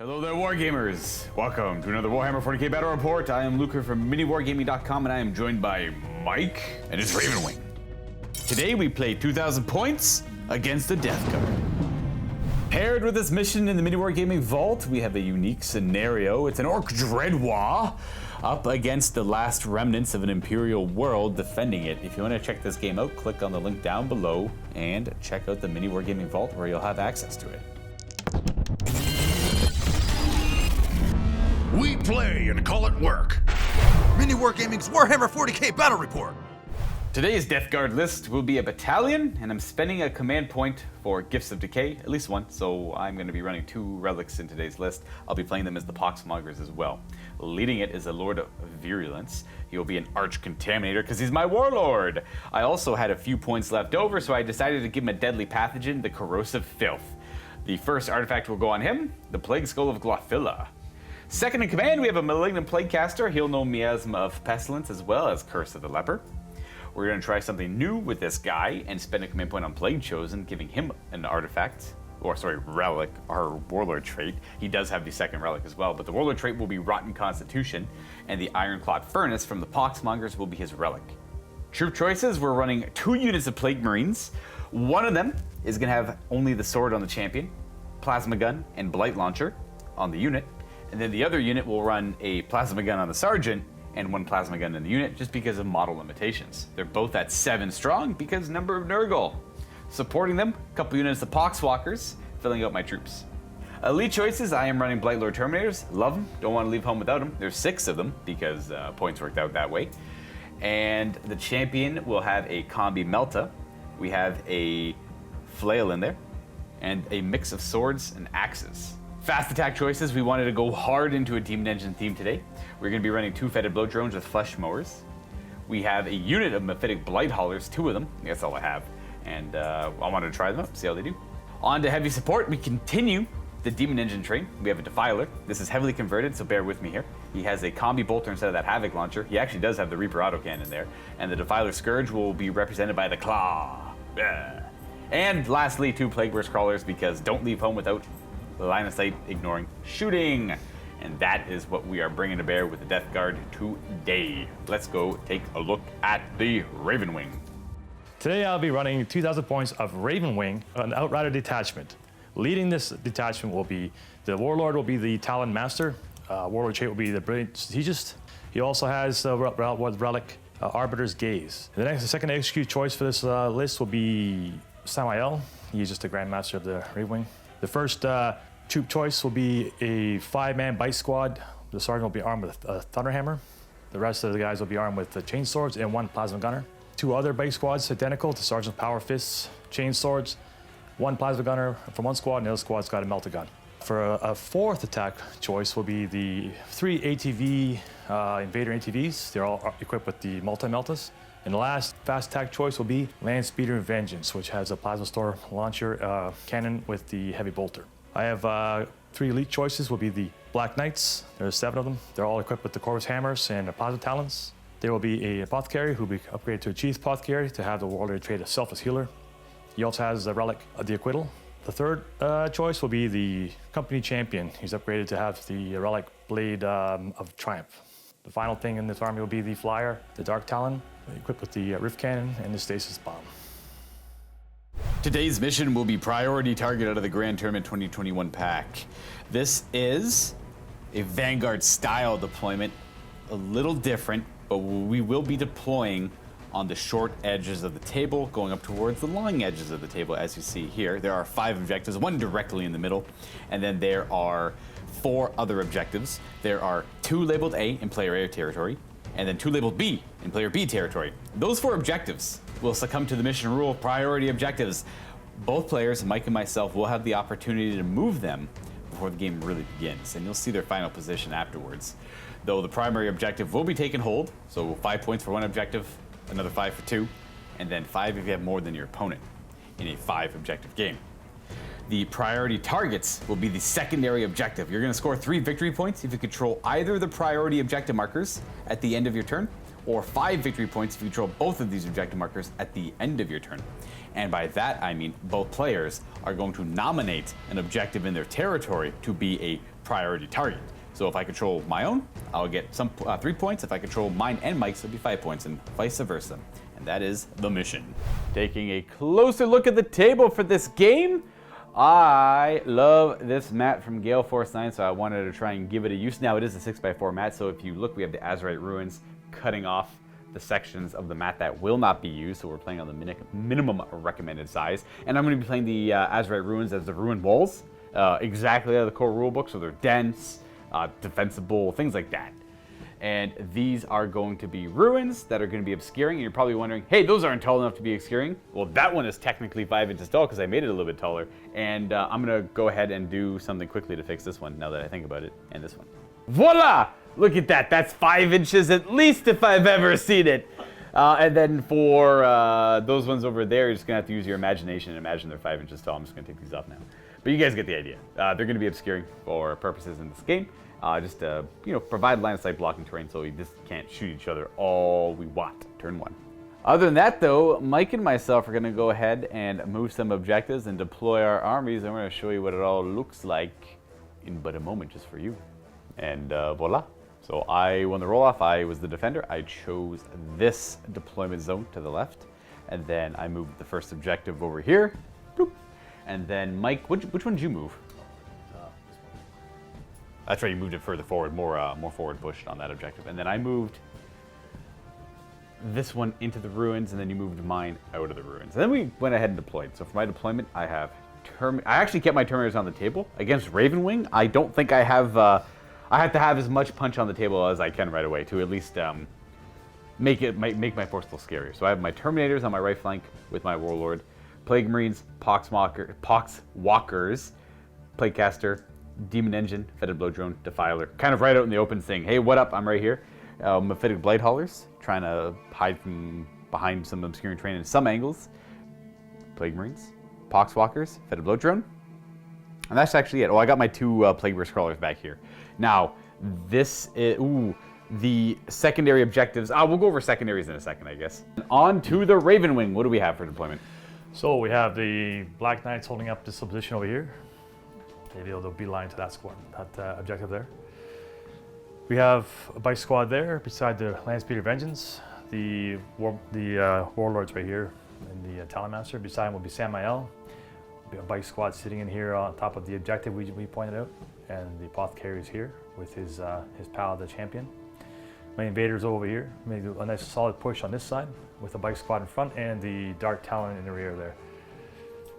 Hello there, Wargamers! Welcome to another Warhammer 40k Battle Report. I am Luca from MiniWarGaming.com, and I am joined by Mike and his Ravenwing. Today we play 2,000 points against the Death Guard. Paired with this mission in the MiniWarGaming Vault, we have a unique scenario. It's an Orc Dreadwar up against the last remnants of an Imperial world defending it. If you want to check this game out, click on the link down below and check out the MiniWarGaming Vault where you'll have access to it. We play and call it work. MiniWarGaming's Warhammer 40k Battle Report. Today's Death Guard list will be a battalion, and I'm spending a command point for Gifts of Decay, at least one, so I'm going to be running 2 relics in today's list. I'll be playing them as the Poxmongers as well. Leading it is a Lord of Virulence. He will be an Arch Contaminator because he's my Warlord. I also had a few points left over, so I decided to give him a deadly pathogen, the Corrosive Filth. The first artifact will go on him, the Plague Skull of Glorfilla. Second in command, we have a Malignant Plaguecaster. He'll know Miasma of Pestilence as well as Curse of the Leper. We're going to try something new with this guy and spend a command point on Plague Chosen, giving him an artifact, relic, our Warlord trait. He does have the second relic as well, but the Warlord trait will be Rotten Constitution, and the Ironclad Furnace from the Poxmongers will be his relic. Troop choices, we're running 2 units of Plague Marines. One of them is going to have only the sword on the champion, Plasma Gun, and Blight Launcher on the unit. And then the other unit will run a plasma gun on the sergeant and 1 plasma gun in the unit just because of model limitations. They're both at 7 strong because number of Nurgle. Supporting them, a couple units of Poxwalkers, filling out my troops. Elite choices, I am running Blightlord Terminators. Love them, don't want to leave home without them. There's 6 of them because points worked out that way. And the champion will have a Combi Melta. We have a Flail in there and a mix of swords and axes. Fast attack choices, we wanted to go hard into a Demon Engine theme today. We're going to be running 2 Fetid Blow Drones with Flesh Mowers. We have a unit of Mephitic Blight Haulers, 2 of them. That's all I have. And I wanted to try them out, see how they do. On to heavy support, we continue the Demon Engine train. We have a Defiler. This is heavily converted, so bear with me here. He has a Combi Bolter instead of that Havoc Launcher. He actually does have the Reaper Autocannon there. And the Defiler Scourge will be represented by the Claw. Yeah. And lastly, 2 Plague Burst Crawlers, because don't leave home without line of sight, ignoring shooting. And that is what we are bringing to bear with the Death Guard today. Let's go take a look at the Ravenwing. Today I'll be running 2,000 points of Ravenwing, an Outrider detachment. Leading this detachment will be, the Warlord will be the Talon Master, Warlord trait will be the Brilliant Strategist. He also has the relic, Arbiter's Gaze. The second execute choice for this list will be Samael. He's just the Grandmaster of the Ravenwing. The first troop choice will be a 5-man bite squad. The sergeant will be armed with a Thunderhammer. The rest of the guys will be armed with the chainswords and 1 plasma gunner. 2 other bite squads identical to sergeant's power fists, chainswords, 1 plasma gunner from 1 squad, and the other squad's got a melta gun. For a 4th attack choice will be the 3 ATV Invader ATVs. They're all equipped with the multi-meltas. And the last fast attack choice will be Land Speeder and Vengeance, which has a plasma store launcher cannon with the heavy bolter. I have 3 elite choices will be the Black Knights. There's 7 of them. They're all equipped with the Corvus Hammers and the Plasma Talons. There will be a Apothecary who will be upgraded to a Chief Apothecary to have the Warlord trait of Selfless Healer. He also has the relic of the Acquittal. The 3rd choice will be the Company Champion. He's upgraded to have the relic Blade of Triumph. The final thing in this army will be the Flyer, the Dark Talon, equipped with the Rift Cannon and the Stasis Bomb. Today's mission will be priority target out of the Grand Tournament 2021 pack. This is a Vanguard style deployment, a little different, but we will be deploying on the short edges of the table, going up towards the long edges of the table, as you see here. There are 5 objectives, 1 directly in the middle, and then there are 4 other objectives. There are 2 labeled A in player A territory, and then 2 labeled B in player B territory. Those 4 objectives will succumb to the mission rule priority objectives. Both players, Mike and myself, will have the opportunity to move them before the game really begins, and you'll see their final position afterwards. Though the primary objective will be taken hold, so 5 points for 1 objective, another 5 for 2, and then 5 if you have more than your opponent in a 5 objective game. The priority targets will be the secondary objective. You're going to score 3 victory points if you control either of the priority objective markers at the end of your turn, or 5 victory points if you control both of these objective markers at the end of your turn. And by that, I mean both players are going to nominate an objective in their territory to be a priority target. So if I control my own, I'll get some 3 points. If I control mine and Mike's, it'll be 5 points, and vice versa. And that is the mission. Taking a closer look at the table for this game, I love this mat from Gale Force 9, so I wanted to try and give it a use. Now, it is a 6x4 mat, so if you look, we have the Azerite Ruins cutting off the sections of the mat that will not be used, so we're playing on the minimum recommended size. And I'm going to be playing the Azerite Ruins as the Ruined Walls, exactly out of the core rulebook, so they're dense, defensible, things like that. And these are going to be ruins that are going to be obscuring, and you're probably wondering, hey, those aren't tall enough to be obscuring. Well, that one is technically 5 inches tall because I made it a little bit taller, and I'm going to go ahead and do something quickly to fix this one now that I think about it, and this one. Voila! Look at that, that's 5 inches at least if I've ever seen it. And then for those ones over there, you're just going to have to use your imagination and imagine they're 5 inches tall. I'm just going to take these off now. But you guys get the idea. They're going to be obscuring for purposes in this game. Just to, provide line of sight blocking terrain so we just can't shoot each other all we want. Turn 1. Other than that, though, Mike and myself are going to go ahead and move some objectives and deploy our armies. I'm going to show you what it all looks like in but a moment just for you. And voila. So I won the roll-off. I was the defender. I chose this deployment zone to the left. And then I moved the first objective over here. Bloop. And then Mike, which one did you move? That's right, you moved it further forward, more forward pushed on that objective. And then I moved this one into the ruins, and then you moved mine out of the ruins. And then we went ahead and deployed. So for my deployment, I have I actually kept my Terminators on the table. Against Ravenwing, I don't think I have, I have to have as much punch on the table as I can right away to at least make my force a little scarier. So I have my Terminators on my right flank with my Warlord, Plague Marines, Pox Walkers, Plaguecaster, Demon Engine, Fetid Blow Drone, Defiler, kind of right out in the open saying, hey, what up, I'm right here. Mephitic Blight Haulers, trying to hide from behind some obscuring terrain in some angles. Plague Marines, Poxwalkers, Fetid Blow Drone. And that's actually it. Oh, I got my 2 Plague Burst Crawlers back here. Now, this is, the secondary objectives. We'll go over secondaries in a second, I guess. On to the Ravenwing. What do we have for deployment? So we have the Black Knights holding up this position over here. Maybe they'll beeline to that squad, that objective there. We have a bike squad there beside the Landspeeder Vengeance. The Warlords right here, and the Talonmaster. Beside him will be Samael. We have a bike squad sitting in here on top of the objective we pointed out, and the Apothecary is here with his pal, the Champion. My Invaders over here. Maybe a nice solid push on this side with the bike squad in front and the Dark Talon in the rear there.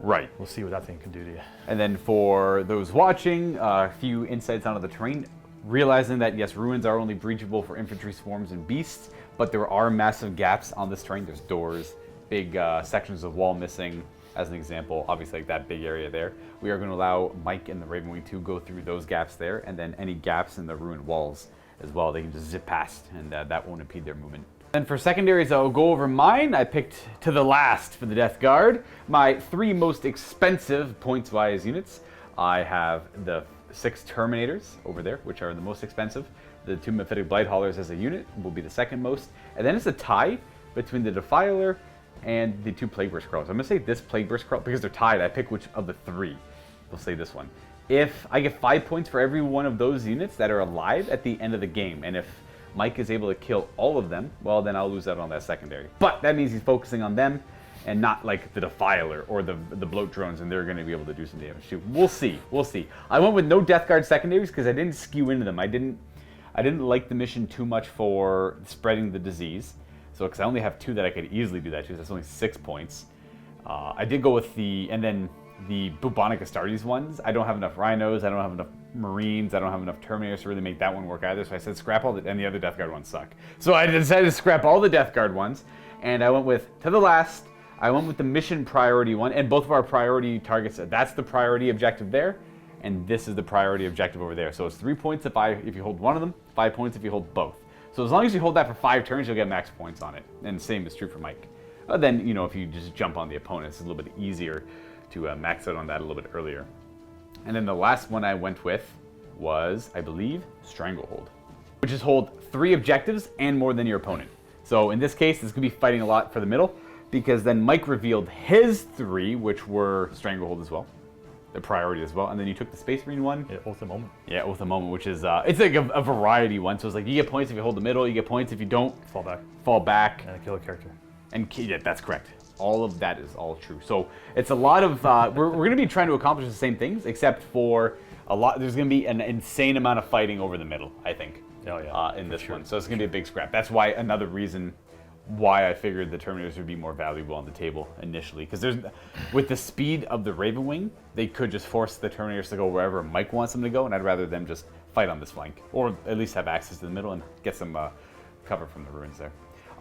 Right. We'll see what that thing can do to you. And then for those watching, a few insights onto the terrain. Realizing that, yes, ruins are only breachable for infantry, swarms, and beasts, but there are massive gaps on this terrain. There's doors, big sections of wall missing, as an example, obviously like that big area there. We are going to allow Mike and the Ravenwing to go through those gaps there, and then any gaps in the ruined walls as well, they can just zip past, and that won't impede their movement. And for secondaries, I'll go over mine. I picked to the last for the Death Guard. My 3 most expensive points-wise units. I have the 6 Terminators over there, which are the most expensive. The 2 Mephitic Blight Haulers as a unit will be the second most. And then it's a tie between the Defiler and the 2 Plague Burst Crawlers. I'm going to say this Plague Burst Crawler, because they're tied, I pick which of the 3. We'll say this one. If I get 5 points for every one of those units that are alive at the end of the game, and if Mike is able to kill all of them, well, then I'll lose out on that secondary. But that means he's focusing on them and not like the Defiler or the Bloat Drones, and they're going to be able to do some damage too. We'll see. We'll see. I went with no Death Guard secondaries because I didn't skew into them. I didn't like the mission too much for spreading the disease. So because I only have 2 that I could easily do that to, so that's only 6 points. I did go with the Bubonic Astartes ones. I don't have enough Rhinos. I don't have enough Marines. I don't have enough Terminators to really make that one work either. So I said scrap all and the other Death Guard ones suck. So I decided to scrap all the Death Guard ones, and I went with, to the last, I went with the mission priority one, and both of our priority targets, that's the priority objective there, and this is the priority objective over there. So it's 3 points if you hold one of them, 5 points if you hold both. So as long as you hold that for 5 turns, you'll get max points on it. And the same is true for Mike. Then, if you just jump on the opponent, it's a little bit easier to max out on that a little bit earlier. And then the last one I went with was, I believe, Stranglehold, which is hold 3 objectives and more than your opponent. So in this case, it's going to be fighting a lot for the middle, because then Mike revealed his 3, which were Stranglehold as well. the priority as well. And then you took the Space Marine one. Yeah, Oath of the Moment. Yeah, Oath of the Moment, which is, it's like a variety one. So it's like you get points if you hold the middle, you get points if you don't. Fall back. Fall back. And kill a character. And yeah, that's correct. All of that is all true. So it's a lot of, we're going to be trying to accomplish the same things, except for there's going to be an insane amount of fighting over the middle, I think. Oh, yeah. In this one. So it's going to be a big scrap. That's why another reason why I figured the Terminators would be more valuable on the table initially. Because with the speed of the Ravenwing, they could just force the Terminators to go wherever Mike wants them to go, and I'd rather them just fight on this flank. Or at least have access to the middle and get some cover from the ruins there.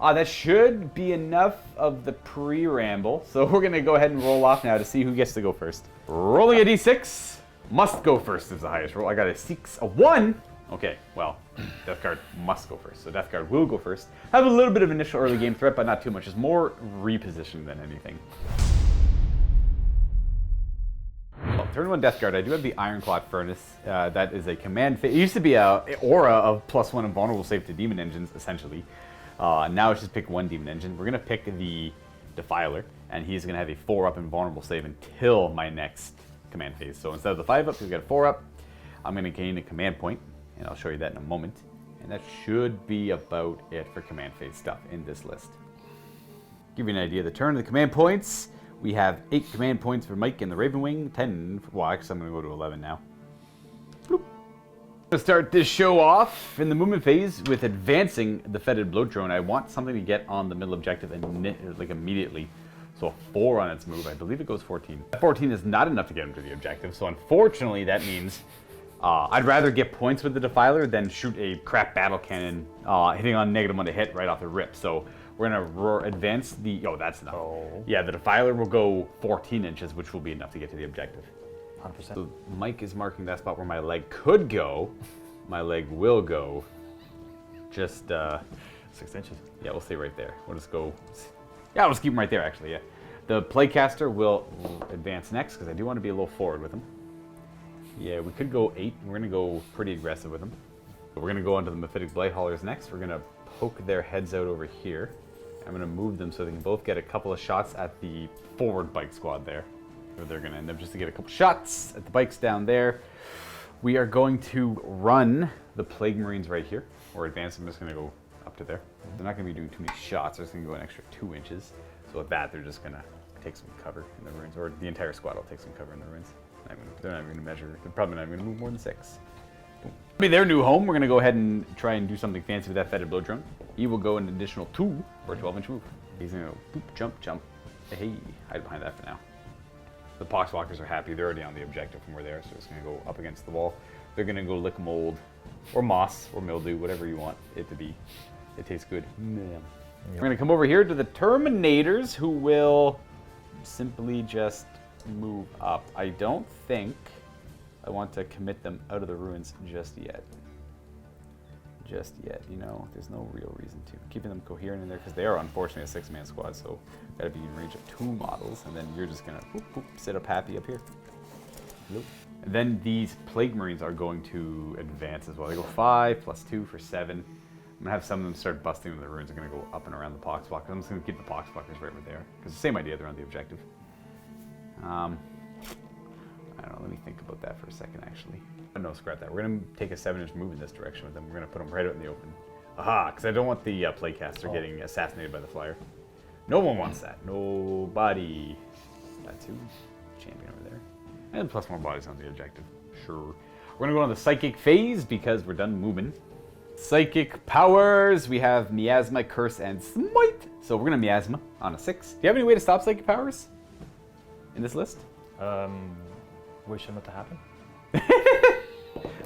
That should be enough of the pre-ramble. So we're going to go ahead and roll off now to see who gets to go first. Rolling a d6. Must go first is the highest roll. I got a 6, a 1. Okay, well, Death Guard must go first. So Death Guard will go first. Have a little bit of initial early game threat, but not too much. It's more repositioning than anything. Well, turn 1 Death Guard. I do have the Ironclad Furnace. That is a command phase. It used to be a aura of +1 invulnerable save to demon engines, essentially. Now it's just pick 1 demon engine. We're going to pick the Defiler, and he's going to have a 4-up invulnerable save until my next command phase. So instead of the 5-up, he's got a 4-up. I'm going to gain a command point, and I'll show you that in a moment. And that should be about it for command phase stuff in this list. Give you an idea of the turn of the command points. We have 8 command points for Mike and the Ravenwing, 10 for Wax. I'm going to go to 11 now. Bloop. I'm going to start this show off in the movement phase with advancing the Fetid Bloat Drone. I want something to get on the middle objective and like immediately. So a 4 on its move. I believe it goes 14. 14 is not enough to get him to the objective. So unfortunately, that means I'd rather get points with the Defiler than shoot a crap battle cannon hitting on -1 to hit right off the rip. So we're gonna advance the. Oh, that's enough. Oh. Yeah, the Defiler will go 14 inches, which will be enough to get to the objective. 100%. So Mike is marking that spot where my leg could go. My leg will go. Just 6 inches. yeah, we'll stay right there. We'll just go. Yeah, I'll just keep him right there. Actually, yeah. The Playcaster will advance next because I do want to be a little forward with him. Yeah, we could go 8. We're going to go pretty aggressive with them. But we're going to go onto the Mephitic Blight Haulers next. We're going to poke their heads out over here. I'm going to move them so they can both get a couple of shots at the forward bike squad there. So they're going to end up just to get a couple shots at the bikes down there. We are going to run the Plague Marines right here. Or advance. I'm just going to go up to there. They're not going to be doing too many shots. They're just going to go an extra 2 inches. So with that, they're just going to take some cover in the ruins. Or the entire squad will take some cover in the ruins. They're not even going to measure. They're probably not even going to move more than 6. Boom. I mean, their new home. We're going to go ahead and try and do something fancy with that Fetid Bloat Drone. He will go an additional 2 for a 12-inch move. He's going to go boop, jump, jump. Hey, hide behind that for now. The Poxwalkers are happy. They're already on the objective from where they are, so it's going to go up against the wall. They're going to go lick mold or moss or mildew, whatever you want it to be. It tastes good. Yep. We're going to come over here to the Terminators, who will simply just move up. I don't think I want to commit them out of the ruins just yet. You know, there's no real reason to. Keeping them coherent in there, because they are unfortunately a 6-man squad, so gotta be in range of 2 models, and then you're just gonna whoop, whoop, sit up happy up here. Hello. And then these Plague Marines are going to advance as well. They go 5 plus 2 for 7. I'm gonna have some of them start busting into the ruins. They're gonna go up and around the Poxwalkers. I'm just gonna keep the Poxwalkers right where they are, because the same idea, they're on the objective. I don't know, let me think about that for a second, actually. No, scrap that. We're going to take a 7-inch move in this direction with them. We're going to put them right out in the open. Aha, because I don't want the Playcaster getting assassinated by the Flyer. No one wants that. Nobody. That's who. Champion over there. And plus more bodies on the objective. Sure. We're going to go on the Psychic phase because we're done moving. Psychic powers. We have Miasma, Curse, and Smite. So we're going to Miasma on a 6. Do you have any way to stop Psychic powers in this list? Wish them not to happen.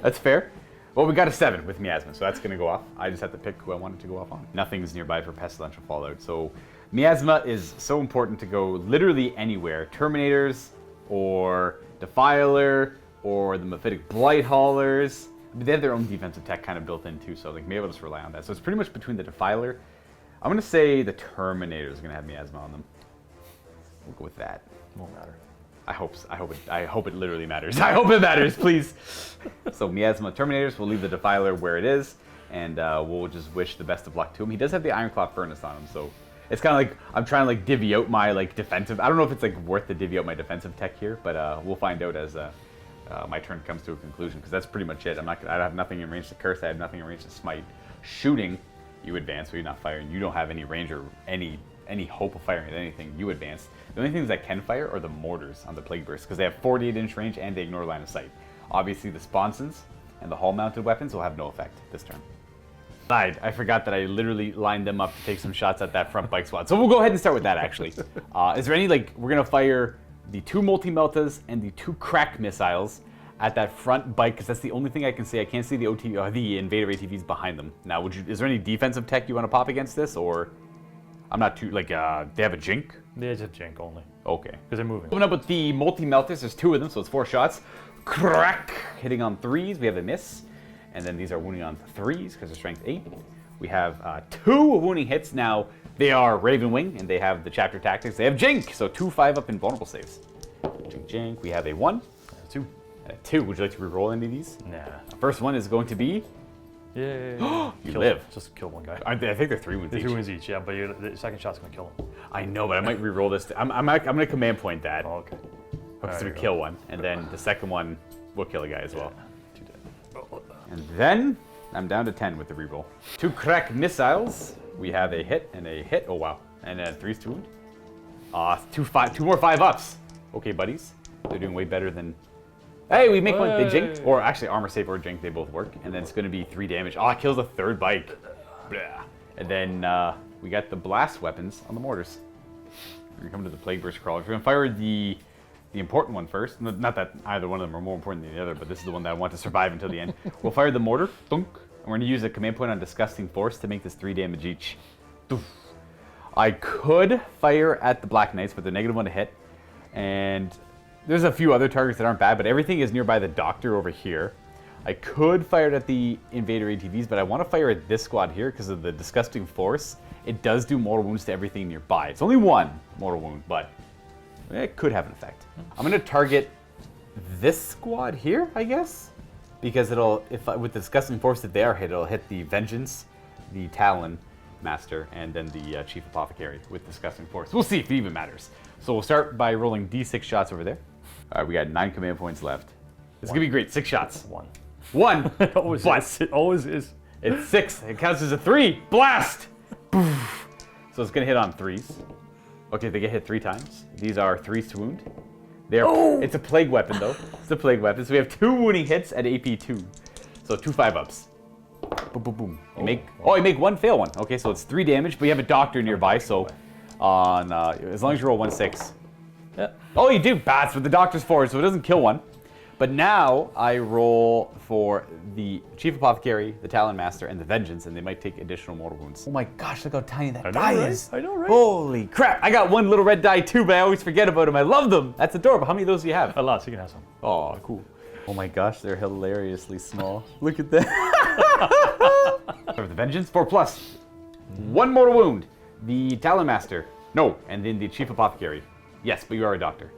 That's fair. Well, we got a 7 with Miasma, so that's going to go off. I just have to pick who I want it to go off on. Nothing's nearby for Pestilential Fallout, so Miasma is so important to go literally anywhere. Terminators, or Defiler, or the Mephitic Blight Haulers. I mean, they have their own defensive tech kind of built in too, so maybe I'll just rely on that. So it's pretty much between the Defiler. I'm going to say the Terminator is going to have Miasma on them. We'll go with that. Won't matter. I hope it literally matters. I hope it matters, please. So Miasma Terminators, we'll leave the Defiler where it is, and we'll just wish the best of luck to him. He does have the Ironclad Furnace on him, so It's kind of like I'm trying to like divvy out my like defensive. I don't know if it's like worth to divvy out my defensive tech here, but we'll find out as my turn comes to a conclusion, because that's pretty much it. I have nothing in range to curse. I have nothing in range to smite. Shooting, you advance, so you're not firing. You don't have any range or any hope of firing at anything. You advance. The only things that can fire are the mortars on the Plague Burst, because they have 48-inch range and they ignore line of sight. Obviously, the sponsons and the hull-mounted weapons will have no effect this turn. I forgot that I literally lined them up to take some shots at that front bike squad. So we'll go ahead and start with that, actually. Is there any, like, we're going to fire the 2 multi-meltas and the 2 crack missiles at that front bike, because that's the only thing I can see. I can't see the Invader ATVs behind them. Now, is there any defensive tech you want to pop against this, or I'm not too, like, they have a jink? They just jink only. Okay. Because they're moving. Coming up with the multi-meltas, there's 2 of them, so it's 4 shots. Crack! Hitting on 3s, we have a miss. And then these are wounding on 3s because they're strength 8. We have 2 wounding hits. Now, they are Ravenwing, and they have the chapter tactics. They have Jink, so 2 5-up invulnerable saves. Jink. We have a 1. 2. And a 2. Would you like to reroll any of these? Nah. First one is going to be... Yeah. You live. Just kill one guy. I think they're 3 wounds They're each. 3 wounds each, yeah, but the second shot's going to kill him. I know, but I might reroll this. I'm going to command point that. Oh, okay. So we kill one, and then the second one will kill a guy as well. 2 dead. And then I'm down to 10 with the reroll. 2 crack missiles. We have a hit and a hit. Oh wow! And then 3's to wound. 2 more 5-ups. Okay, buddies. They're doing way better than. Hey, we make one. They jink, or actually armor save or jink. They both work. And then it's going to be 3 damage. Oh, it kills the 3rd bike. Blah. And then we got the blast weapons on the mortars. We're gonna come to the Plague Burst crawlers. We're gonna fire the important one first. Not that either one of them are more important than the other, but this is the one that I want to survive until the end. We'll fire the mortar, thunk, and we're gonna use a command point on Disgusting Force to make this 3 damage each. Doof. I could fire at the Black Knights, but they're -1 to hit. And there's a few other targets that aren't bad, but everything is nearby the Doctor over here. I could fire it at the Invader ATVs, but I want to fire at this squad here because of the Disgusting Force. It does do mortal wounds to everything nearby. It's only 1 mortal wound, but it could have an effect. I'm going to target this squad here, I guess, because with the Disgusting Force that they are hit, it'll hit the Vengeance, the Talon Master, and then the Chief Apothecary with Disgusting Force. We'll see if it even matters. So we'll start by rolling D6 shots over there. All right, we got 9 command points left. This is going to be great. 6 shots. 1. 1. It always is. It always is. It's 6. It counts as a 3. Blast! So it's going to hit on 3s. Okay, they get hit 3 times. These are 3s to wound. It's a plague weapon, though. It's a plague weapon. So we have 2 wounding hits at AP 2. So 2 5-ups. Boom, boom, boom. You make 1 fail one. Okay, so it's 3 damage, but you have a doctor nearby, so on as long as you roll 1 6. Yeah. Oh, you do. Bats with the doctor's forward, so it doesn't kill one. But now I roll for the Chief Apothecary, the Talon Master, and the Vengeance, and they might take additional mortal wounds. Oh my gosh, look how tiny that die is. I know, right? Holy crap. I got 1 little red die too, but I always forget about them. I love them. That's adorable. How many of those do you have? A lot, so you can have some. Oh, cool. Oh my gosh, they're hilariously small. Look at that. For the Vengeance, 4+. 1 mortal wound. The Talon Master. No, and then the Chief Apothecary. Yes, but you are a doctor.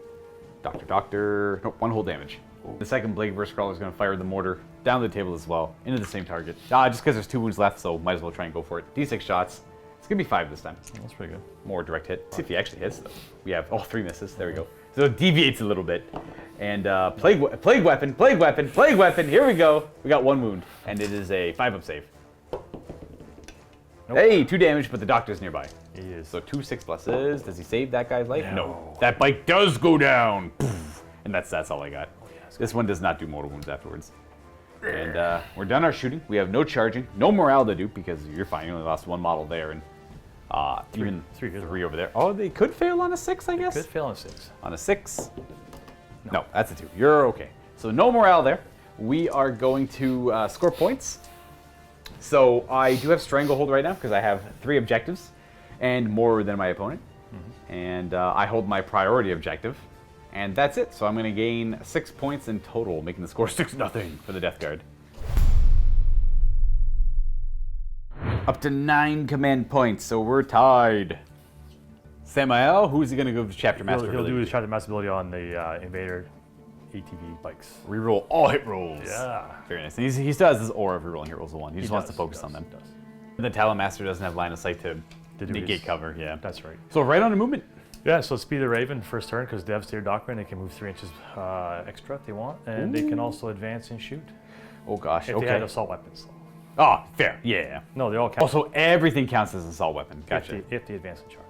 Doctor. Nope, 1 whole damage. The second Plague Burst Crawler is going to fire the mortar down the table as well, into the same target. Just because there's 2 wounds left, so might as well try and go for it. D6 shots. It's going to be 5 this time. That's pretty good. More direct hit. See if he actually hits, though. We have, 3 misses. There we go. So it deviates a little bit. And plague weapon. Here we go. We got 1 wound, and it is a 5-up save. Nope. Hey, 2 damage, but the doctor's nearby. He is. So 2 6+. Does he save that guy's life? No. That bike does go down. And that's all I got. This one does not do mortal wounds afterwards. And we're done our shooting. We have no charging, no morale to do because you're fine. You only lost 1 model there, and even 3 over there. Oh, they could fail on a 6, I guess. Could fail on a 6. On a 6. No, that's a 2. You're okay. So no morale there. We are going to score points. So I do have Stranglehold right now because I have 3 objectives and more than my opponent. And I hold my priority objective. And that's it. So I'm going to gain 6 points in total, making the score 6-0 for the Death Guard. Up to 9 command points, so we're tied. Samael, who's he going to go to Chapter Master? He'll do his Chapter Master ability on the Invader ATV bikes. Reroll all hit rolls. Yeah. Very nice. And he still has this aura of rerolling hit rolls of 1. He just wants to focus on them. He does. The Talon Master doesn't have line of sight to to do negate cover, yeah. That's right. So right on the movement. Yeah, so speed the Raven first turn because Devastator Doctrine, they can move 3 inches extra if they want, and they can also advance and shoot. Oh gosh, If okay. they had assault weapons. Oh, fair, yeah. No, they all count. Also, everything counts as an assault weapon. Gotcha. If they advance and charge.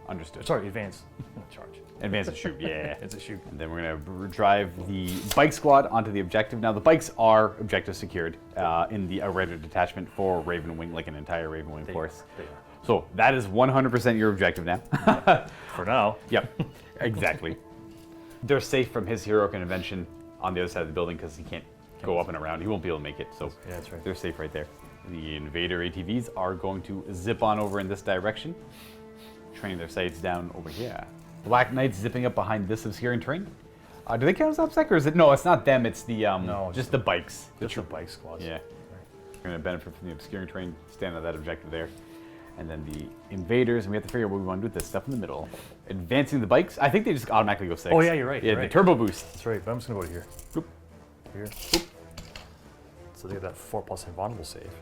Understood. Sorry, advance and charge. Advance and shoot, yeah. It's a shoot. And then we're gonna drive the bike squad onto the objective. Now the bikes are objective secured in the outrider detachment for Ravenwing, like an entire Ravenwing force. They are. So that is 100% your objective now. For now. Yep, exactly. They're safe from his heroic intervention on the other side of the building because he can't go up and around. He won't be able to make it, so Yeah, that's right. they're safe right there. The invader ATVs are going to zip on over in this direction, training their sights down over here. Black Knights zipping up behind this obscuring terrain. Do they count as OPSEC, or is it? No, it's not them. It's the No, just the bikes. Just the bike squads. Yeah. We're going to benefit from the obscuring terrain, stand on that objective there. And then the invaders, and we have to figure out what we want to do with this stuff in the middle. Advancing the bikes, I think they just automatically go 6. Oh, yeah, you're right, Yeah, you're the right. turbo boost. That's right, but I'm just going to go here. Boop. Here. Boop. So they get that 4+ invulnerable save.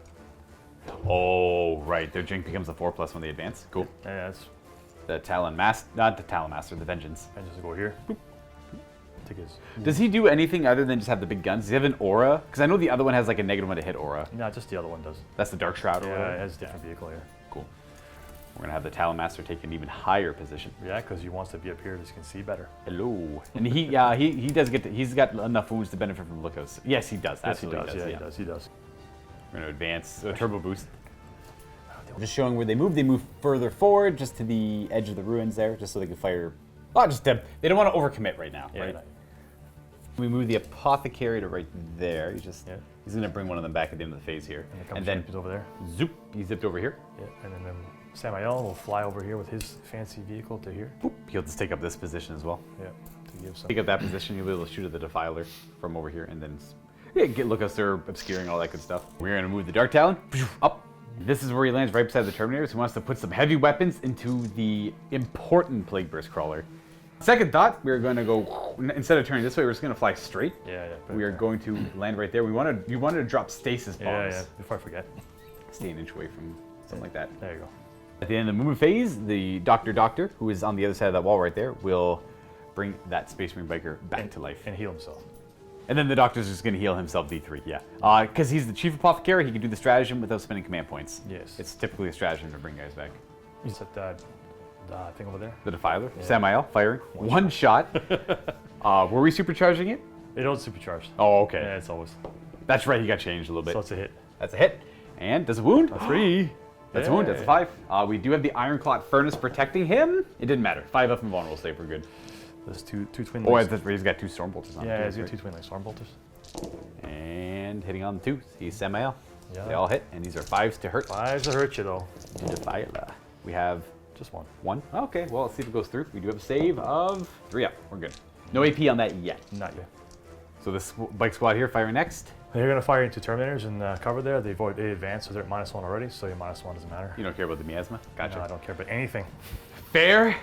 Oh, right. Their drink becomes a 4+ when they advance. Cool. Yeah, that's. The Talon Master, not the Talon Master, the Vengeance. And just go here. Boop. Take his. Does he do anything other than just have the big guns? Does he have an aura? Because I know the other one has like a -1 to hit aura. No, just the other one does. That's the Dark Shroud or Yeah, whatever? it has a different vehicle here. Cool. We're going to have the Talon Master take an even higher position. Yeah, because he wants to be up here so he can see better. Hello. And he does get he's got enough wounds to benefit from lookouts. Yes, he does. Yes, he Absolutely does. Yeah, he does. We're going to advance. Turbo boost. Just showing where they move. They move further forward, just to the edge of the ruins there, just so they can fire. Oh, just they don't want to overcommit right now, Yeah, right? right. We move the apothecary to right there. He's Yeah. he's going to bring one of them back at the end of the phase here, And then is over there. zoop, he zipped over here. Yeah, and then Samael will fly over here with his fancy vehicle to here. Boop. He'll just take up this position as well. Yeah, to give some. Take up that position. You'll be able to shoot at the Defiler from over here, and then get look us they're obscuring all that good stuff. We're going to move the Dark Talon up. This is where he lands right beside the Terminators. He wants to put some heavy weapons into the important Plague Burst Crawler. Second thought, we're going to go, instead of turning this way, we're just going to fly straight. Yeah. We are going to land right there. We wanted to drop stasis bombs. Yeah, before I forget. Stay an inch away from something like that. There you go. At the end of the movement phase, the Doctor, who is on the other side of that wall right there, will bring that Space Marine biker back to life. And heal himself. And then the Doctor's just going to heal himself D3, yeah. Because he's the Chief Apothecary, he can do the stratagem without spending command points. Yes. It's typically a stratagem to bring guys back. You said that thing over there? The Defiler, Samael, firing. One shot. Were we supercharging it? It don't supercharge. Oh, okay. Yeah, it's always. That's right, he got changed a little bit. So it's a hit. That's a hit. And does a wound. A 3. That's a wound, that's a 5. We do have the Ironclad Furnace protecting him. It didn't matter. 5 up and vulnerable save, we're good. There's two twin Oh, links. that's right, he's got 2 Stormbolters on him. Yeah, too, he's got right? 2 twin link storm bolters. And hitting on the 2. He's Samael. Yeah. They all hit, and these are 5s to hurt. 5s to hurt you though. To Defiler. We have Just 1. 1. Okay, well, let's see if it goes through. We do have a save of 3 up. We're good. No AP on that yet. Not yet. So this bike squad here firing next. They're gonna fire into Terminators and cover there. They advance, so they're at -1 already. So your -1 doesn't matter. You don't care about the miasma? Gotcha. No, I don't care about anything. Fair.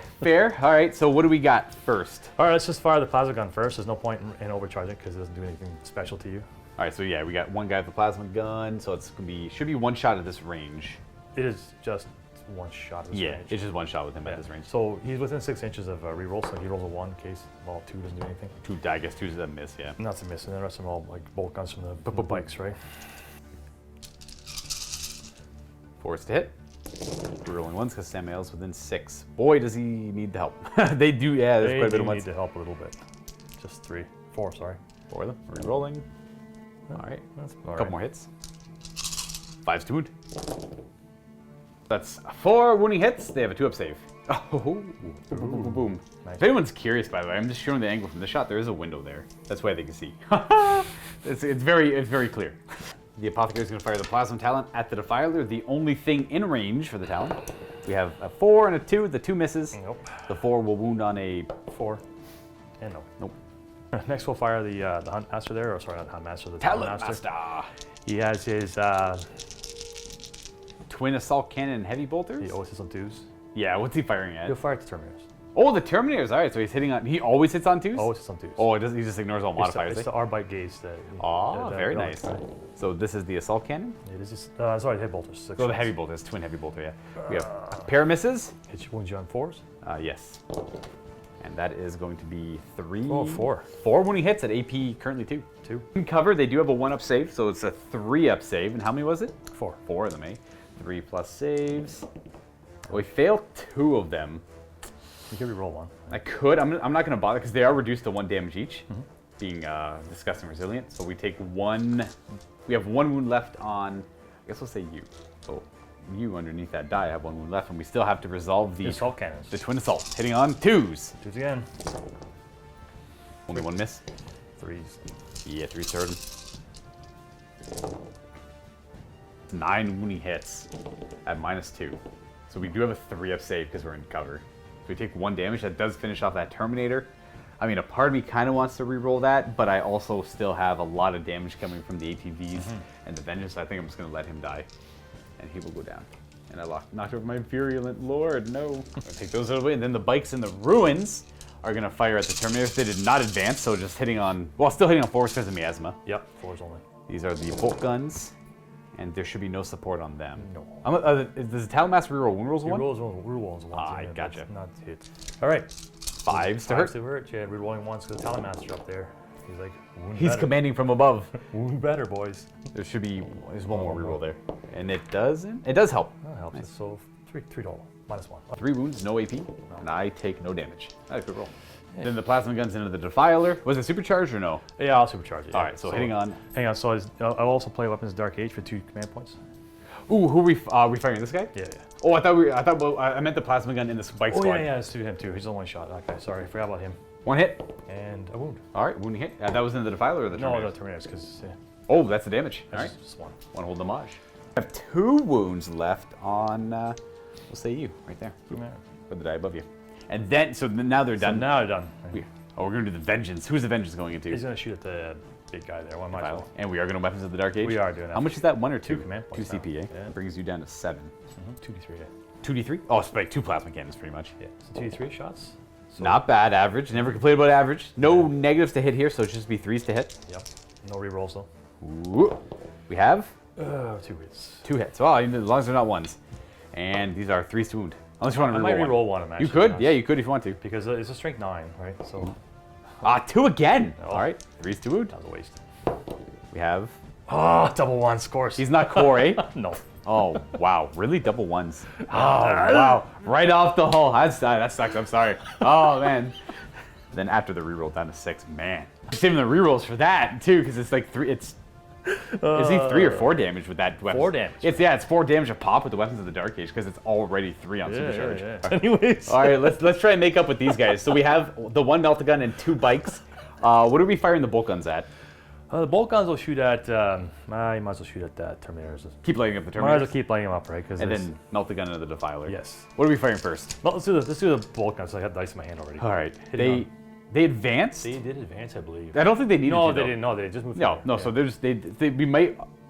All right, so what do we got first? All right, let's just fire the plasma gun first. There's no point in overcharging because it doesn't do anything special to you. All right, so yeah, we got one guy with the plasma gun, so it's gonna be should be 1 shot at this range. It is just 1 shot. At this range. It's just 1 shot with him Yeah. at this range. So he's within 6 inches of reroll, so he rolls a 1 in case all 2 doesn't do anything. 2, I guess 2's a miss, yeah. And that's a miss, and the rest of them are all like bolt guns from the bikes, right? 4 is to hit. We're rolling 1s because Samael's within 6. Boy, does he need the help. They do, yeah, there's They quite a bit of do need ones. to help a little bit. Just 3, 4, sorry. 4 of them. We're rolling. All right, That's a couple more hits. 5's to wound. That's 4 wounding hits. They have a 2-up save. Oh, boom, boom, boom, boom. Nice. If anyone's curious, by the way, I'm just showing the angle from the shot. There is a window there. That's why they can see. it's very clear. The Apothecary is going to fire the Plasma Talon at the Defiler, the only thing in range for the Talon. We have a 4 and a 2. The 2 misses. Nope. The 4 will wound on a 4. And no. nope. Next, we'll fire the Hunt Master there, or sorry, not Hunt Master, the Talon Talon Master. Master. He has his Twin Assault Cannon and Heavy Bolters. the OSS on 2s. Yeah, what's he firing at? He'll fire at the Terminators. Oh, the Terminators. All right, so he's hitting on. He always hits on 2s. Oh, it's on 2s. Oh, it does. He just ignores all modifiers. It's the Arbite Gaze that. Oh, that very relic, nice. right? So this is the assault cannon. It is just, sorry, head bolters. 6 So the shots. heavy bolter, it's twin heavy bolter. Yeah. We have paramisses. Hit you wounds you on 4s. Yes. And that is going to be 3. Oh, 4. 4 when he hits at AP currently 2. 2. In cover, they do have a 1-up save, so it's a 3-up save. And how many was it? 4. 4 of them, eh? 3 plus saves. We failed 2 of them. You could re-roll 1. I could. I'm not going to bother because they are reduced to 1 damage each, being disgusting resilient. So we take 1. We have 1 wound left on. I guess we'll say you. So you underneath that die have 1 wound left, and we still have to resolve the Assault cannons. the twin assault, hitting on 2s. 2s again. Only 1 miss. 3s. Yeah, 3 hurt him. 9 when he hits at -2. So we do have a 3-up save because we're in cover. So we take 1 damage. That does finish off that Terminator. I mean, a part of me kind of wants to re-roll that, but I also still have a lot of damage coming from the ATVs and the Vengeance, so I think I'm just going to let him die. And he will go down. And I knocked over my Virulent Lord. No. I'm going to take those out of the way. And then the bikes in the ruins are going to fire at the Terminators. They did not advance, so just hitting on... Well, still hitting on 4s because of miasma. Yep, 4s only. These are the bolt guns. And there should be no support on them. No. Does the Talonmaster reroll wound rolls 1? Rerolls 1. I gotcha. Not hit. All right. 5s to hurt. 5s to hurt. Yeah, rerolling 1s because the Talonmaster up there. He's like, wound He's better. commanding from above. Wound better, boys. There's 1 more reroll there. And it doesn't? It does help. That helps. Nice. So 3 total. -1. 3 wounds, no AP, and I take no damage. That's a good roll. Then the plasma guns into the Defiler. Was it supercharged or no? Yeah, I'll supercharge it. All right, so hitting on. Hang on. So I'll also play Weapons of Dark Age for 2 command points. Ooh, who are we firing? This guy? Yeah. Oh, I meant the plasma gun in the spike Oh squad. yeah, it's to him too. He's the one shot. Okay, sorry, I forgot about him. 1 hit. And a wound. All right, wound hit. That was in the Defiler or the No, Terminator? the Terminators, because Oh, that's the damage. All right. just 1. 1 hold homage. I have 2 wounds left on, we'll say you, right there. For the die above you. And then, so now they're So done. now they're done. We're going to do the Vengeance. Who's the Vengeance going into? He's gonna shoot at the big guy there. One might as well. And we are going to Weapons of the Dark Age? We are doing that. How much is that? 1 or 2? 2 command 2 points now. CP, eh? Yeah. That brings you down to 7. 2d3. Yeah. 2d3? Oh, it's like 2 plasma cannons, pretty much. Yeah. So 2d3 shots. So, Not bad, average. Never complained about average. No negatives to hit here, so it's just be 3s to hit. Yep. No rerolls though. Ooh. We have 2 hits. 2 hits. Well, as long as they're not 1s. And these are 3s to wound. Unless you want to I reroll might one. reroll one of them. You Actually, could? Yeah, you could if you want to. Because it's a strength 9, right? So 2 again. Oh. All right, 3s to wound. that was a waste. We have. Oh, double 1s, of course. He's not core, eh? No. Oh, wow. Really? Double 1s. Oh, wow. Right off the hull. That sucks. I'm sorry. Oh, man. Then after the reroll down to 6, man. I'm saving the rerolls for that, too, because it's like 3. Is he 3 or 4 damage with that weapon? 4 damage. It's 4 damage a pop with the Weapons of the Dark Age because it's already 3 on supercharge. Yeah. Anyways. All right, let's try and make up with these guys. So we have the 1 melta gun and 2 bikes. What are we firing the bolt guns at? The bolt guns will shoot at. You might as well shoot at that Terminators. Keep lighting up the Might as well Terminators. keep lighting them up, right? And then melt the gun into the Defiler. Yes. What are we firing first? Well, let's do the bolt guns. I have dice in my hand already. All right. Hitting They advanced. They did advance, I believe. I don't think they needed No, to. they though. didn't. No, they just moved. No, forward. no. Yeah. So there's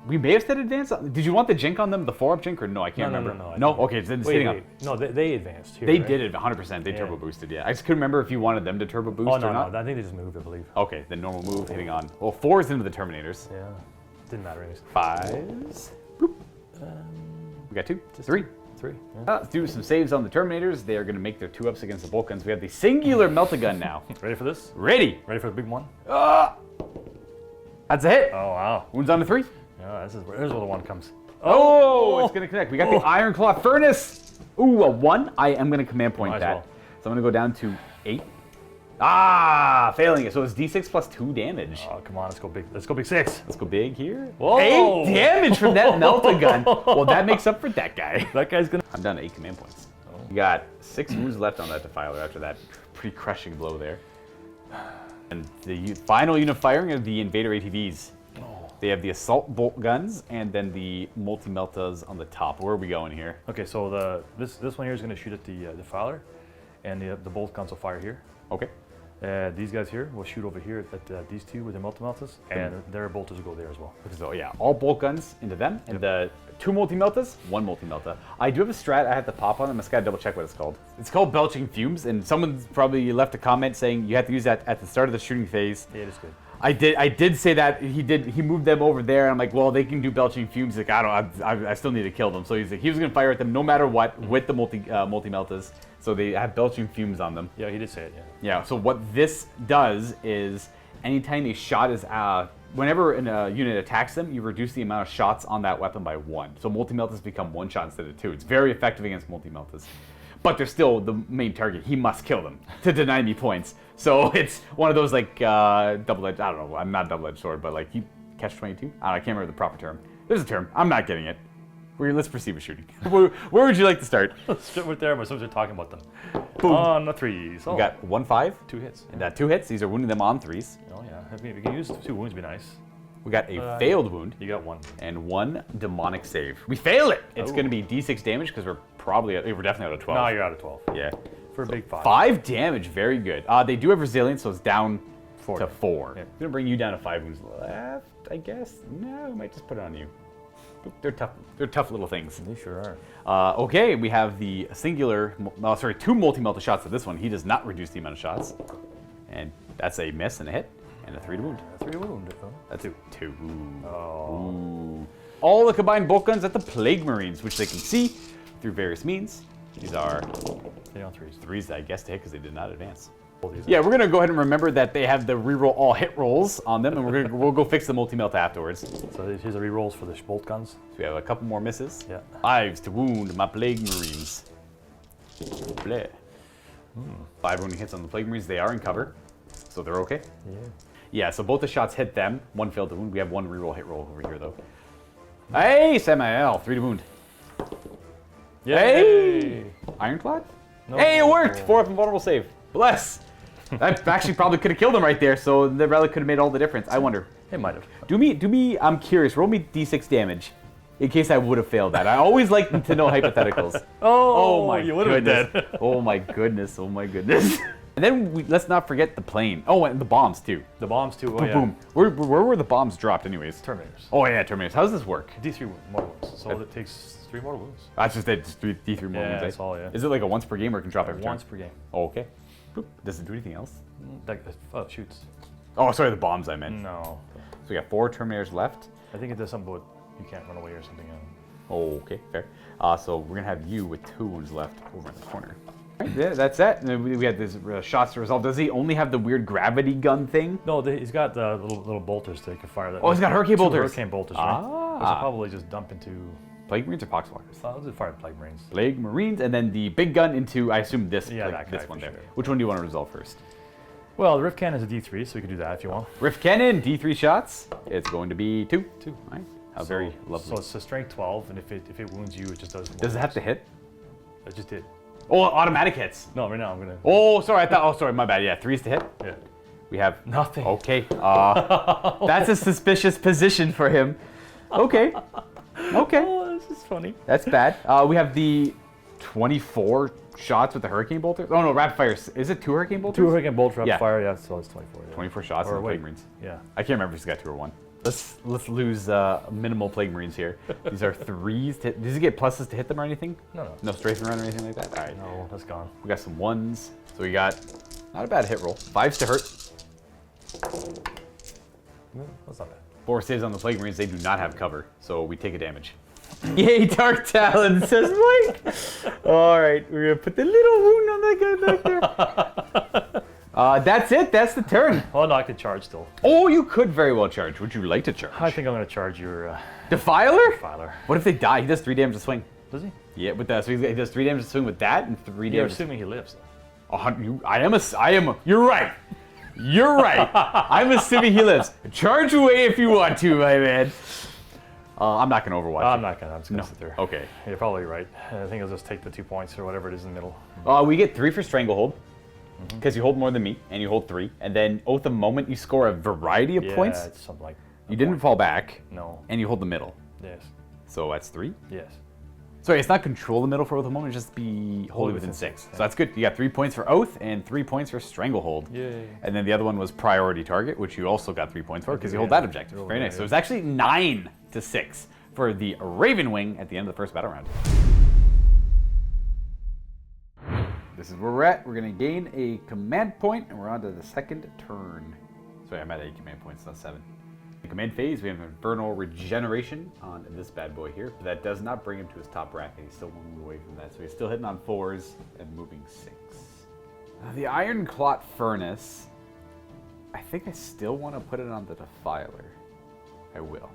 we may have said advance. Did you want the jink on them, the 4-up jink, or no? I can't remember. No. Okay, it's Wait, hitting up. No, they advanced. Here, They right? did it 100%. They Yeah. turbo boosted. Yeah, I just couldn't remember if you wanted them to turbo boost Oh or no, not. no. I think they just moved, I believe. Okay, then normal move, hitting on. Well, 4s into the Terminators. Yeah. Didn't matter anyways. 5s. Boop. We got 2, 3. 3. Yeah. Let's do some saves on the Terminators. They are going to make their 2-ups against the bolt guns. We have the singular melta gun now. Ready for this? Ready. Ready for the big one? That's a hit. Oh wow. Wounds on to 3. Yeah, here's where the one comes. Oh, it's going to connect. We got the Iron Claw Furnace. Ooh, a 1. I am going to command point Might as that. well. So I'm going to go down to 8. Ah, failing it. So it's D6 plus 2 damage. Oh come on, let's go big. Let's go big 6. Let's go big here. Whoa. 8 damage from that melta gun. Well, that makes up for that guy. That guy's gonna. I'm down to 8 command points. You got 6 wounds left on that Defiler after that pretty crushing blow there. And the final unit firing are the Invader ATVs. They have the assault bolt guns and then the multi-meltas on the top. Where are we going here? Okay, so this one here is gonna shoot at the Defiler, and the bolt guns will fire here. Okay. These guys here will shoot over here at these 2 with the multi-meltas, and their bolters will go there as well. So yeah, all bolt guns into them, and the 2 multi-meltas, 1 multi-melta. I do have a strat I have to pop on. I just gotta double check what it's called. It's called belching fumes, and someone's probably left a comment saying you have to use that at the start of the shooting phase. Yeah, it is good. I did say that he moved them over there, and I'm like, well, they can do belching fumes. Like, I still need to kill them. So he's like, he was gonna fire at them no matter what with the multi-meltas. So they have belching fumes on them. Yeah, he did say it. Yeah. Yeah. So what this does is, anytime a shot is whenever a unit attacks them, you reduce the amount of shots on that weapon by 1. So multi-meltas become 1 shot instead of 2. It's very effective against multi-meltas. But they're still the main target. He must kill them to deny me points. So it's one of those like double-edged, I don't know, I'm not double-edged sword, but like catch 22? I can't remember the proper term. There's a term. I'm not getting it. Let's proceed with shooting. Where would you like to start? Let's start with there, but someone's talking about them. Boom. On the 3s. Oh. We got 1 5. 2 hits. And 2 hits. These are wounding them on 3s. Oh yeah, if we can use 2 wounds, be nice. We got a failed wound. You got 1. And 1 demonic save. We fail it! It's going to be D6 damage because we're definitely out of 12. No, you're out of 12. Yeah. For a big 5. 5 damage, very good. They do have resilience, so it's down 4 to 4. Yeah. I'm going to bring you down to 5 wounds left, I guess. No, we might just put it on you. They're tough. They're tough little things. They sure are. Okay, we have the singular, 2 multi-melta shots to this one. He does not reduce the amount of shots. And that's a miss and a hit, and a 3 to wound. 3 to wound. That's a 2. Oh. Ooh. All the combined bolt guns at the Plague Marines, which they can see through various means. These are 3 on 3s. 3s, I guess, to hit because they did not advance. These Yeah, we're gonna go ahead and remember that they have the reroll all hit rolls on them, and we'll go fix the multi-melt afterwards. So So here's the rerolls for the bolt guns. we have a couple more misses. Yeah. 5s to wound my Plague Marines. Bleh. 5 wounding hits on the Plague Marines. They are in cover, so they're okay. Yeah. Yeah, so both the shots hit them. 1 failed to wound. We have 1 reroll hit roll over here, though. Hey, Samael, 3 to wound. Hey! Ironclad? No. Hey, it worked! 4 up and vulnerable save. Bless! That actually probably could have killed him right there, so the relic could have made all the difference. I wonder. It might have. Do me, I'm curious, roll me d6 damage in case I would have failed that. I always like to know hypotheticals. Oh, my you would have goodness. been dead. Oh my goodness, oh my goodness. And then let's not forget the plane. Oh, and the bombs too. The bombs too. Oh, Boom, yeah. boom. Where were the bombs dropped anyways? Terminators. Oh yeah, Terminators. How does this work? D3 mortal wounds. So it takes 3 mortal wounds. That's just it, just D3 more Yeah, wounds, eh? that's all, yeah. Is it like a once per game or it can drop every turn? Once per game. Oh, okay. Boop. Does it do anything else? Oh, shoots. Oh, sorry, the bombs I meant. No. So we got 4 Terminators left. I think it does something about you can't run away or something. Oh, okay, fair. So we're gonna have you with 2 wounds left over in the corner. Right, yeah, that's it. And then we had these shots to resolve. Does he only have the weird gravity gun thing? No, he's got the little bolters that can fire that. Oh, he's got hurricane 2 bolters. Hurricane bolters, right? Ah. Which will probably just dump into. Plague Marines or Poxwalkers? I'll just fire Plague Marines. Plague Marines, and then the big gun into, I assume, this, Yeah, that guy this one for there. sure. Which one do you want to resolve first? Well, the Rift Cannon is a D3, so we can do that if you want. Rift Cannon, D3 shots. It's going to be 2. 2. Right. How very lovely. So it's a strength 12, and if it wounds you, it just does. Does it have to hit? It just did. Oh, automatic hits. No, right now I'm gonna. Oh, sorry. I thought. Oh, sorry. My bad. Yeah, 3s to hit. Yeah. We have Nothing. Okay. That's a suspicious position for him. Okay. Okay. Oh, this is funny. That's bad. We have the 24 shots with the Hurricane Bolters. Oh no, rapid fire. Is it 2 Hurricane Bolters? 2 Hurricane Bolts rapid Yeah. fire, yeah, so it's 24. Yeah. 24 shots Or on the wait, Plague Marines. Yeah. I can't remember if he's got 2 or 1. Let's lose minimal Plague Marines here. These are 3s. Does he get pluses to hit them or anything? No. No strafing run or anything like that? All right. No, that's gone. We got some 1s. So we got not a bad hit roll. 5s to hurt. No, that's not bad. 4 saves on the Plague Marines. They do not have cover, so we take a damage. Yay, Dark Talon, says Mike. All right, we're gonna put the little wound on that guy back there. That's it. That's the turn. Oh no, I could charge still. Oh, you could very well charge. Would you like to charge? I think I'm gonna charge your Defiler? Filer. What if they die? He does 3 damage to swing. Does he? Yeah, with that. So he does 3 damage to swing with that and 3 You're damage. assuming he lives. You're right. You're right. I'm assuming he lives. Charge away if you want to, my man. I'm not gonna overwatch. I'm not gonna. I'm just gonna sit there. Okay. You're probably right. I think I'll just take the 2 points or whatever it is in the middle. We get 3 for Stranglehold, because you hold more than me, and you hold 3. And then Oath of Moment, you score a variety of Yeah, points. it's something like. You didn't fall back, No. and you hold the middle. Yes. So that's 3. Yes. Sorry, it's not control the middle for Oath of Moment, it's just be wholly within 6. So that's good. You got 3 points for Oath and 3 points for Stranglehold. Yay. And then the other one was Priority Target, which you also got 3 points for because you hold Yeah. that objective. Roll Very that, nice. So yeah. it's actually 9 to 6 for the Ravenwing at the end of the first battle round. This is where we're at. We're going to gain a command point, and we're on to the second turn. Sorry, I'm at 8 command points, not 7. The command phase, we have Infernal Regeneration on this bad boy here. But that does not bring him to his top bracket. He's still 1 move away from that, so he's still hitting on 4s and moving 6. The Iron Clot Furnace, I think I still want to put it on the Defiler. I will.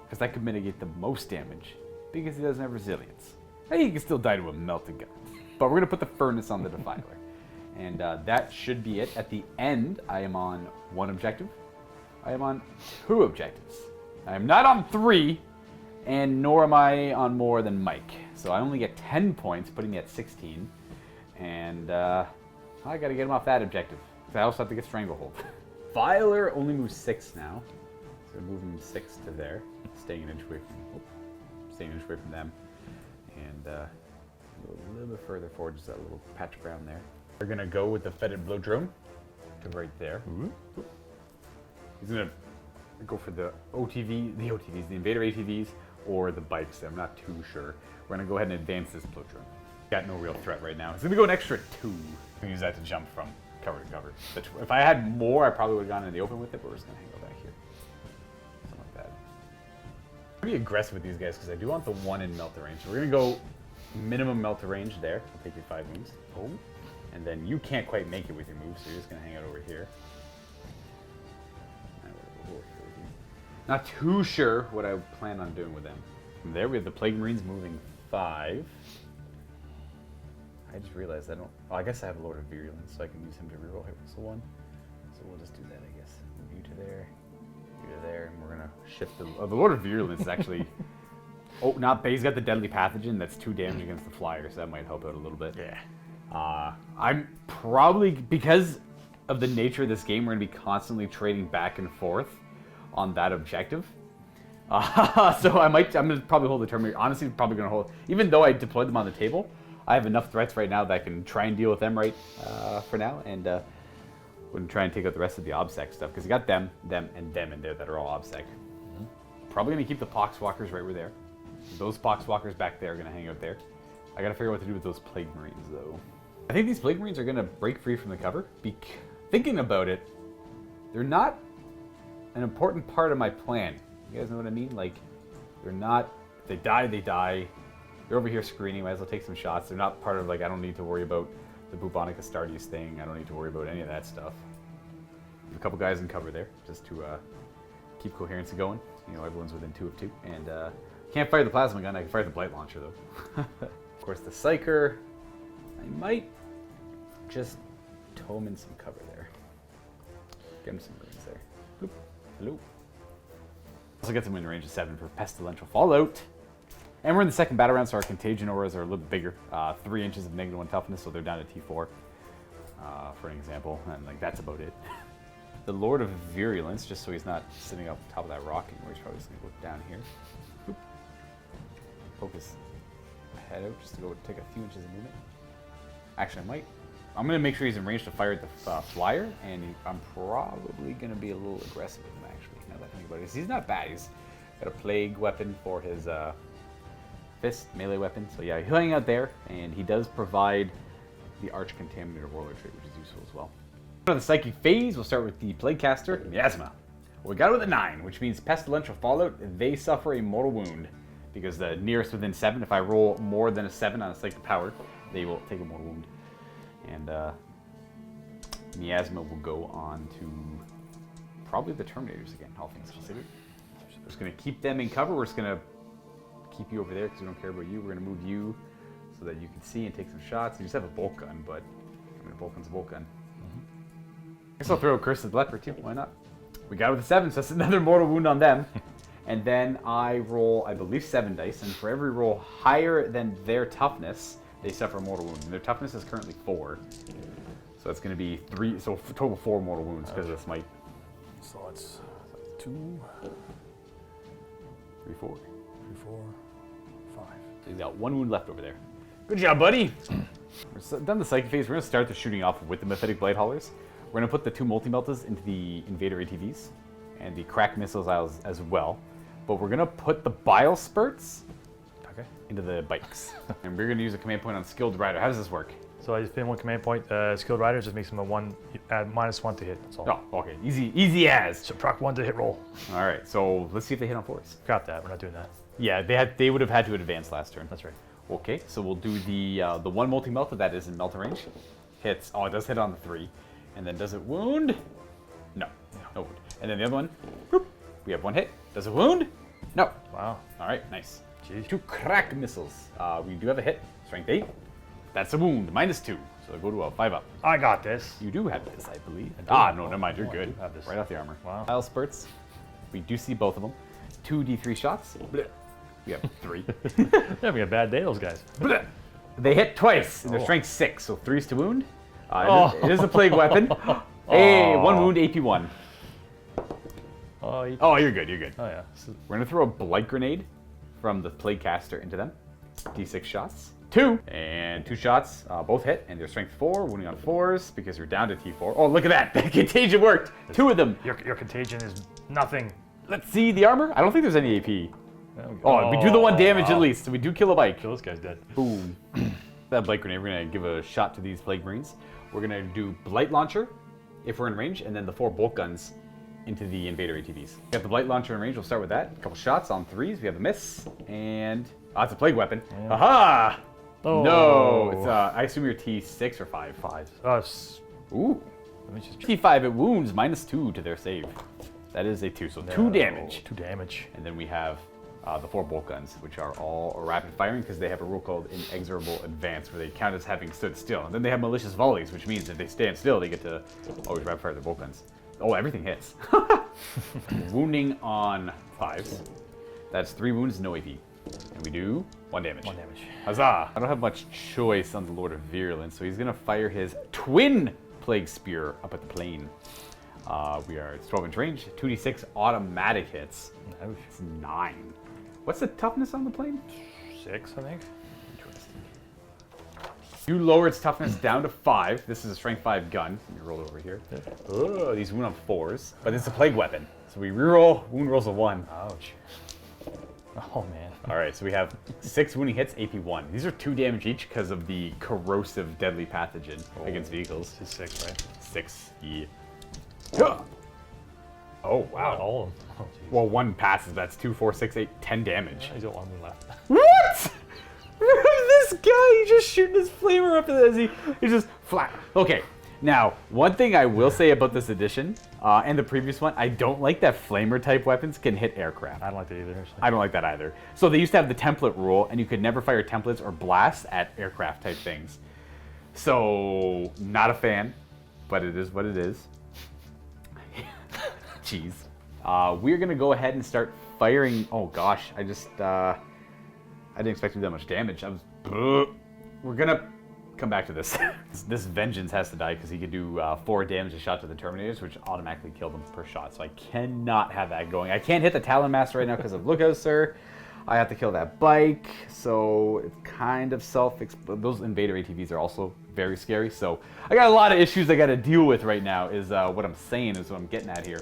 Because that could mitigate the most damage, because he doesn't have resilience. Hey, he can still die to a melted gun. But we're going to put the Furnace on the Defiler. And that should be it. At the end, I am on 1 objective. I am on 2 objectives. I am not on 3, and nor am I on more than Mike. So I only get 10 points, putting me at 16. And I got to get him off that objective. I also have to get Stranglehold. Filer only moves 6 now. So move him 6 to there. Staying an inch away from them. And a little bit further forward, just that little patch of ground there. We're gonna go with the Fetid Blowdrome to right there. He's gonna go for the OTVs, the Invader ATVs, or the bikes. I'm not too sure. We're gonna go ahead and advance this Blowdrome. Got no real threat right now. He's gonna go an extra 2. I'm gonna use that to jump from cover to cover. If I had more, I probably would have gone in the open with it, but we're just gonna hang out back here. Something like that. I'm pretty aggressive with these guys because I do want the 1 in melt range. So we're gonna go minimum melt range there. I'll take you 5 moves. Oh. And then you can't quite make it with your moves, so you're just going to hang out over here. Not too sure what I plan on doing with them. From there, we have the Plague Marines moving 5. I just realized I don't... Oh, I guess I have a Lord of Virulence, so I can use him to reroll hit whistle 1. So we'll just do that, I guess. Move you to there, you to there, and we're going to shift the... Oh, the Lord of Virulence is actually... Oh, not bad. He's got the Deadly Pathogen. That's 2 damage against the Flyer, so that might help out a little bit. Yeah. I'm probably, because of the nature of this game, we're going to be constantly trading back and forth on that objective. So I'm going to probably hold the Terminator. Honestly, probably going to hold, even though I deployed them on the table, I have enough threats right now that I can try and deal with them for now, and wouldn't try and take out the rest of the OBSEC stuff, because you got them, and them in there that are all OBSEC. Probably going to keep the Poxwalkers right where they're. Those Poxwalkers back there are going to hang out there. I got to figure out what to do with those Plague Marines, though. I think these Plague Marines are going to break free from the cover. Thinking about it, they're not an important part of my plan. You guys know what I mean? Like, they're not... If they die, they die. They're over here screening. Might as well take some shots. They're not part of, like, I don't need to worry about the Bubonic Astartes thing. I don't need to worry about any of that stuff. There's a couple guys in cover there, just to keep coherency going. You know, everyone's within 2 of 2. And can't fire the Plasma Gun. I can fire the Blight Launcher, though. Of course, the Psyker... I might just tow him in some cover there. Get him some Marines there. Boop. Hello. Also gets him in range of 7 for Pestilential Fallout. And we're in the second battle round, so our Contagion Auras are a little bit bigger. 3 inches of -1 toughness, so they're down to T4, for an example. And like that's about it. The Lord of Virulence, just so he's not sitting up top of that rock anymore, he's probably just going to go down here. Boop. Focus head out just to go take a few inches of movement. Actually, I'm going to make sure he's in range to fire at the Flyer, and I'm probably going to be a little aggressive with him, actually, now that I think about it. He's not bad. He's got a Plague weapon for his fist, melee weapon. So yeah, he'll hang out there, and he does provide the Arch Contaminator Warlord trait, which is useful as well. On the Psychic phase, we'll start with the Plaguecaster, Miasma. Well, we got it with a 9, which means Pestilential Fallout, they suffer a mortal wound, because the nearest within 7, if I roll more than a 7 on a Psychic Power, they will take a mortal wound. And Miasma will go on to probably the Terminators again, all things considered. We're just going to keep them in cover. We're just going to keep you over there because we don't care about you. We're going to move you so that you can see and take some shots. You just have a bolt gun, but I mean, a bolt gun's a bolt gun. I guess I'll throw a Curse of the Leper too. Why not? We got it with a 7, so that's another mortal wound on them. And then I roll, I believe, 7 dice, and for every roll higher than their toughness, they suffer a mortal wound. And their toughness is currently 4. So it's going to be 3, so total 4 mortal wounds because of this might. So it's 2, 3, 4. 3, 4, 5. So he's got 1 wound left over there. Good job, buddy! We're done the Psychic phase. We're going to start the shooting off with the Mephitic Blade Haulers. We're going to put the 2 multi-meltas into the Invader ATVs and the Crack Missiles as well. but we're gonna put the bile spurts Okay. into the bikes. And we're gonna use a command point on skilled rider. How does this work? So I spend 1 command point. Skilled rider just makes him a 1, add -1 to hit. That's all. Oh, okay, easy as. So proc 1 to hit roll. All right, so let's see if they hit on 4s. Got that. We're not doing that. Yeah, they would have had to advance last turn. That's right. Okay, so we'll do the one multi-melta that is in melta range. Hits. Oh, it does hit on the 3. And then does it wound? No wound. And then the other one, whoop, we have 1 hit. Does it wound? No. Wow. All right, nice. Jeez. 2 crack missiles. We do have a hit. Strength 8. That's a wound. -2. So go to a 5 up. I got this. You do have this, I believe. do. No, never mind. You're Oh, I good. do have this. Right off the armor. Wow. Bile spurts. We do see both of them. 2 D3 shots. Blech. We have 3. They're having a bad day, those guys. Blech. They hit twice, and they're Oh. strength 6, so 3's to wound. It is a plague weapon. Hey, 1 wound, AP 1. Oh, Oh, you're good. oh yeah. We're gonna throw a blight grenade from the plague caster into them. D6 shots. 2 and 2 shots, both hit, and they're strength 4, wounding on 4s because you're down to T4. Oh, look at that! The contagion worked. 2 of them. Your contagion is nothing. Let's see the armor. I don't think there's any AP. Oh, we do the 1 damage at least, so we do kill a bike. Kill this guy's dead. Boom. That blight grenade, we're gonna give a shot to these plague marines. We're gonna do blight launcher if we're in range, and then the 4 bolt guns into the invader ATVs. Got the blight launcher in range. We'll start with that. A couple shots on 3s. We have a miss, and it's a plague weapon. Yeah. Aha! Oh. No, it's I assume you're T6 or 5. 5. Ooh. Let me just. T5. It wounds -2 to their save. That is a 2, so 2 damage. 2 damage. And then we have the 4 bolt guns, which are all rapid firing because they have a rule called inexorable advance, where they count as having stood still. And then they have malicious volleys, which means if they stand still, they get to always rapid fire their bolt guns. Oh, everything hits. Wounding on 5s. That's 3 wounds, no AP. And we do 1 damage. 1 damage. Huzzah! I don't have much choice on the Lord of Virulence, so he's gonna fire his twin plague spear up at the plane. It's 12-inch range, 2d6 automatic hits. Ouch. It's 9. What's the toughness on the plane? 6, I think. Interesting. You lower its toughness down to 5. This is a strength 5 gun. Let me roll it over here. Oh, these wound on 4s, but it's a plague weapon. So we reroll, wound rolls a 1. Ouch. Oh man. All right, so we have 6 wounding hits, AP 1. These are 2 damage each because of the corrosive deadly pathogen against vehicles. This is 6, right? 6, yeah. Oh, wow. All of them. Oh, jeez. Well, 1 passes. That's 2, 4, 6, 8, 10 damage. He's got 1 wound left. What? This guy, he's just shooting his flamer up as he's just flat. Okay, now, one thing I will say about this edition, and the previous one, I don't like that flamer type weapons can hit aircraft. I don't like that either. Actually. I don't like that either. So they used to have the template rule, and you could never fire templates or blasts at aircraft type things. So, not a fan, but it is what it is. Jeez. We're gonna go ahead and start firing. Oh gosh, I didn't expect to do that much damage. We're gonna come back to this. This vengeance has to die because he could do 4 damage a shot to the Terminators, which automatically kill them per shot. So I cannot have that going. I can't hit the Talon Master right now because of Lookouts, sir. I have to kill that bike, so it's kind of those Invader ATVs are also very scary. So I got a lot of issues I got to deal with right now. Is what I'm saying, is what I'm getting at here.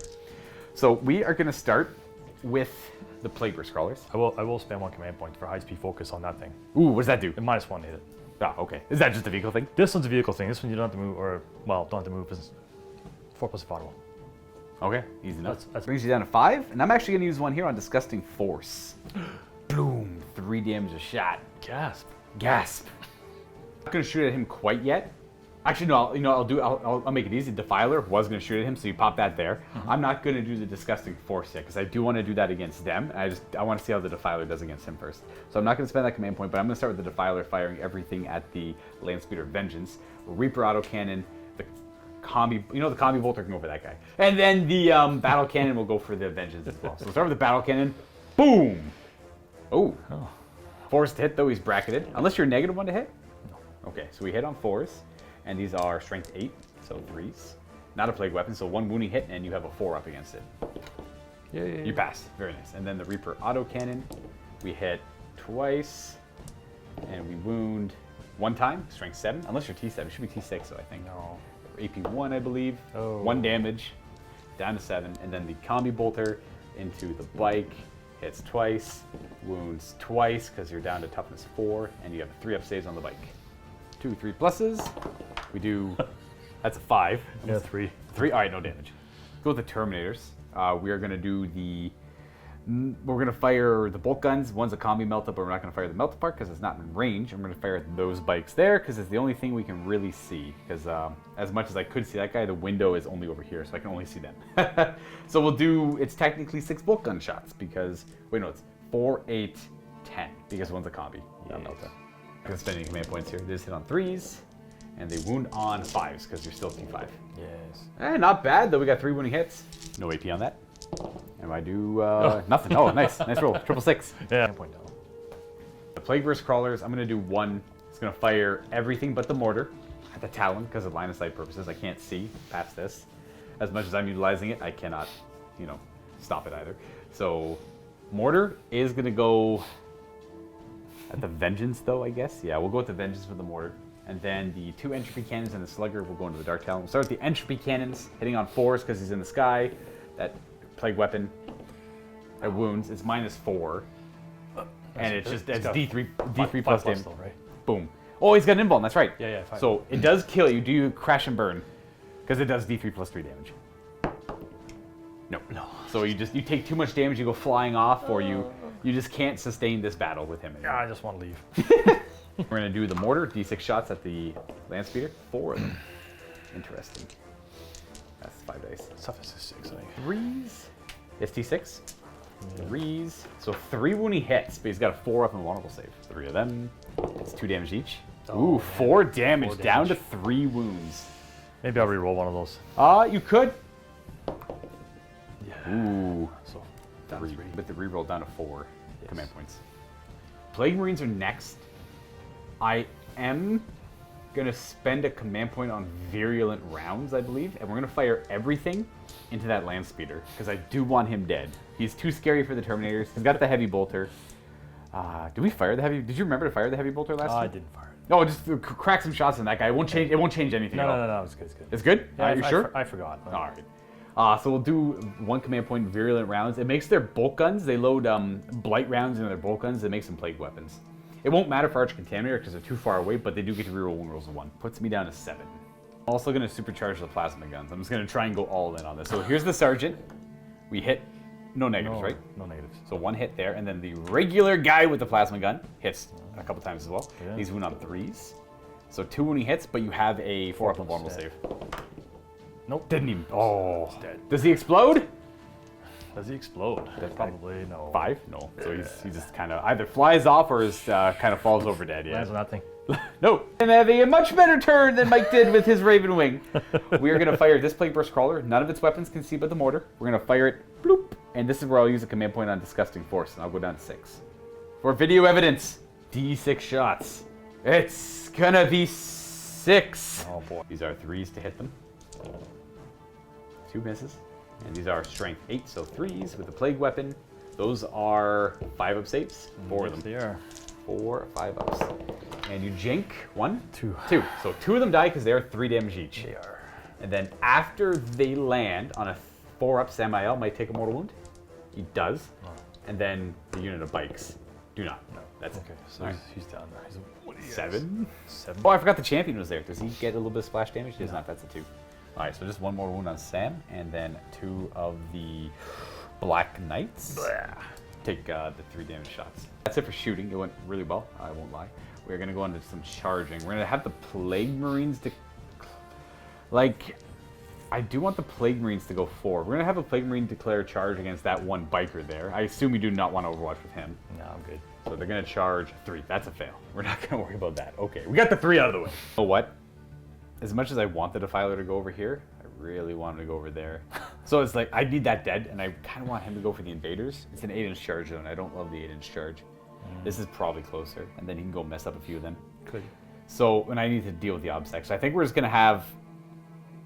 So we are gonna start with the Plague Burst Crawlers. I will spend 1 command point for high speed focus on that thing. Ooh, what does that do? And -1 to hit it. Oh, okay. Is that just a vehicle thing? This one's a vehicle thing. This one you don't have to move, don't have to move. It's 4 plus audible. Okay, easy enough. That's brings you down to 5, and I'm actually gonna use one here on Disgusting Force. Boom, 3 damage a shot. Gasp. Gasp. I'm not gonna shoot at him quite yet. Actually, no. I'll make it easy. Defiler was gonna shoot at him, so you pop that there. I'm not gonna do the Disgusting Force yet because I do want to do that against them. I want to see how the Defiler does against him first. So I'm not gonna spend that command point, but I'm gonna start with the Defiler firing everything at the Landspeeder Vengeance, Reaper autocannon, the combi. The combi bolter can go for that guy, and then the battle cannon will go for the Vengeance as well. So we'll start with the battle cannon. Boom. Oh. Forced hit though. He's bracketed. Unless you're -1 to hit. No. Okay, so we hit on 4s. And these are strength 8, so 3s. Not a plague weapon, so 1 wounding hit, and you have a 4 up against it. Yay. You pass. Very nice. And then the Reaper autocannon, we hit twice, and we wound 1 time, strength 7. Unless you're T7, it should be T6, so I think. No. AP 1, I believe. Oh. 1 damage, down to 7. And then the combi bolter into the bike, hits twice, wounds twice because you're down to toughness 4, and you have 3-up saves on the bike. 2, 3 pluses. We do. That's a 5. Yeah, 3. 3. All right, no damage. Go with the Terminators. We are going to do the. We're going to fire the bolt guns. One's a combi melt up, but we're not going to fire the melt apart because it's not in range. I'm going to fire those bikes there because it's the only thing we can really see. Because as much as I could see that guy, the window is only over here, so I can only see them. So we'll do. It's technically 6 bolt gun shots because wait, no, it's 4, 8, 10 because one's a combi. Yes. Melt up. I'm going to spend any command points here. They just hit on 3s, and they wound on 5s because you're still T5. Yes. Not bad though. We got 3 wounding hits. No AP on that. And I do nothing. Oh, nice roll. 666. Yeah. Point down. The Plague Burst Crawlers, I'm going to do 1. It's going to fire everything but the mortar at the Talon because of line of sight purposes. I can't see past this. As much as I'm utilizing it, I cannot, stop it either. So mortar is going to go at the Vengeance though, I guess. Yeah, we'll go with the Vengeance for the mortar. And then the 2 Entropy Cannons and the Slugger will go into the Dark Talon. We'll start with the Entropy Cannons, hitting on 4s because he's in the sky. That Plague Weapon at wounds is -4. And it's D3 plus damage. Still, right? Boom. Oh, he's got an invuln, that's right. Yeah, 5. So it does kill you. Do you crash and burn? Because it does D3 plus 3 damage. No. So you take too much damage, you go flying off, or you just can't sustain this battle with him anymore. Yeah, I just want to leave. We're going to do the mortar, D6 shots at the land speeder. 4 of them. Interesting. That's 5 dice. Toughness is 6, I think. 3s. It's T6. 3s. So 3 wounding hits, but he's got a 4-up and vulnerable save. 3 of them. It's 2 damage each. Ooh, 4 damage. 4 Down to damage. 3 wounds. Maybe I'll re-roll one of those. You could. Yeah. Ooh. So, 3. 3. But the reroll down to 4 Yes. command points. Plague Marines are next. I am going to spend a command point on Virulent Rounds, I believe, and we're going to fire everything into that land speeder because I do want him dead. He's too scary for the Terminators. He's got the heavy bolter. Did we fire the heavy? Did you remember to fire the heavy bolter last time? I didn't fire it. No, just crack some shots in that guy. It won't change. It won't change anything. at all. No, it's good. It's good. It's good. Yeah, Are you sure? I forgot. All right. So we'll do 1 command point Virulent Rounds. It makes their bolt guns. They load blight rounds into their bolt guns. It makes them plague weapons. It won't matter for Arch Contaminator because they're too far away, but they do get to reroll wound rolls of 1. Puts me down to 7. I'm also going to supercharge the plasma guns. I'm just going to try and go all in on this. So here's the Sergeant. We hit no negatives, right? No negatives. So 1 hit there, and then the regular guy with the plasma gun hits a couple times as well. Yeah. He's wound on 3s. So 2 wounding hits, but you have a 4-up and vulnerable save. Nope. Didn't even. Oh. Dead. Does he explode? Does he explode? Probably no. 5? No. So he just kind of either flies off or is kind of falls over dead. Yeah. Lands on that thing. No. And having a much better turn than Mike did with his Ravenwing. We are going to fire this Plague Burst Crawler. None of its weapons can see but the mortar. We're going to fire it. Bloop. And this is where I'll use a command point on Disgusting Force. And I'll go down to 6. For video evidence, D6 shots. It's going to be 6. Oh boy. These are 3s to hit them. 2 misses. And these are strength 8, so 3s with the plague weapon. Those are 5-up saves. 4 of them. They are. 4 5-ups. And you jink 1, 2. 2. So 2 of them die because they are 3 damage each. They are. And then after they land on a 4-up, Samael might take a mortal wound. He does. Oh. And then the unit of bikes do not. No, that's Okay, so All right. he's down there. What do you 7. 7. Oh, I forgot the champion was there. Does he get a little bit of splash damage? He does not. That's a 2. All right, so just 1 more wound on Sam, and then 2 of the Black Knights. Blah. Take the 3 damage shots. That's it for shooting. It went really well. I won't lie. We're gonna go into some charging. We're gonna have the Plague Marines to, I do want the Plague Marines to go forward. We're gonna have a Plague Marine declare a charge against that 1 biker there. I assume you do not want to overwatch with him. No, I'm good. So they're gonna charge 3. That's a fail. We're not gonna worry about that. Okay, we got the 3 out of the way. You know what? As much as I want the Defiler to go over here, I really want him to go over there. So it's like, I need that dead, and I kind of want him to go for the invaders. It's an 8-inch charge zone. I don't love the 8-inch charge. This is probably closer, and then he can go mess up a few of them. Good. So, when I need to deal with the obstacles, I think we're just going to have...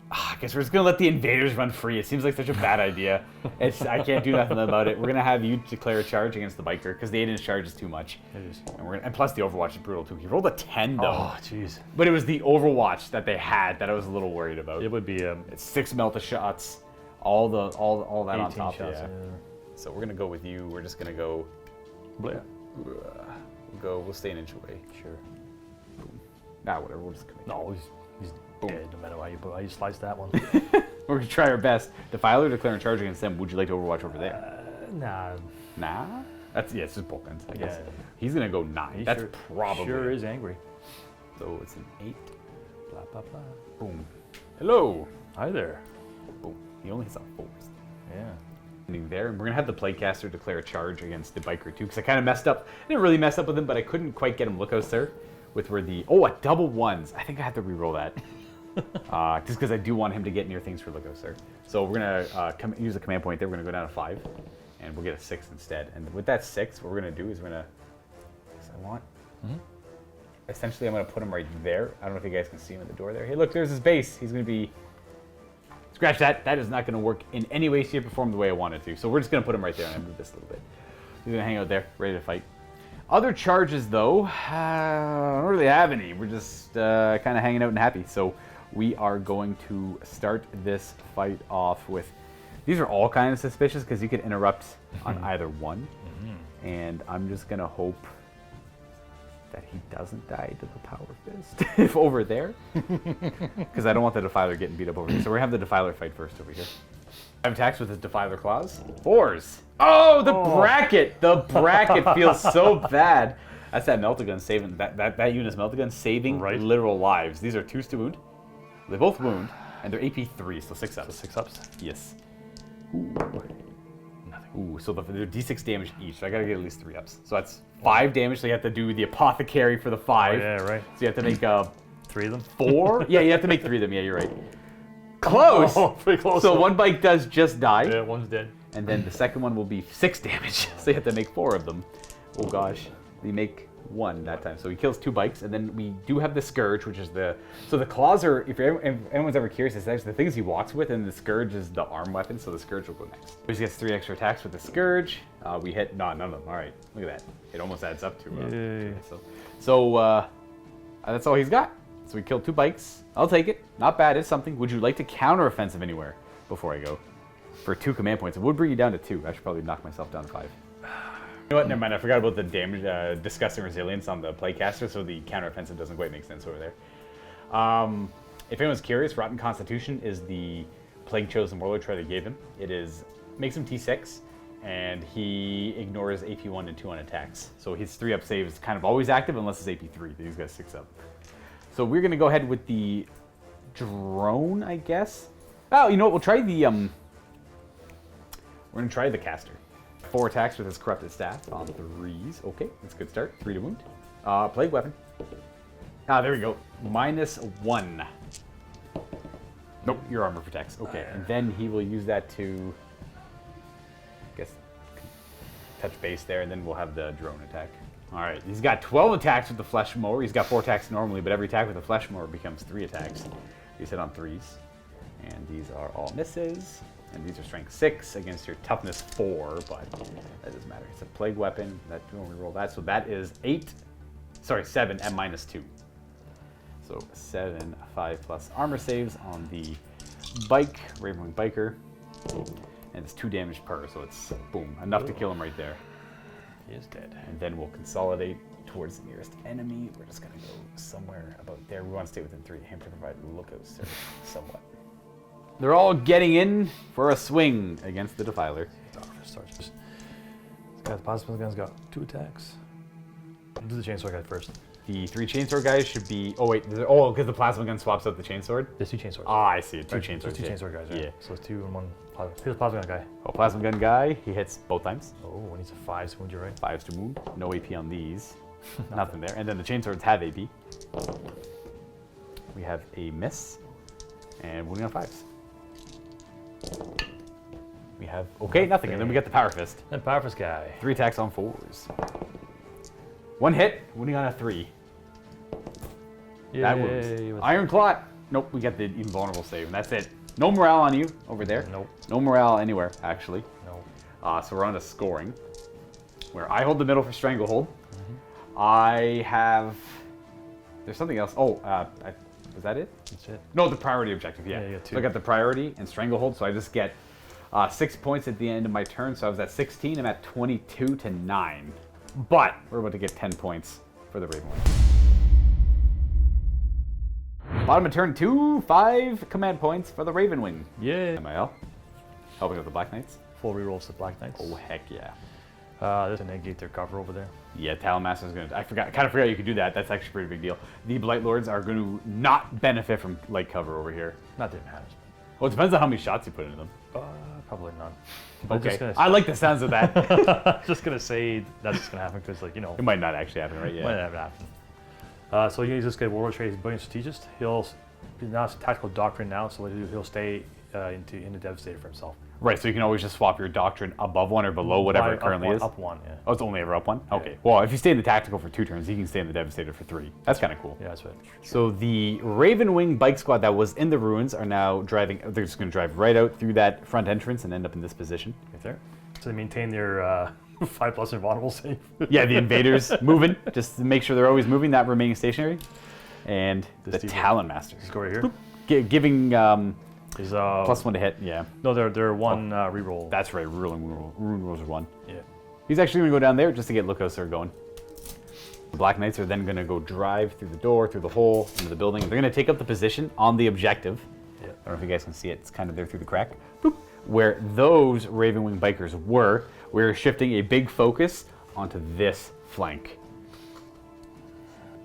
I guess we're just going to let the invaders run free. It seems like such a bad idea. I can't do nothing about it. We're going to have you declare a charge against the biker, because the 8-inch charge is too much. It is. And plus the Overwatch is brutal too. He rolled a 10 though. Oh, jeez. But it was the Overwatch that they had that I was a little worried about. It would be It's 6 melt shots, all that on 18 top. shots. Yeah. So we're gonna go with you. We're just gonna go. Blair. We'll stay an inch away. Sure. Boom. Nah, whatever. We'll just commit. No, he's dead no matter how you slice that one. We're gonna try our best. Defiler declaring charge against them. Would you like to overwatch over there? Nah. Nah. It's just both ends, I guess. Yeah. He's gonna go 9. That's probably. Sure is angry. So it's an 8. Blah blah blah. Boom. Hello. Hi there. Boom. He only hits on 4s. Yeah. There, and we're gonna have the Plaguecaster declare a charge against the biker too, because I kind of messed up. I didn't really mess up with him, but I couldn't quite get him lookouts there. With where the a double 1s. I think I have to re-roll that, just because I do want him to get near things for lookouts there. So we're gonna use the command point there. We're gonna go down to 5, and we'll get a 6 instead. And with that 6, what we're gonna do is we're gonna. Essentially, I'm gonna put him right there. I don't know if you guys can see him at the door there. Hey, look, there's his base. He's gonna be. Scratch that. That is not going to work in any way, shape, or form the way I want it to. So we're just going to put him right there, and I move this a little bit. He's going to hang out there, ready to fight. Other charges, though, I don't really have any. We're just kind of hanging out and happy. So we are going to start this fight off with... These are all kind of suspicious because you could interrupt on either one. And I'm just going to hope that he doesn't die to the Power Fist if over there. Because I don't want the Defiler getting beat up over here. So we're going to have the Defiler fight first over here. 5 attacks with his Defiler claws. 4s. Oh, the bracket! The bracket feels so bad. That's that Meltagun saving, that unit's Meltagun saving literal lives. These are 2s to wound. They both wound, and they're AP 3, so 6 ups. So 6 ups? Yes. Ooh. Ooh, so they're d6 damage each, so I gotta get at least 3 ups. So that's 5 damage, so you have to do the Apothecary for the 5. Oh, yeah, right. So you have to make 3 of them? 4? Yeah, you have to make 3 of them, yeah, you're right. Close! Oh, pretty close. So one bike does just die. Yeah, one's dead. And then the second one will be 6 damage, so you have to make 4 of them. Oh gosh, we make 1 that time. So he kills 2 bikes, and then we do have the Scourge, which is the... So the claws are, if anyone's ever curious, it's actually the things he walks with, and the Scourge is the arm weapon, so the Scourge will go next. He gets 3 extra attacks with the Scourge. We hit, no, none of them. All right, look at that. It almost adds up to... that's all he's got. So we killed 2 bikes. I'll take it. Not bad, it's something. Would you like to counter-offensive anywhere before I go? For 2 command points. It would bring you down to 2. I should probably knock myself down to 5. You know what? Never mind. I forgot about the damage, disgusting resilience on the Plaguecaster, so the counteroffensive doesn't quite make sense over there. If anyone's curious, Rotten Constitution is the Plague Chosen Warlord trait I gave him. It is makes him T6, and he ignores AP 1 and 2 on attacks. So his 3-up save is kind of always active unless it's AP 3. He's got 6-up. So we're gonna go ahead with the drone, I guess. Oh, you know what? We'll try the We're gonna try the caster. 4 attacks with his corrupted staff on 3s. Okay, that's a good start. 3 to wound. Plague weapon. Ah, there we go. -1. Nope, your armor protects. Okay, and then he will use that to, I guess, touch base there, and then we'll have the drone attack. All right, he's got 12 attacks with the flesh mower. He's got 4 attacks normally, but every attack with the flesh mower becomes 3 attacks. He's hit on 3s, and these are all misses. And these are strength 6 against your toughness 4, but that doesn't matter. It's a plague weapon. That when we roll that, so that is 7 at -2. So 7, 5 plus armor saves on the bike, Ravenwing biker, and it's 2 damage per. So it's boom, enough to kill him right there. He is dead. And then we'll consolidate towards the nearest enemy. We're just gonna go somewhere about there. We want to stay within 3 of him to provide lookouts there, somewhat. They're all getting in for a swing against the Defiler. This guy, the plasma gun's got 2 attacks. Do the chainsaw guy first. The 3 chainsaw guys should be. Oh wait, because the plasma gun swaps out the chainsword. There's 2 chainsaws. Ah, I see. 2 chainswords. There's 2 chainsaw guys. Right? Yeah. So it's 2 and 1. Here's the plasma gun guy. Oh, plasma gun guy. He hits both times. Oh, when he's a 5, so wound you right. 5s to wound. No AP on these. Nothing there. And then the chainswords have AP. We have a miss, and wounding on 5s. We have nothing, and then we get the power fist. And power fist guy. 3 attacks on 4s. 1 hit, wounding on a 3. That wounds. Iron Clot. Nope, we get the invulnerable save, and that's it. No morale on you over there. Nope. No morale anywhere, actually. No. So we're on to scoring, where I hold the middle for Stranglehold. I have. There's something else. Oh, is that it? That's it. No, the priority objective. Yeah. Yeah, you got 2. So I got the priority and Stranglehold, so I just get 6 points at the end of my turn, so I was at 16. I'm at 22 to 9. But we're about to get 10 points for the Ravenwing. Bottom of turn 2, 5 command points for the Ravenwing. Yeah. MIL. Helping with the Black Knights. Full rerolls to Black Knights. Oh, heck yeah. There's a negate their cover over there. Yeah, Talon Master's gonna. I kind of forgot you could do that. That's actually a pretty big deal. The Blight Lords are going to not benefit from light cover over here. Not that it matters. Well, it depends on how many shots you put into them. Probably none. But Okay. I like the sounds of that. just gonna say that's just gonna happen because, like, you know, It might not actually happen, right? it might Yeah. never happen. So you just get Warlord Trade. He's brilliant strategist. He's now tactical doctrine now, so what he'll stay in the Devastator for himself. Right. So you can always just swap your doctrine above one or below whatever it currently is. Up one, yeah. Oh, it's only ever up one? Okay. Well, if you stay in the tactical for 2 turns, you can stay in the Devastator for 3. That's kind of cool. Yeah, that's right. So the Ravenwing bike squad that was in the ruins are now driving. They're just going to drive right out through that front entrance and end up in this position. Right there. So they maintain their 5+ invulnerable save. Yeah, the invaders moving, just to make sure they're always moving, not remaining stationary. And the Talon Masters. Just go right here. Giving He's +1 to hit. Yeah. No, they're one reroll. That's right. Rune rolls are 1. Yeah. He's actually going to go down there just to get lookouts that are going. The Black Knights are then going to go drive through the door, through the hole, into the building. They're going to take up the position on the objective. Yeah. I don't know if you guys can see it. It's kind of there through the crack. Boop. Where those Ravenwing bikers were, we're shifting a big focus onto this flank.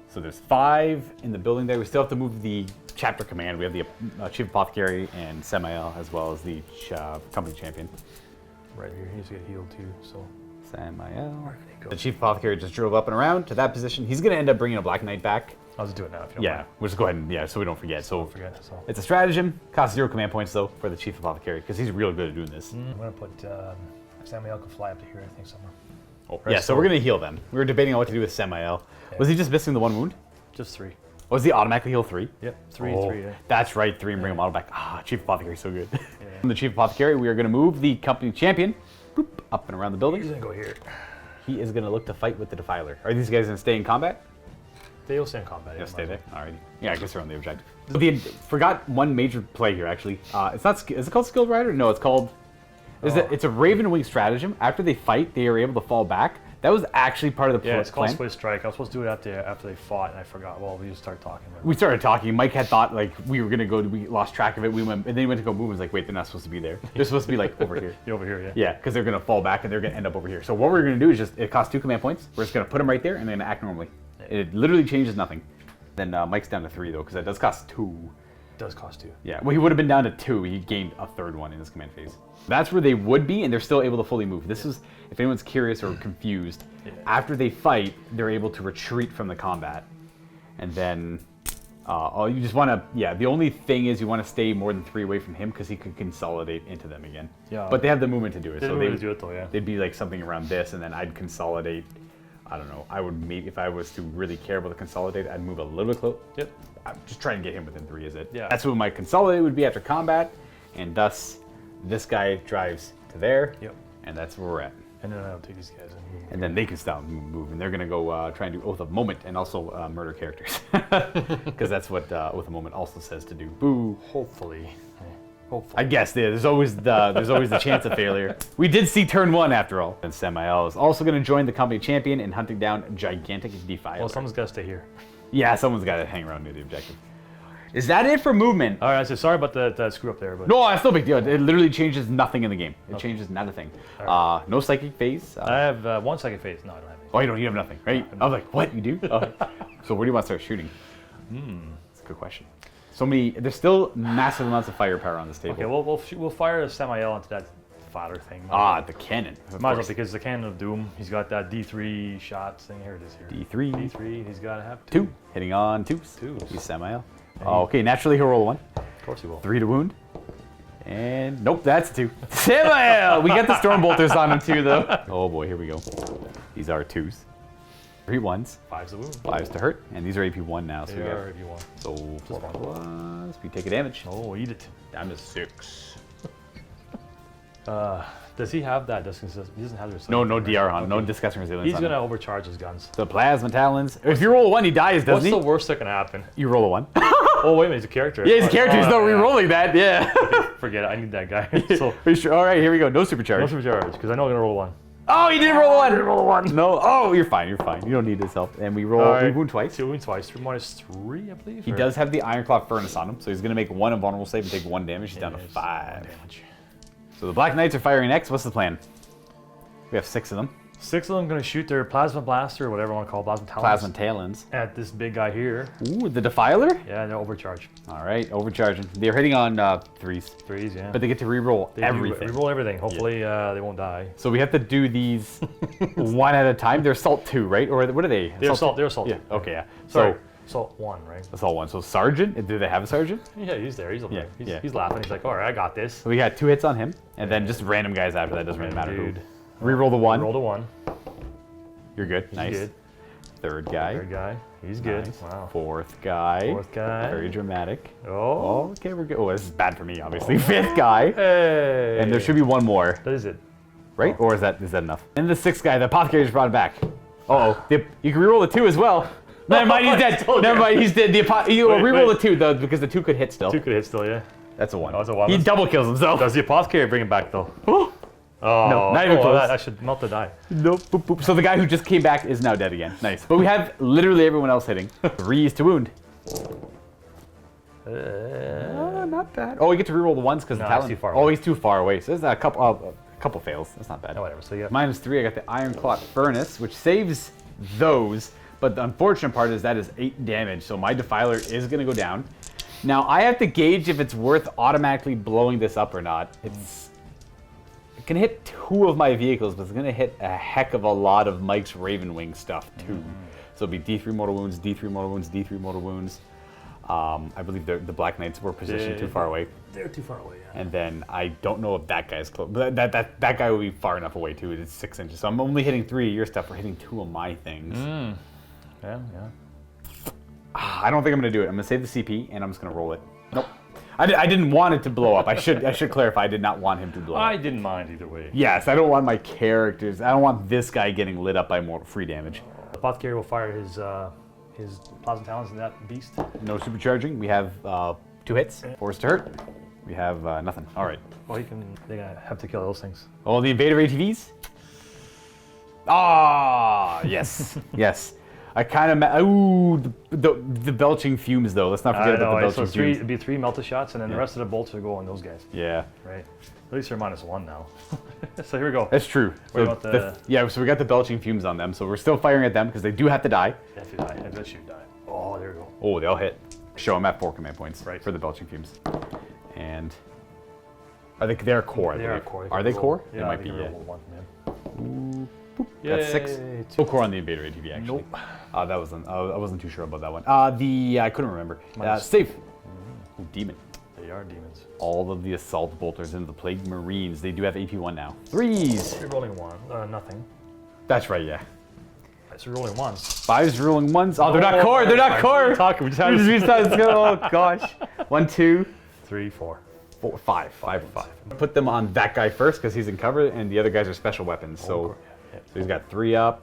So there's 5 in the building there. We still have to move the chapter command. We have the Chief Apothecary and Samael, as well as the company champion. Right here. He needs to get healed too. So Samael. The Chief Apothecary just drove up and around to that position. He's going to end up bringing a Black Knight back. I'll just do it now if you don't Yeah, mind. we'll just go ahead and, so we don't forget. So So it's a stratagem. Costs 0 command points, though, for the Chief Apothecary, because he's really good at doing this. I'm gonna put Samuel can fly up to here. I think somewhere. Yeah, so we're going to heal them. We were debating on what to do with Samael. Yeah. Was he just missing the 1 wound? Just 3. Was he automatically heal 3? Yep. 3, Oh, 3. Yeah. that's right, 3 and bring him auto back. Chief Apothecary, so good. From the Chief Apothecary, we are going to move the company champion boop, up and around the building. He's gonna go here. He is going to look to fight with the Defiler. Are these guys going to stay in combat? They'll stay in combat. They'll stay there. Alrighty. Yeah, I guess they're on the objective. Forgot one major play here, actually. It's not. Is it called Skilled Rider? No, it's called. It's a Ravenwing stratagem. After they fight, they are able to fall back. That was actually part of the Yeah, it's called plan. Split Strike. I was supposed to do it after they fought, and I forgot. Well, we just started talking. We started talking. Mike had thought like we were gonna go. We lost track of it. We went and then we went to go move. And was like, wait, they're not supposed to be there. They're supposed to be like over here. Over here, yeah. Yeah, because they're gonna fall back and they're gonna end up over here. So what we're gonna do is just it costs 2 command points. We're just gonna put them right there and they're gonna act normally. It literally changes nothing. Then Mike's down to 3 though, because that does cost 2. It does cost 2. Yeah, well, he would have been down to 2. He gained a 3rd one in his command phase. That's where they would be, and they're still able to fully move. This is, if anyone's curious or confused, after they fight, they're able to retreat from the combat. And then, you just want to, the only thing is you want to stay more than 3 away from him, because he could consolidate into them again. Yeah. But they have the movement to do it. They So would do it though, yeah. they'd be like something around this, and then I'd consolidate. I don't know. I would maybe, if I was to really care about the consolidate, I'd move a little bit close. Yep. I'm just trying to get him within 3, is it? Yeah. That's what my consolidate would be after combat, and thus this guy drives to there. Yep. And that's where we're at. And then I'll take these guys and move. And then they can stop moving. They're gonna go try and do Oath of Moment and also murder characters, because that's what Oath of Moment also says to do. Boo. Hopefully. Hopefully. I guess there's always the chance of failure. We did see turn 1 after all. And Samael is also going to join the company champion in hunting down gigantic Defiler. Well, someone's got to stay here. Yeah, someone's got to hang around near the objective. Is that it for movement? All right, so sorry about the screw up there, but No, it's no big deal. It literally changes nothing in the game. It changes not a thing. No psychic phase. I have 1 second phase. No, I don't have any. Oh, you have nothing, right? I was like, what? You do? Oh. So where do you want to start shooting? That's a good question. So many. There's still massive amounts of firepower on this table. Okay, we'll fire Samael into that fodder thing. The cannon. Might as well, because the cannon of doom. He's got that D3 shots thing. Here it is. Here. D3. D3. He's got to have 2. Hitting on 2s. 2s. He's Samael. Okay, naturally he'll roll 1. Of course he will. 3 to wound. And nope, that's 2. Samael! We got the Stormbolters on him too, though. Oh boy, here we go. These are 2s. 3 1s. 5's the wound. 5s to hurt. And these are AP 1 now. So They we got, are if you want. so 4 plus. We take a damage. Oh, eat it. Down to 6. Does he have that? He doesn't have the No DR on. No discussing resilience. He's on going to him. overcharge his guns. The Plasma Talons. If you roll a 1, he dies, doesn't What's he? the worst that can happen? You roll a 1. Oh, wait a minute, he's a character. Yeah, he's a character. He's not yeah. re-rolling that. Yeah. Forget it, I need that guy. So, Are you sure? All right, here we go. No supercharge. no supercharge, because I know I'm going to roll one. Oh, you didn't roll one. didn't roll one. No. Oh, you're fine. You're fine. You don't need his help. And we roll. All right. We wound twice. Two wounds twice. 3 minus 3, I believe. He does have the Ironclaw Furnace on him, so he's going to make one invulnerable save and take 1 damage. He's down to Damage. 5. Damage. So the Black Knights are firing next. What's the plan? We have 6 of them. 6 of them going to shoot their plasma blaster, or whatever you want to call it, plasma talons. Plasma Talons. At this big guy here. Ooh, the Defiler? Yeah, they're overcharged. All right, overcharging. They're hitting on 3s. 3s, yeah. But they get to re-roll everything. Reroll everything. Hopefully they won't die. So we have to do these one at a time. They're Assault 2, right? Or what are they? They're assault. They're assault. Yeah, okay, yeah. Sorry. So Assault 1, right? Assault 1. So Sergeant, do they have a Sergeant? Yeah, he's there. He's up Yeah, there. yeah. He's laughing. He's like, all right, I got this. So we got 2 hits on him, and then just random guys after that. Doesn't really matter Dude. who. Re-roll the 1. Roll the 1. You're good. He's Nice. good. Third guy. Third guy. He's good. Nice. Wow. 4th guy. 4th guy. Very dramatic. Oh. Oh, okay, we're good. Oh, this is bad for me, obviously. 5th guy. Hey. And there should be 1 more, That is it. right? Or is that enough? And the 6th guy, the apothecary just brought it back. Uh-oh. You can reroll the 2 as well. Never mind, he's dead. Never mind, he's dead. You reroll the 2 though, because the 2 could hit still. 2 could hit still, yeah. That's a 1. Oh, it's a 1. He double kills himself. Does the apothecary bring him back though? Oh, No, not even oh, close. I should melt the die. Nope. Boop, boop. So the guy who just came back is now dead again. Nice. But we have literally everyone else hitting. 3s to wound. Not bad. Oh, we get to reroll the 1s because the No, talent. he's too far Oh, away. he's too far away. So there's a couple fails. That's not bad. Oh, whatever. So yeah. -3, I got the Ironclaw Furnace, which saves those. But the unfortunate part is that is 8 damage, so my Defiler is going to go down. Now, I have to gauge if it's worth automatically blowing this up or not. It can hit 2 of my vehicles, but it's going to hit a heck of a lot of Mike's Ravenwing stuff, too. So it'll be D3 mortal wounds, D3 mortal wounds, D3 mortal wounds. I believe the Black Knights were positioned too far away. They're too far away, yeah. And then I don't know if that guy's close. But that guy will be far enough away, too. It's 6 inches. So I'm only hitting 3 of your stuff. We're hitting 2 of my things. Yeah, yeah. I don't think I'm going to do it. I'm going to save the CP, and I'm just going to roll it. Nope. I didn't want it to blow up. I should clarify. I did not want him to blow I up. didn't mind either way. Yes, I don't want my characters. I don't want this guy getting lit up by more free damage. The apothecary will fire his plasma talons in that beast. No supercharging. We have 2 hits. 4s to hurt. We have nothing. All right. Well, they're gonna have to kill those things. Oh, the Invader ATVs? Ah, yes. Yes. I kind of... Ooh, the belching fumes, though. Let's not forget about the belching so fumes. it'd be 3 melted shots, and then the rest of the bolts will go on those guys. Yeah. Right. At least they're -1 now. So here we go. That's true. What So about yeah, so we got the belching fumes on them, so we're still firing at them because they do have to die. If you die, if that shoot die. Oh, there we go. Oh, they'll hit. Show them at 4 command points Right. for the belching fumes. And they're core, I They are believe. core. Are they core? Yeah, They might be, yeah. One, man. That's 6. Yay, No core on the Invader ATV, actually. Nope. That wasn't. I wasn't too sure about that one. I couldn't remember. Minus- Save. Ooh, demon. They are demons. All of the assault bolters into the Plague Marines. They do have AP1 now. 3s. You're rolling 1. Nothing. That's right, yeah. So you're rolling 1s. 5s rolling 1s. Oh, they're not core. They're not core. Talking. We just had We just had to go. Oh gosh. 1, 2, 3, 4. 4, 5. 5. Put them on that guy first because he's in cover, and the other guys are special weapons. So he's got 3 up,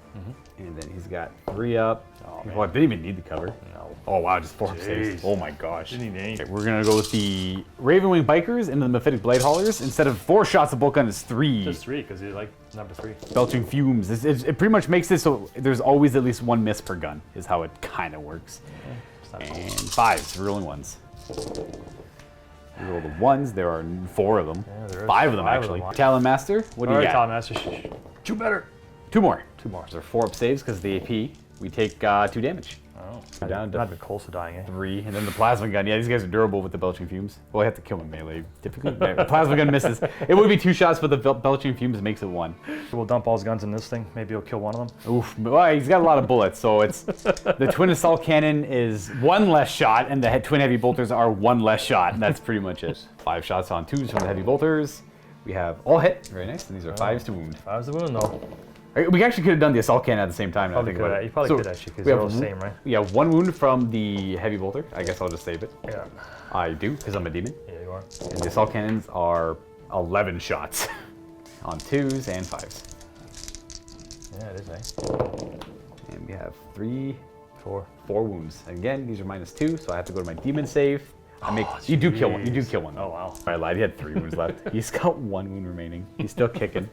and then he's got 3 up. Well, I didn't even need the cover. No. Oh wow, just 4 Jeez. saves. Oh my gosh. Didn't need anything. Okay, we're gonna go with the Ravenwing Bikers and the Mephitic Blade Haulers. Instead of 4 shots, the bolt gun is 3. Just 3, because you like number 3. Belching fumes. It pretty much makes it so there's always at least 1 miss per gun, is how it kind of works. And 5s, rolling 1s. We roll the 1s. There are 4 of them. Yeah, there is 5 of them 5 of actually. them. Talon Master. What do you got? Talon Master. Two better. 2 more. 2 more. There are 4 up saves because of the AP. We take 2 damage. Oh. Down to Not even close to dying, eh? 3, and then the plasma gun. Yeah, these guys are durable with the belching fumes. Well, I have to kill them melee. Typically, the plasma gun misses. It would be 2 shots, but the belching fumes makes it 1. We'll dump all his guns in this thing. Maybe he'll kill one of them. Oof. Well, he's got a lot of bullets, so it's the twin assault cannon is 1 less shot, and the twin heavy bolters are 1 less shot. And that's pretty much it. 5 shots on 2s from the heavy bolters. We have all hit. Very nice. And these are 5s to wound. 5's the wound, though. We actually could have done the assault cannon at the same time. Now I Probably think about could. it. You probably So could actually, because we they're have all the same, right? Yeah, 1 wound from the heavy bolter. I guess I'll just save it. Yeah. I do, because I'm a demon. Yeah, you are. And the assault cannons are 11 shots on 2s and 5s. Yeah, it is, eh? And we have 3, 4. 4 wounds. Again, these are -2, so I have to go to my demon save. You do kill one. You do kill one. Though. Oh wow. I lied. He had 3 wounds left. He's got 1 wound remaining. He's still kicking.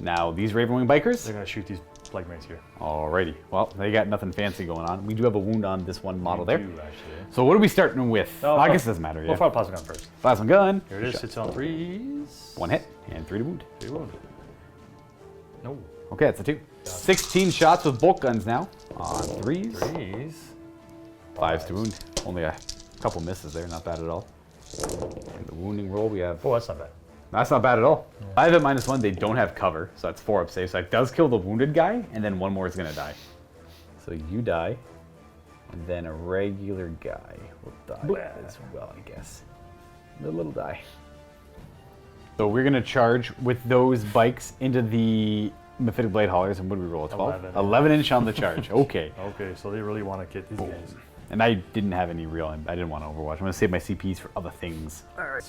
Now these Ravenwing bikers. They're gonna shoot these plague mates here. Alrighty. Well, they got nothing fancy going on. We do have a wound on this one model there. We do, actually. So what are we starting with? Oh, I guess it doesn't matter. Yeah. We'll fire plasma gun first. Plasma gun. Here it is. Sits on 3s. 1 hit and 3 to wound. 3 wound. No. Okay, that's a 2. 16 shots with bolt guns now on 3s. 3s. 5s to wound. Only a couple misses there. Not bad at all. And the wounding roll we have. Oh, that's not bad. That's not bad at all. 5 at -1, they don't have cover, so that's 4 up save. So that does kill the wounded guy, and then 1 more is gonna die. So you die, and then a regular guy will die as well, I guess. The little die. So we're gonna charge with those bikes into the Mephitic Blade Haulers, and what did we roll? A 12? 11 inch on the charge. Okay. Okay, so they really want to get these guys. And I didn't have any real, I didn't want to Overwatch. I'm gonna save my CPs for other things. Alright.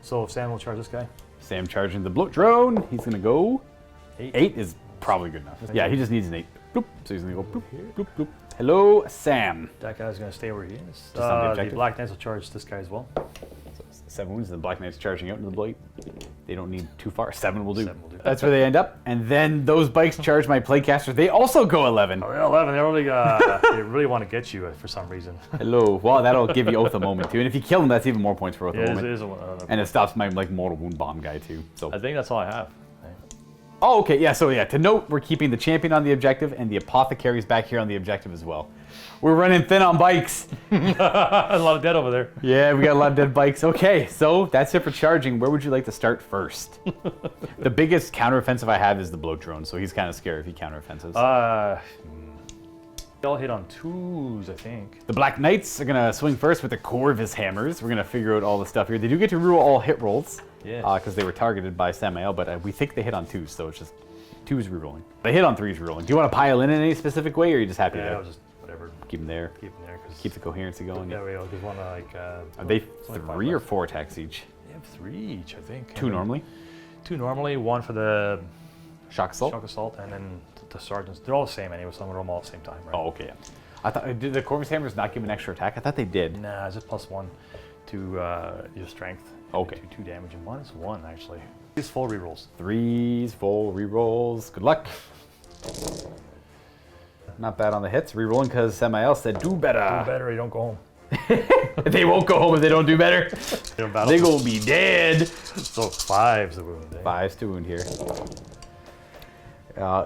So Sam will charge this guy. Sam charging the bloat drone. He's gonna go. 8. 8 is probably good enough. Yeah, he just needs an 8. Bloop. So he's gonna go bloop, bloop, bloop. Hello, Sam. That guy's gonna stay where he is. Just on the The objective? Black Knights will charge this guy as well. So 7 wounds, and the Black Knight's charging out into the blade. They don't need too far. 7 will do. 7 will do. That's where they end up. And then those bikes charge my Playcaster. They also go 11. Oh, yeah, 11. They really want to get you for some reason. Hello. Well, that'll give you Oath a moment too. And if you kill him, that's even more points for Oath a Yeah, moment. it is And it stops my mortal wound bomb guy too. So. I think that's all I have. Oh, okay. Yeah. So yeah. To note, we're keeping the champion on the objective and the apothecaries back here on the objective as well. We're running thin on bikes. A lot of dead over there. Yeah, we got a lot of dead bikes. Okay, so that's it for charging. Where would you like to start first? The biggest counteroffensive I have is the bloat drone, so he's kind of scared if he counteroffensives. They all hit on 2s, I think. The Black Knights are gonna swing first with the core of his hammers. We're gonna figure out all the stuff here. They do get to rule all hit rolls, because they were targeted by Samael, but we think they hit on 2s, so it's just 2s rerolling. They hit on 3s rerolling. Do you want to pile in any specific way, or are you just happy Yeah, to I'll just whatever. keep them there? Keep them there. Keep the coherency going. Yeah, we just want to like. Are they 3 or 4 attacks each? They have 3 each, I think. 2 normally. 2 normally. 1 for the Shock assault. shock assault, and then the sergeants. They're all the same anyway. Some of them all at the same time, right? Oh, okay. Yeah. I thought did the Corvus hammers not give an extra attack? I thought they did. Nah, it's just +1 to your strength. Okay. 2 damage and -1 actually. These full rerolls. 3s, full rerolls. Good luck. Not bad on the hits. Rerolling because Samael said do better. Do better, you don't go home. They won't go home if they don't do better. They don't battle. They gonna be dead. So 5's the wound. 5's to wound here.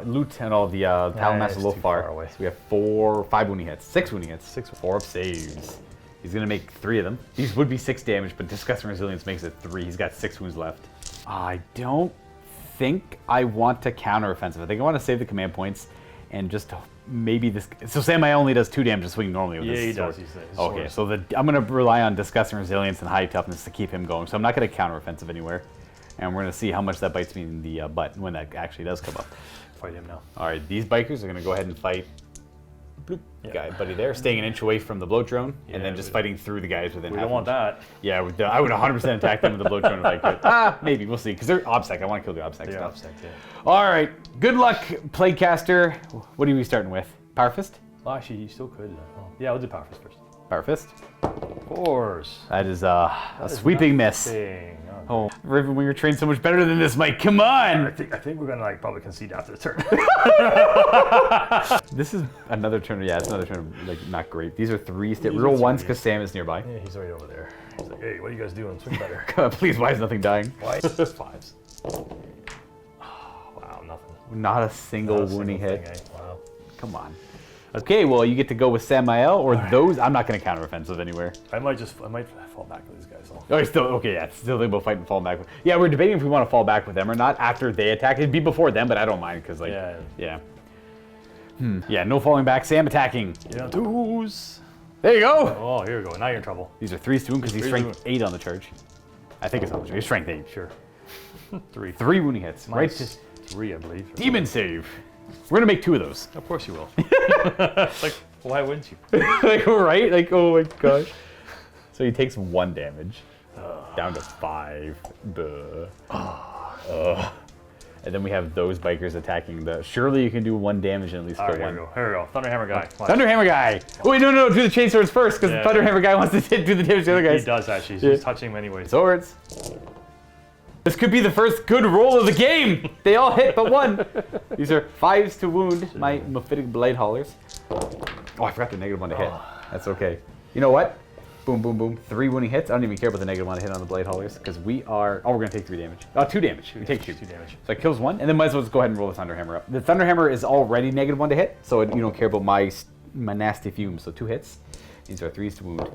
Loot and all the Talon Master a it's little too far. far away. So we have 5 wounding hits. 6 wounding hits. 4 up saves. He's gonna make 3 of them. These would be 6 damage, but Disgust and Resilience makes it 3. He's got 6 wounds left. I don't think I want to counter-offensive. I think I want to save the command points and just maybe this. So Samael only does 2 damage to swing normally with Yeah, this he sword. does. He's Okay, so I'm gonna rely on Disgust and Resilience and High Toughness to keep him going. So I'm not gonna counter-offensive anywhere, and we're gonna see how much that bites me in the butt when that actually does come up. Fight him now. All right, these bikers are gonna go ahead and fight. Bloop, guy, buddy there, staying an inch away from the bloat drone, and then just fighting through the guys within. We half don't want inch. that. Yeah, I would 100% attack them with the bloat drone if I could. Maybe we'll see, because they're obsec. I want to kill the obsec Yeah, stuff. upset, yeah. All right, good luck, Plaguecaster. What are we starting with? Power Fist? Well, actually, you still could. Yeah, we'll do Power Fist first. Power Fist. Of course. That is a sweeping miss. Dang. Oh, Ravenwing trained so much better than this, Mike. Come on. I think we're gonna like probably concede after the turn. This is another turn. Yeah, it's another turn. Like not great. These are 3 stat. These Roll are once 3s. because Sam is nearby. Yeah, he's already over there. He's like, hey, what are you guys doing? Swing better. Please, why is nothing dying? Why? 5s. Oh, wow, nothing. Not a single Not a wounding single hit. thing, eh? Wow. Come on. Okay, well, you get to go with Samael or those. I'm not going to counteroffensive anywhere. I might fall back with these guys. Though. Oh, still okay. Yeah, still think about fighting fall back. Yeah, we're debating if we want to fall back with them or not after they attack. It'd be before them, but I don't mind because like yeah. Yeah, no falling back. Sam attacking. Yeah, 2s. There you go. Oh, here we go. Now you're in trouble. These are 3s to him because he's 3s to strength 8 on the charge. I think it's on the charge. He's strength 8. Sure. 3. 3 wounding hits. Right. Just 3, I believe. Demon save. We're gonna make 2 of those. Of course you will. Like, why wouldn't you? Like, right? Like, oh my gosh. So he takes 1 damage. Down to 5. And And then we have those bikers attacking the... Surely you can do 1 damage and at least All go right, here one. we go. Here we go. Thunderhammer guy. Watch. Thunderhammer guy! Oh, wait, no, do the chainswords first, because the Thunderhammer guy wants to do the damage to the other guys. He does, actually. He's touching him anyways. Swords. This could be the first good roll of the game. They all hit but 1. These are 5s to wound my Mephitic Blade Haulers. Oh, I forgot the -1 to hit. That's okay. You know what? Boom, boom, boom. 3 wounding hits. I don't even care about the -1 to hit on the Blade Haulers because we are... Oh, we're going to take 3 damage. 2 damage. We take 2. 2 damage. So it kills 1, and then might as well just go ahead and roll the Thunderhammer up. The Thunderhammer is already -1 to hit, so you don't care about my nasty fumes. So 2 hits. These are 3s to wound.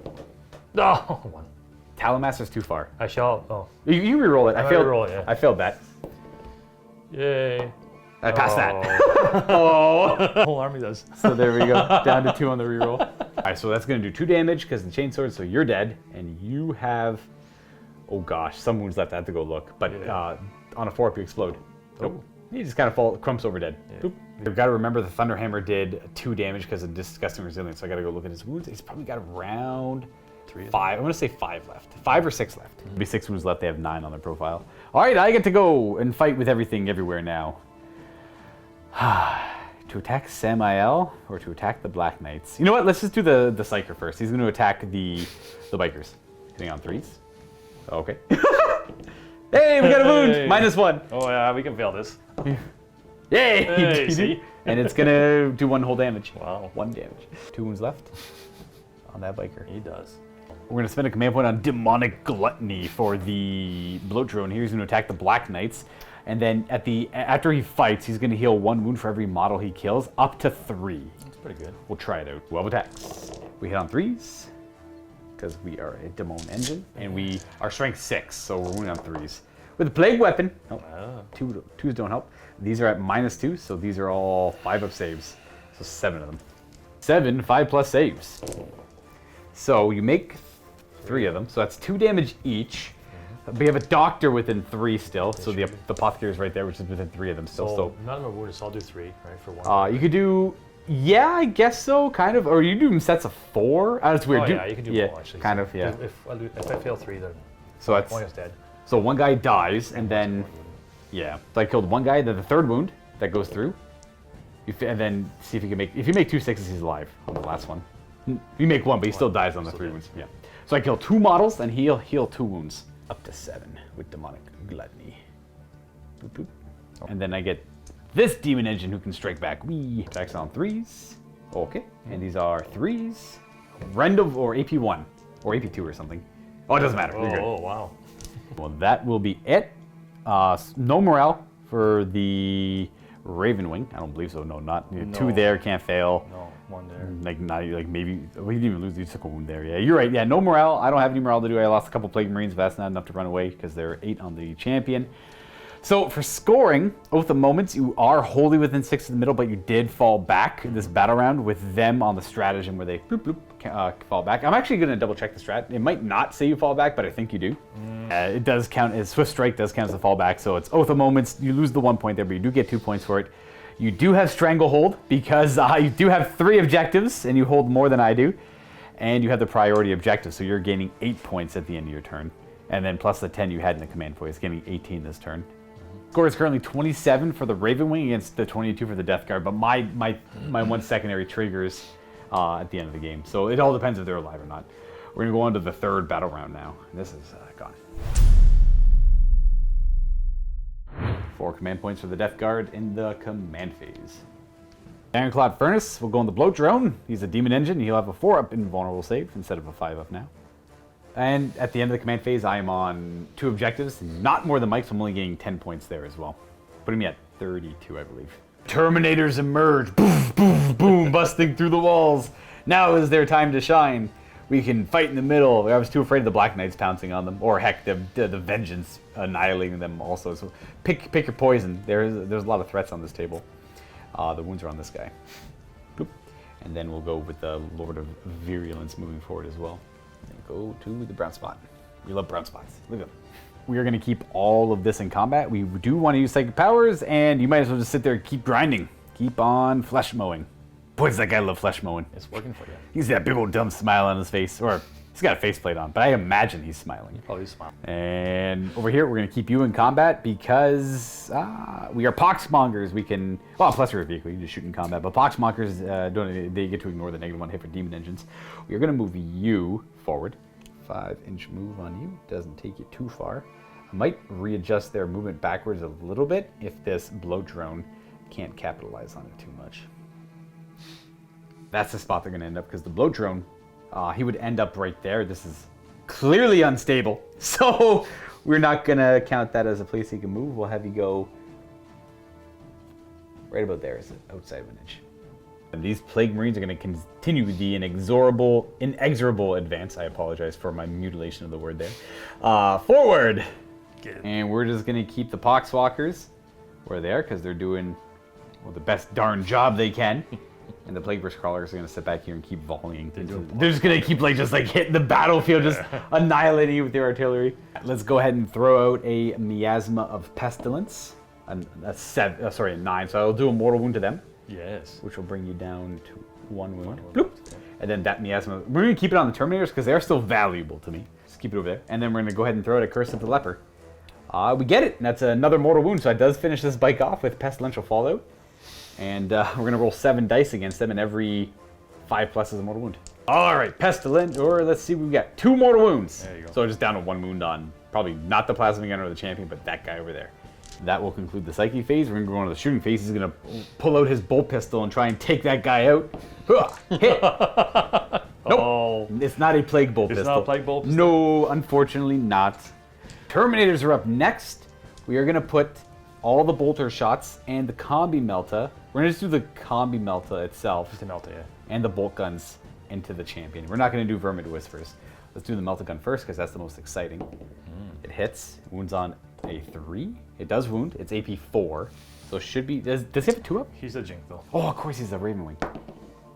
Oh, 1. Talonmaster's too far. I shall... Oh. You reroll it. I failed. Reroll it, yeah. I failed that. Yay. I passed that. Oh. The whole army does. So there we go. Down to 2 on the reroll. All right, so that's going to do 2 damage because of the chainsword, so you're dead. And you have... Oh gosh, some wounds left. I have to go look. But on a 4-up, you explode. Nope. You just kind of crumps over dead. Yeah. You've got to remember the Thunderhammer did 2 damage because of disgusting resilience. So I got to go look at his wounds. He's probably got around 5. I'm going to say 5 left. 5 or 6 left. There'll be 6 wounds left. They have 9 on their profile. All right, I get to go and fight with everything everywhere now. To attack Samael or to attack the Black Knights? You know what? Let's just do the Psyker first. He's going to attack the bikers. Hitting on 3s. Okay. Hey, we got a wound! -1. Oh yeah, we can fail this. Yay! Hey, see? And it's going to do 1 whole damage. Wow. 1 damage. 2 wounds left on that biker. He does. We're going to spend a command point on Demonic Gluttony for the bloat drone here. He's going to attack the Black Knights. And then after he fights, he's going to heal 1 wound for every model he kills, up to 3. That's pretty good. We'll try it out. 12 attacks. We hit on 3s, because we are a Demon engine. And we are strength 6, so we're wounding on 3s. With a Plague Weapon, twos don't help. These are at -2, so these are all 5-up saves. So 7 of them. 7 5+ saves. So you make 3 of them, so that's 2 damage each. We have a doctor within 3 still, so the apothecary is right there, which is within 3 of them still. So none of them are wounded, so I'll do 3, right, for 1. You could do, yeah, I guess so, kind of, or you do them sets of 4. That's weird. Oh yeah, you can do more actually. Kind of, yeah. If I fail 3, then so that's one is dead. So 1 guy dies, and then yeah, so I killed 1 guy. Then the 3rd wound that goes through, and then see if you can make. If you make 2 6s, he's alive on the last one. You make 1, but he still dies on the 3 wounds. Yeah. So I kill 2 models, and he'll heal 2 wounds. Up to 7 with Demonic Gluttony. Boop, boop. And then I get this Demon Engine who can strike back. Wee. Attacks on 3s. Okay. And these are 3s. Random or AP1. Or AP2 or something. Oh, it doesn't matter. You're good. Oh, wow. Well, that will be it. No morale for the Ravenwing. I don't believe so. No, not. No. 2 there, can't fail. No, 1 there. Like maybe we didn't even lose. You took a wound there. Yeah, you're right. Yeah, no morale. I don't have any morale to do. I lost a couple Plague Marines, but that's not enough to run away because there are 8 on the champion. So for scoring, Oath of Moments, you are wholly within 6 in the middle, but you did fall back in this battle round with them on the stratagem where they bloop, bloop, fall back. I'm actually going to double check the strat. It might not say you fall back, but I think you do. It does count as Swift Strike does count as a fallback, so it's Oath of Moments. You lose the 1 point there, but you do get 2 points for it. You do have Stranglehold because you do have 3 objectives, and you hold more than I do. And you have the priority objective, so you're gaining 8 points at the end of your turn. And then plus the 10 you had in the command point, it's gaining 18 this turn. Score is currently 27 for the Ravenwing against the 22 for the Death Guard, but my 1 secondary triggers at the end of the game. So it all depends if they're alive or not. We're going to go on to the 3rd battle round now. This is gone. 4 command points for the Death Guard in the command phase. Ironclad Furnace will go on the Bloat Drone. He's a Demon Engine. He'll have a 4-up invulnerable save instead of a 5-up now. And at the end of the command phase, I am on 2 objectives. Not more than Mike, so I'm only getting 10 points there as well. Putting me at 32, I believe. Terminators emerge. Boom, boom, boom, busting through the walls. Now is their time to shine. We can fight in the middle. I was too afraid of the Black Knights pouncing on them. Or heck, the Vengeance annihilating them also. So pick your poison. There's a lot of threats on this table. The wounds are on this guy. Boop. And then we'll go with the Lord of Virulence moving forward as well. And go to the brown spot. We love brown spots. Look at them. We are going to keep all of this in combat. We do want to use psychic powers, and you might as well just sit there and keep grinding. Keep on flesh mowing. Boy, does that guy love flesh mowing. It's working for you. He's that big old dumb smile on his face. Or He's got a faceplate on, but I imagine he's smiling. Probably smile. And over here, we're going to keep you in combat because we are poxmongers. We can, well, plus you're a vehicle, you just shoot in combat. But poxmongers, they get to ignore the -1 hit for demon engines. We are going to move you forward. 5-inch move on you. Doesn't take you too far. I might readjust their movement backwards a little bit if this blow drone can't capitalize on it too much. That's the spot they're going to end up because the blow drone, he would end up right there. This is clearly unstable, so we're not going to count that as a place he can move. We'll have you go right about there, is it? Outside of an inch. And these Plague Marines are going to continue the inexorable advance. I apologize for my mutilation of the word there. Forward! And we're just going to keep the Poxwalkers where they are because they're doing, well, the best darn job they can. And the Plague Burst Crawlers are going to sit back here and keep volleying. They're just going to keep just hitting the battlefield, just annihilating you with their artillery. Let's go ahead and throw out a Miasma of Pestilence. A 9. So I'll do a mortal wound to them. Yes. Which will bring you down to 1 wound. Bloop. And then that Miasma, we're going to keep it on the Terminators because they're still valuable to me. Just keep it over there. And then we're going to go ahead and throw out a Curse of the Leper. We get it. And that's another mortal wound. So it does finish this bike off with Pestilential Fallout. And we're going to roll 7 dice against them, and every 5+ is a mortal wound. All right, Pestilent, or let's see, we've got 2 mortal wounds. There you go. So just down to 1 wound on probably not the Plasma Gunner or the Champion, but that guy over there. That will conclude the Psyche phase. We're going to go on to the shooting phase. He's going to pull out his bolt pistol and try and take that guy out. Hit. Nope. Oh. It's not a Plague Bolt pistol. It's not a Plague Bolt pistol? No, unfortunately not. Terminators are up next. We are going to put all the bolter shots and the combi melta. We're going to just do the combi melta itself. Just the melta, yeah. And the bolt guns into the Champion. We're not going to do Vermin Whispers. Let's do the melta gun first because that's the most exciting. It hits. Wounds on a 3. It does wound. It's AP 4. So it should be... Does he have a 2-up? He's a Jinx, though. Oh, of course he's a Ravenwing.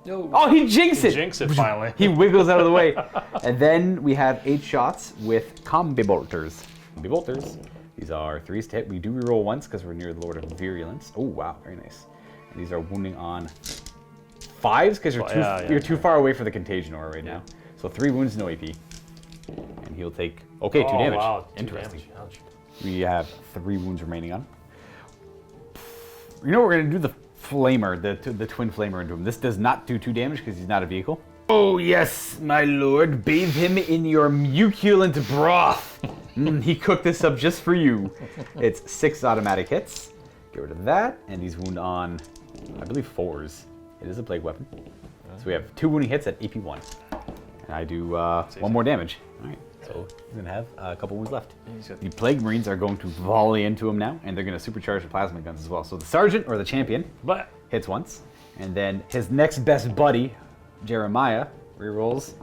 No. Oh, he jinxed it! He jinxed it, finally. He wiggles out of the way. And then we have 8 shots with combi bolters. Combi bolters. These are 3s to hit. We do reroll once because we're near the Lord of Virulence. Oh, wow. Very nice. And these are wounding on 5s because you're too far away for the Contagion Aura right now. So 3 wounds, no AP. And he'll take, okay, 2 damage. Wow, 2 interesting. damage. We have 3 wounds remaining on. You know, we're going to do the Flamer, the Twin Flamer into him. This does not do 2 damage because he's not a vehicle. Oh, yes, my lord. Bathe him in your muculent broth. He cooked this up just for you. It's 6 automatic hits. Get rid of that. And he's wound on, I believe, 4s. It is a plague weapon. So we have 2 wounding hits at AP 1. And I do 1 more damage. All right. So he's going to have a couple wounds left. The Plague Marines are going to volley into him now, and they're going to supercharge the plasma guns as well. So the Sergeant, or the Champion, hits once. And then his next best buddy, Jeremiah, rerolls.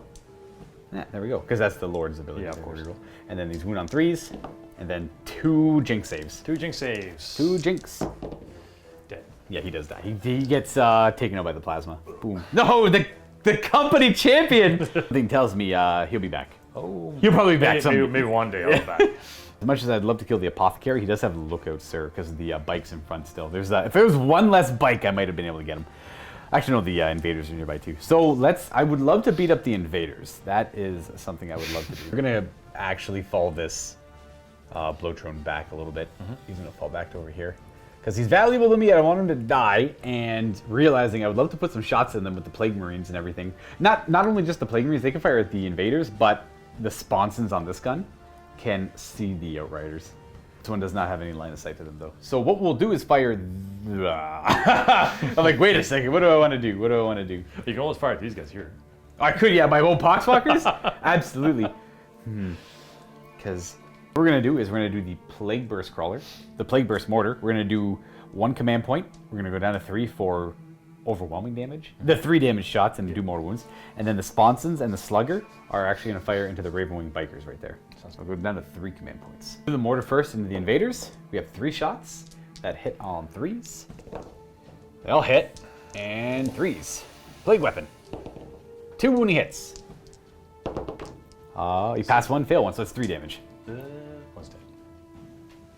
Yeah, there we go, because that's the Lord's ability. Yeah, of course. Reroll. And then these wound on 3s, and then 2 Jinx saves. 2 Jinx saves. 2 Jinx. Dead. Yeah, he does die. He gets taken out by the plasma. Boom. No, the company champion! Something tells me he'll be back. Oh, he'll probably be back maybe one day I'll be back. As much as I'd love to kill the Apothecary, he does have lookouts, sir, because of the bikes in front still. There's if there was one less bike, I might have been able to get him. Actually, no, the invaders are nearby too. So I would love to beat up the invaders. That is something I would love to do. We're gonna actually fall this Blowtron back a little bit. He's gonna fall back to over here. Because he's valuable to me, I don't want him to die, and realizing I would love to put some shots in them with the Plague Marines and everything. Not only just the Plague Marines, they can fire at the invaders, but the sponsons on this gun can see the Outriders. This one does not have any line of sight to them, though. So what we'll do is fire... I'm like, wait a second, what do I want to do? What do I want to do? You can always fire at these guys here. I could, yeah, my own Poxwalkers? Absolutely. Because what we're going to do is we're going to do the Plague Burst Crawler, the Plague Burst Mortar. We're going to do 1 command point. We're going to go down to 3 for overwhelming damage. The 3 damage shots and do more wounds. And then the Sponsons and the Slugger are actually going to fire into the Ravenwing Bikers right there. So we'll go down to 3 command points. Do the Mortar first into the Invaders. We have 3 shots that hit on 3s. They all hit. And 3s. Plague Weapon. 2 wounding hits. You pass 1, fail 1, so it's 3 damage. One's dead.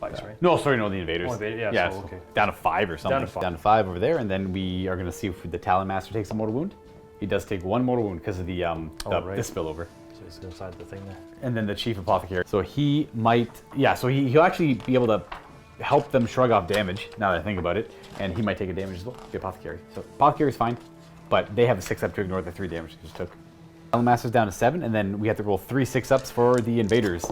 Bikes, right? No, sorry, no, the invaders. Oh, yeah, so, okay. Down to 5 or something. Down Down to 5. to 5 over there, and then we are going to see if the Talon Master takes a mortal wound. He does take 1 mortal wound because of the right. the spillover. So is inside the thing there. And then the chief apothecary. So he might, yeah, so he'll actually be able to help them shrug off damage, now that I think about it. And he might take a damage as well, the apothecary. So apothecary's fine, but they have a 6-up to ignore the 3 damage they just took. Master's down to 7, and then we have to roll 3 6-ups for the invaders.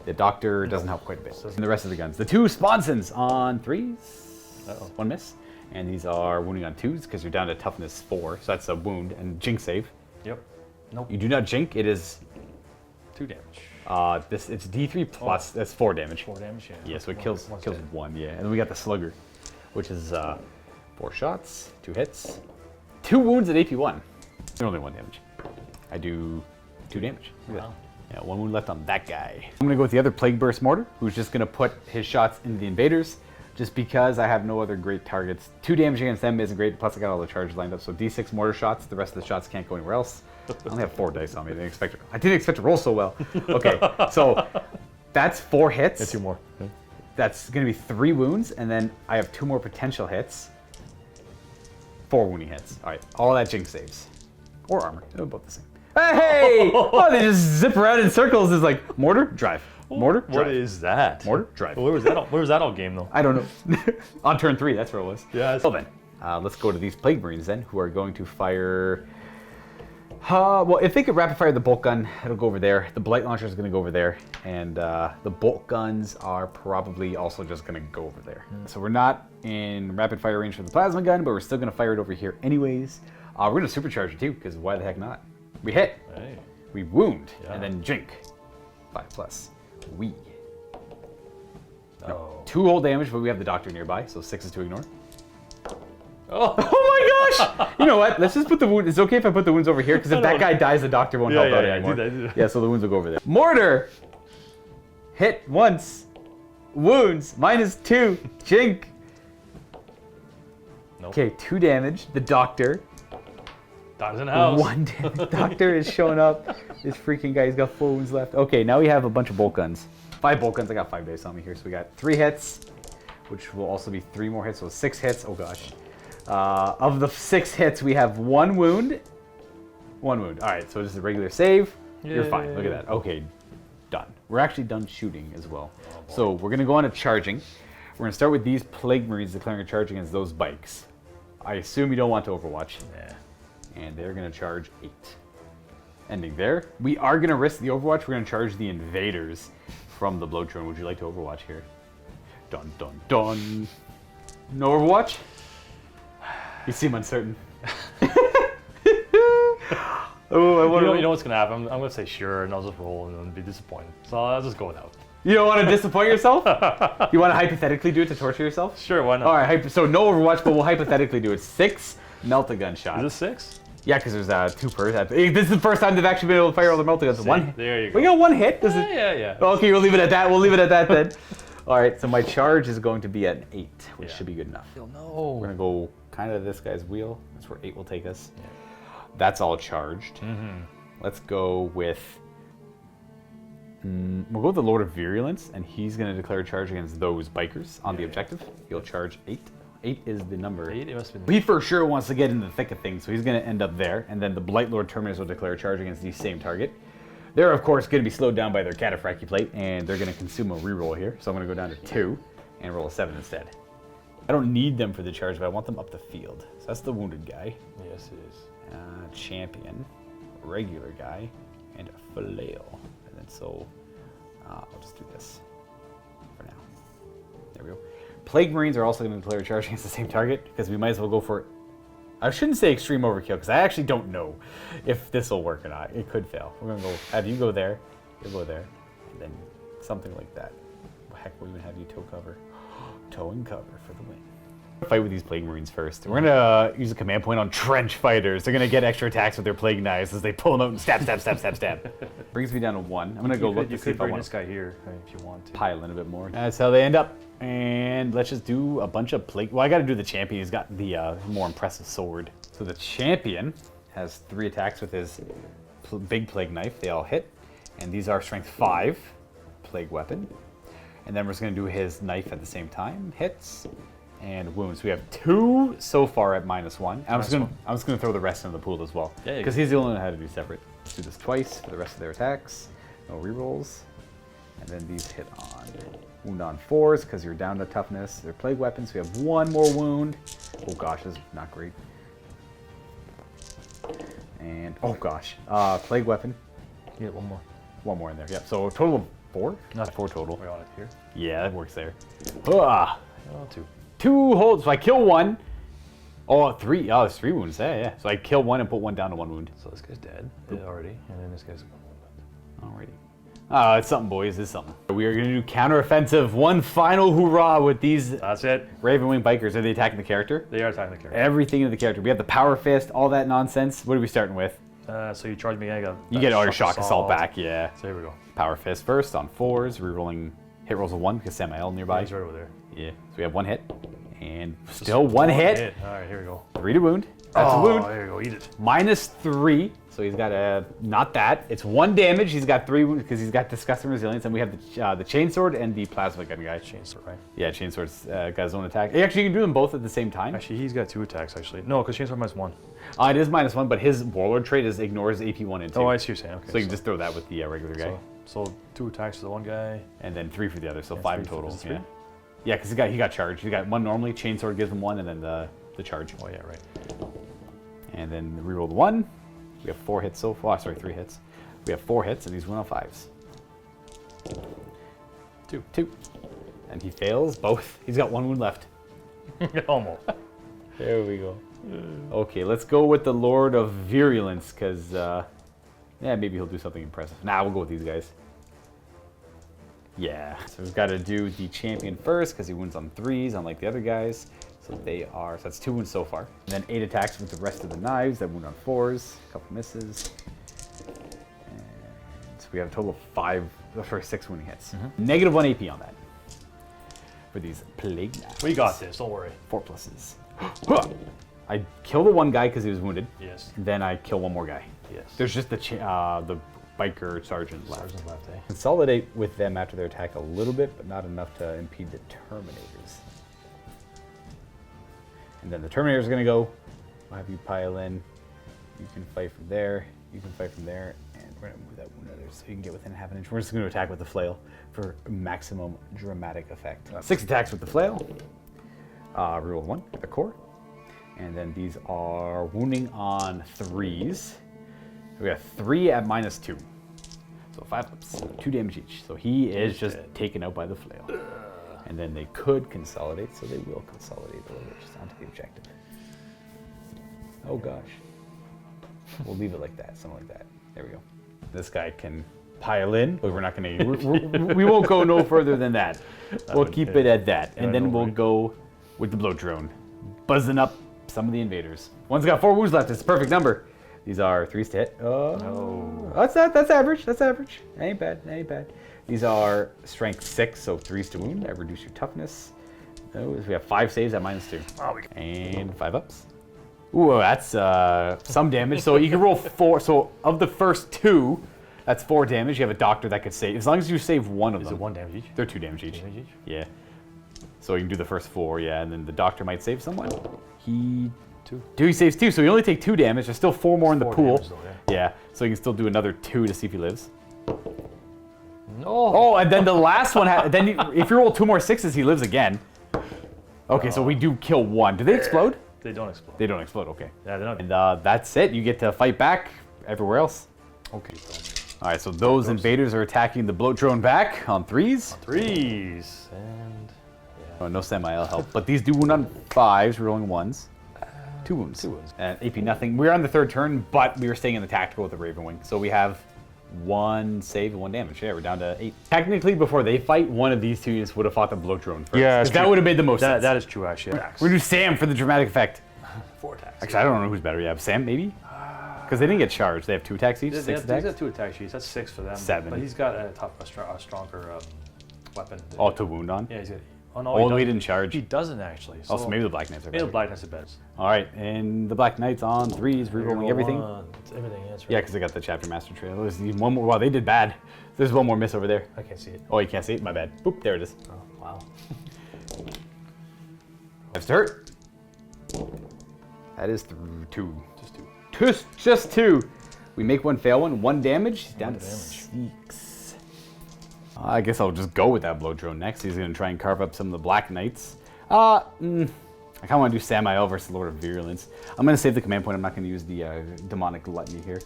The doctor doesn't help quite a bit. And the rest of the guns. The 2 sponsons on 3s. Uh-oh. 1 miss. And these are wounding on 2s because you're down to toughness 4. So that's a wound and jink save. Yep. Nope. You do not jink. It is 2 damage. it's D3 plus. That's 4 damage. 4 damage. Yeah. Yeah, so it kills One's kills dead. 1. Yeah, and then we got the slugger, which is 4 shots, 2 hits, 2 wounds at AP1. And only 1 damage. I do 2 damage. Look at Wow. that. Yeah, 1 wound left on that guy. I'm gonna go with the other Plague Burst Mortar, who's just gonna put his shots into the invaders, just because I have no other great targets. 2 damage against them isn't great, plus I got all the charges lined up, so D6 mortar shots, the rest of the shots can't go anywhere else. I only have 4 dice on me, I didn't expect to roll so well. Okay, so that's 4 hits. Yeah, 2 more. Okay. That's gonna be 3 wounds, and then I have 2 more potential hits. 4 wounding hits. All right, all that jink saves. Or armor, they're both the same. Hey! Oh, they just zip around in circles. It's like, mortar, drive. Mortar, drive. What is that? Mortar, drive. Where was that all game though? I don't know. On turn 3, that's where it was. Yeah. Well then, let's go to these Plague Marines then, who are going to fire... well, if they could rapid fire the bolt gun, it'll go over there. The Blight Launcher is going to go over there. And the bolt guns are probably also just going to go over there. So we're not in rapid fire range for the plasma gun, but we're still going to fire it over here anyways. We're going to supercharge it too, because why the heck not? We hit. Hey. We wound. Yeah. And then jink. 5+. We. Oh. 2 whole damage, but we have the doctor nearby, so 6 is to ignore. Oh. Oh my gosh! You know what? Let's just put the wound. It's okay if I put the wounds over here, because if that guy dies, the doctor won't help out anymore. I do that. Yeah, so the wounds will go over there. Mortar! Hit once. Wounds. -2. Jink. Nope. Okay, 2 damage. The doctor. Doctor's in the house. 1 damage. Doctor is showing up. This freaking guy's got 4 wounds left. Okay, now we have a bunch of bolt guns. 5 bolt guns. I got 5 dice on me here, so we got 3 hits, which will also be 3 more hits, so 6 hits. Oh gosh. Of the 6 hits, we have 1 wound. 1 wound. All right, so just a regular save. You're fine. Look at that. Okay, done. We're actually done shooting as well. So we're gonna go on to charging. We're gonna start with these Plague Marines declaring a charge against those bikes. I assume you don't want to Overwatch. Yeah. And they're gonna charge 8. Ending there. We are gonna risk the Overwatch. We're gonna charge the invaders from the Blowtron. Would you like to Overwatch here? Dun dun dun. No Overwatch? You seem uncertain. Oh, I wonder. You know what's gonna happen? I'm gonna say sure, and I'll just roll and then be disappointed. So I'll just go without. You don't want to disappoint yourself? You want to hypothetically do it to torture yourself? Sure, why not? All right, so no Overwatch, but we'll hypothetically do it. 6 melt-a-gun shots. Is it 6? Yeah, because there's 2 per. This is the first time they've actually been able to fire all the melt-a-guns. One. There you go. We got 1 hit. Does it? Yeah. Okay, we'll leave it at that. We'll leave it at that then. All right, so my charge is going to be at 8, which should be good enough. No. We're gonna go kind of this guy's wheel. That's where 8 will take us. Yeah. That's all charged. Let's go with. We'll go with the Lord of Virulence, and he's gonna declare a charge against those bikers on the objective. He'll charge 8. 8 is the number. 8. It must be. He for sure wants to get in the thick of things, so he's gonna end up there. And then the Blight Lord Terminus will declare a charge against the same target. They're of course gonna be slowed down by their Cataphractii plate, and they're gonna consume a reroll here. So I'm gonna go down to 2 and roll a 7 instead. I don't need them for the charge, but I want them up the field. So that's the wounded guy. Yes, it is. Champion, regular guy, and a flail. And then so, I'll just do this for now. There we go. Plague Marines are also going to declare a charge against the same target, because we might as well go for, I shouldn't say extreme overkill, because I actually don't know if this will work or not. It could fail. We're going to go, have you go there, you'll go there, and then something like that. Heck, we'll even have you toe cover. Toe and cover for the win. Fight with these Plague Marines first. We're gonna use a command point on trench fighters. They're gonna get extra attacks with their plague knives as they pull them out and stab, stab, stab, stab, stab. Brings me down to 1. I'm gonna go look to see if I want this guy here if you want to. pile in a bit more. That's how they end up. And let's just do a bunch of plague. Well, I gotta do the champion. He's got the more impressive sword. So the champion has 3 attacks with his big plague knife. They all hit. And these are strength 5 plague weapon. And then we're just gonna do his knife at the same time. Hits. and wounds. We have 2 so far at -1. I'm just Nice gonna throw the rest in the pool as well. Yeah, Because he's the only one that had to do separate. Let's do this twice for the rest of their attacks. No rerolls. And then these hit on wound on 4s because you're down to toughness. They're plague weapons. We have 1 more wound. Oh gosh, this is not great. And oh gosh, plague weapon. Yeah, one more. 1 more in there. Yep. So a total of 4. Not 4 total. We're on it here. Yeah, that works there. Ah. Oh, 2. 2 holds. So I kill 1. Oh, 3. Oh, there's 3 wounds. Yeah. So I kill 1 and put 1 down to 1 wound. So this guy's dead already, and then this guy's. Alrighty. It's something, boys. It's something. We are going to do counter-offensive. One final hoorah with these That's it. Ravenwing bikers. Are they attacking the character? They are attacking the character. Everything in the character. We have the power fist, all that nonsense. What are we starting with? So you charge me, I got. You get all your shock assault back, yeah. So here we go. Power fist first on 4s, rerolling hit rolls of 1 because Samael nearby. He's right over there. Yeah. So we have 1 hit. And still 1 hit. All right, here we go. 3 to wound. That's a wound. There you go. Eat it. -3. So he's got a, not that. It's 1 damage. He's got 3 wounds because he's got Disgust and Resilience. And we have the Chainsword and the Plasma Gun guy. Chainsword, right? Yeah, Chainsword's got his own attack. Actually, you can do them both at the same time. Actually, he's got 2 attacks, actually. No, because Chainsword -1. It is -1, but his Warlord trait is ignores AP 1 and 2. Oh, I see what you're saying. Okay. So you can just throw that with the regular guy. So 2 attacks to the one guy. And then 3 for the other, so Yeah, 5 in 3 for total. the 3? Yeah, because he got charged. He got 1 normally, Chainsword gives him 1, and then the charge. Oh, yeah, right. And then reroll the 1. We have 4 hits so far. Sorry, 3 hits. We have 4 hits, and he's 1 on 5s. 2. And he fails both. He's got 1 wound left. Almost. There we go. Okay, let's go with the Lord of Virulence, because, yeah, maybe he'll do something impressive. Nah, we'll go with these guys. Yeah, so we've got to do the champion first, because he wounds on 3s, unlike the other guys. So that's 2 wounds so far. And then 8 attacks with the rest of the knives that wound on 4s, a couple misses. And so we have a total of 6 wounding hits. -1 AP on that. For these plague knives. We got this, don't worry. 4 pluses. I kill the 1 guy because he was wounded. Yes. Then I kill 1 more guy. Yes. There's just the biker sergeant left. Sergeant left, eh? Consolidate with them after their attack a little bit, but not enough to impede the Terminators. And then the Terminator's gonna go. I'll have you pile in. You can fight from there. You can fight from there. And we're gonna move that one other so you can get within half an inch. We're just gonna attack with the flail for maximum dramatic effect. 6 attacks with the flail. Reroll 1 with the core. And then these are wounding on 3s. We have 3 at -2. So 5 ups, 2 damage each. So he is just taken out by the flail. And then they could consolidate, so they will consolidate a little bit just onto the objective. Oh gosh. We'll leave it like that, something like that. There we go. This guy can pile in, but we're not going to. We won't go no further than that. We'll keep it at that, and then we'll go with the bloat drone, buzzing up some of the invaders. One's got 4 wounds left. It's a perfect number. These are 3s to hit. Oh, that's average. That's average. That ain't bad. That ain't bad. These are strength 6, so 3s to wound. I reduce your toughness. Those we have 5 saves at -2. And 5 ups. Ooh, that's some damage. So you can roll 4. So of the first 2, that's 4 damage. You have a doctor that could save. As long as you save 1 of them. Is it 1 damage each? They're 2 damage each. Yeah. So you can do the first 4, yeah, and then the doctor might save someone. He saves 2, so you only take 2 damage. There's still 4 more in the pool. Damage, though, yeah, so you can still do another 2 to see if he lives. No. Oh, and then the last one, if you roll 2 more 6s, he lives again. Okay, so we do kill 1. Do they explode? They don't explode. They don't explode, okay. Yeah, they're not. And that's it. You get to fight back everywhere else. Okay. All right, so those invaders are attacking the bloat drone back on 3s. 3s. And Oh, no Samael help, but these do wound on 5s. We're rolling 1s. 2 wounds. 2 wounds. And AP nothing. We're on the 3rd turn, but we were staying in the tactical with the Ravenwing. So we have 1 save and 1 damage. Yeah, we're down to 8. Technically, before they fight, one of these 2 units would have fought the bloat drone first. Yeah, that would have made the most sense. That is true, actually. We're gonna do Sam for the dramatic effect. 4 attacks. Actually, I don't know who's better. Yeah, Sam maybe? Because they didn't get charged. They have 2 attacks each. 6 attacks. He's got 2 attacks each. That's 6 for them. 7. But he's got a stronger weapon. Oh, to wound on? Yeah, he's got. Oh no, he didn't charge. He doesn't actually. So Also, maybe the Black Knights are maybe better. the Black Knights are better. All right, and the Black Knights on 3s, rerolling everything. It's everything, that's right. Yeah, because they got the Chapter Master trail. There's one more. Wow, they did bad. There's 1 more miss over there. I can't see it. Oh, you can't see it? My bad. Boop, there it is. Oh, wow. Let's start. That is two. Just two. Just two. We make one fail one damage. He's down to damage. 6. I guess I'll just go with that blow drone next. He's gonna try and carve up some of the Black Knights. I kind of want to do Samael versus Lord of Virulence. I'm gonna save the command point. I'm not gonna use the demonic gluttony here.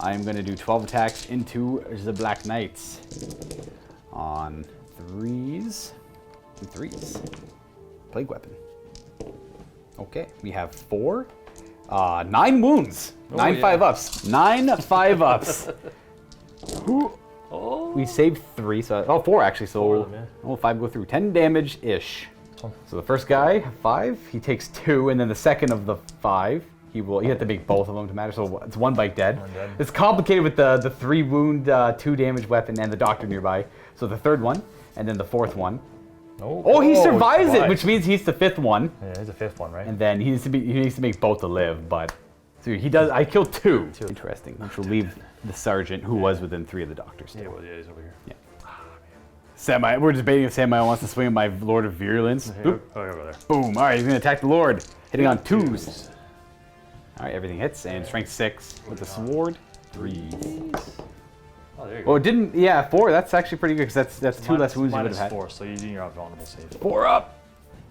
I'm gonna do 12 attacks into the Black Knights on 3s and 3s. Plague weapon. Okay, we have 4. 9 wounds. 9 5-ups. 9 5-ups. Oh. We saved 3, so 4 actually. So 4 of them, yeah. 5 go through. 10 damage ish. So the first guy 5, he takes 2, and then the second of the 5, he have to make both of them to matter. So it's 1 bite dead. It's complicated with the 3 wound, 2 damage weapon and the doctor nearby. So the third one, and then the fourth one. Oh, he survives it, which means he's the 5th one. Yeah, he's the 5th one, right? And then he needs to make both to live, but so he does. I killed 2. Interesting. Which will leave the sergeant who was within 3 of the doctors. Yeah, well, yeah, he's over here. Yeah. We're debating if Samael wants to swing at my Lord of Virulence. Here, oh, go there. Boom. All right, he's gonna attack the Lord, hitting on 2s. All right, everything hits, and strength 6 with the sword. 3. Oh, there you go. Oh, it didn't. Yeah, 4. That's actually pretty good because that's 2 less wounds you would have had. -4, so you're doing your vulnerable save. 4 up.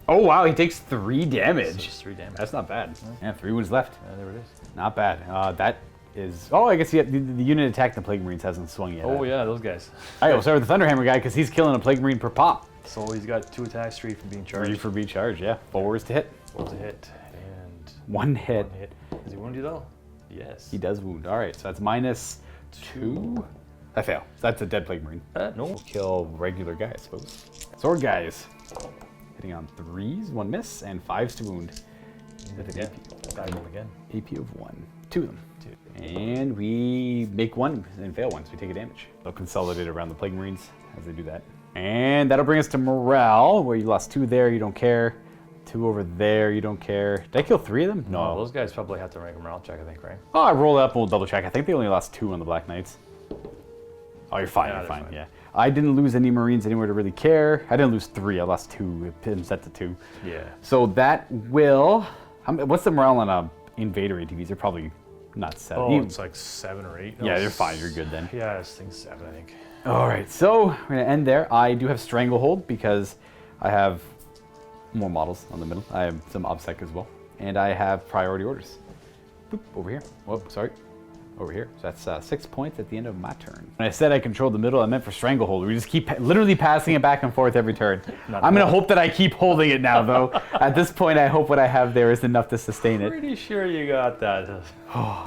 Oh wow, he takes 3 damage. So just 3 damage. That's not bad. Yeah, 3 wounds left. Yeah, there it is. Not bad. That is. Oh, I guess the unit attack the Plague Marines hasn't swung yet. Oh yeah, those guys. All right, we'll start with the Thunderhammer guy because he's killing a Plague Marine per pop. So he's got 2 attacks, 3 from being charged. 3 for being charged. Yeah, 4 is to hit. 4 to hit, and 1 hit. 1 hit. Does he wound you though? Yes. He does wound. All right, so that's -2. I fail. So that's a dead Plague Marine. No. Kill regular guy, I suppose. Sword guys. Hitting on 3s, 1 miss, and 5s to wound. With an AP of 1. 2 of them. 2. And we make 1 and fail 1, so we take a damage. They'll consolidate around the Plague Marines as they do that. And that'll bring us to morale, where you lost 2 there, you don't care. 2 over there, you don't care. Did I kill 3 of them? No, those guys probably have to rank a morale check, I think, right? Oh, I roll it up and we'll double check. I think they only lost 2 on the Black Knights. Oh, you're fine, Yeah, you're they're fine, fine. yeah. I didn't lose any Marines anywhere to really care. I didn't lose 3, I lost 2. It set to 2. Yeah. So that will... what's the morale on Invader ATVs? They're probably not 7. Oh, it's like 7 or 8. Yeah, you're fine, you're good then. Yeah, this thing's 7, I think. All right, so we're gonna end there. I do have Stranglehold because I have more models on the middle. I have some OBSEC as well. And I have priority orders. Boop, over here. Whoop, sorry. Over here. So that's 6 points at the end of my turn. When I said I controlled the middle, I meant for Stranglehold. We just keep literally passing it back and forth every turn. I'm going to hope that I keep holding it now, though. At this point, I hope what I have there is enough to sustain it. Pretty sure you got that.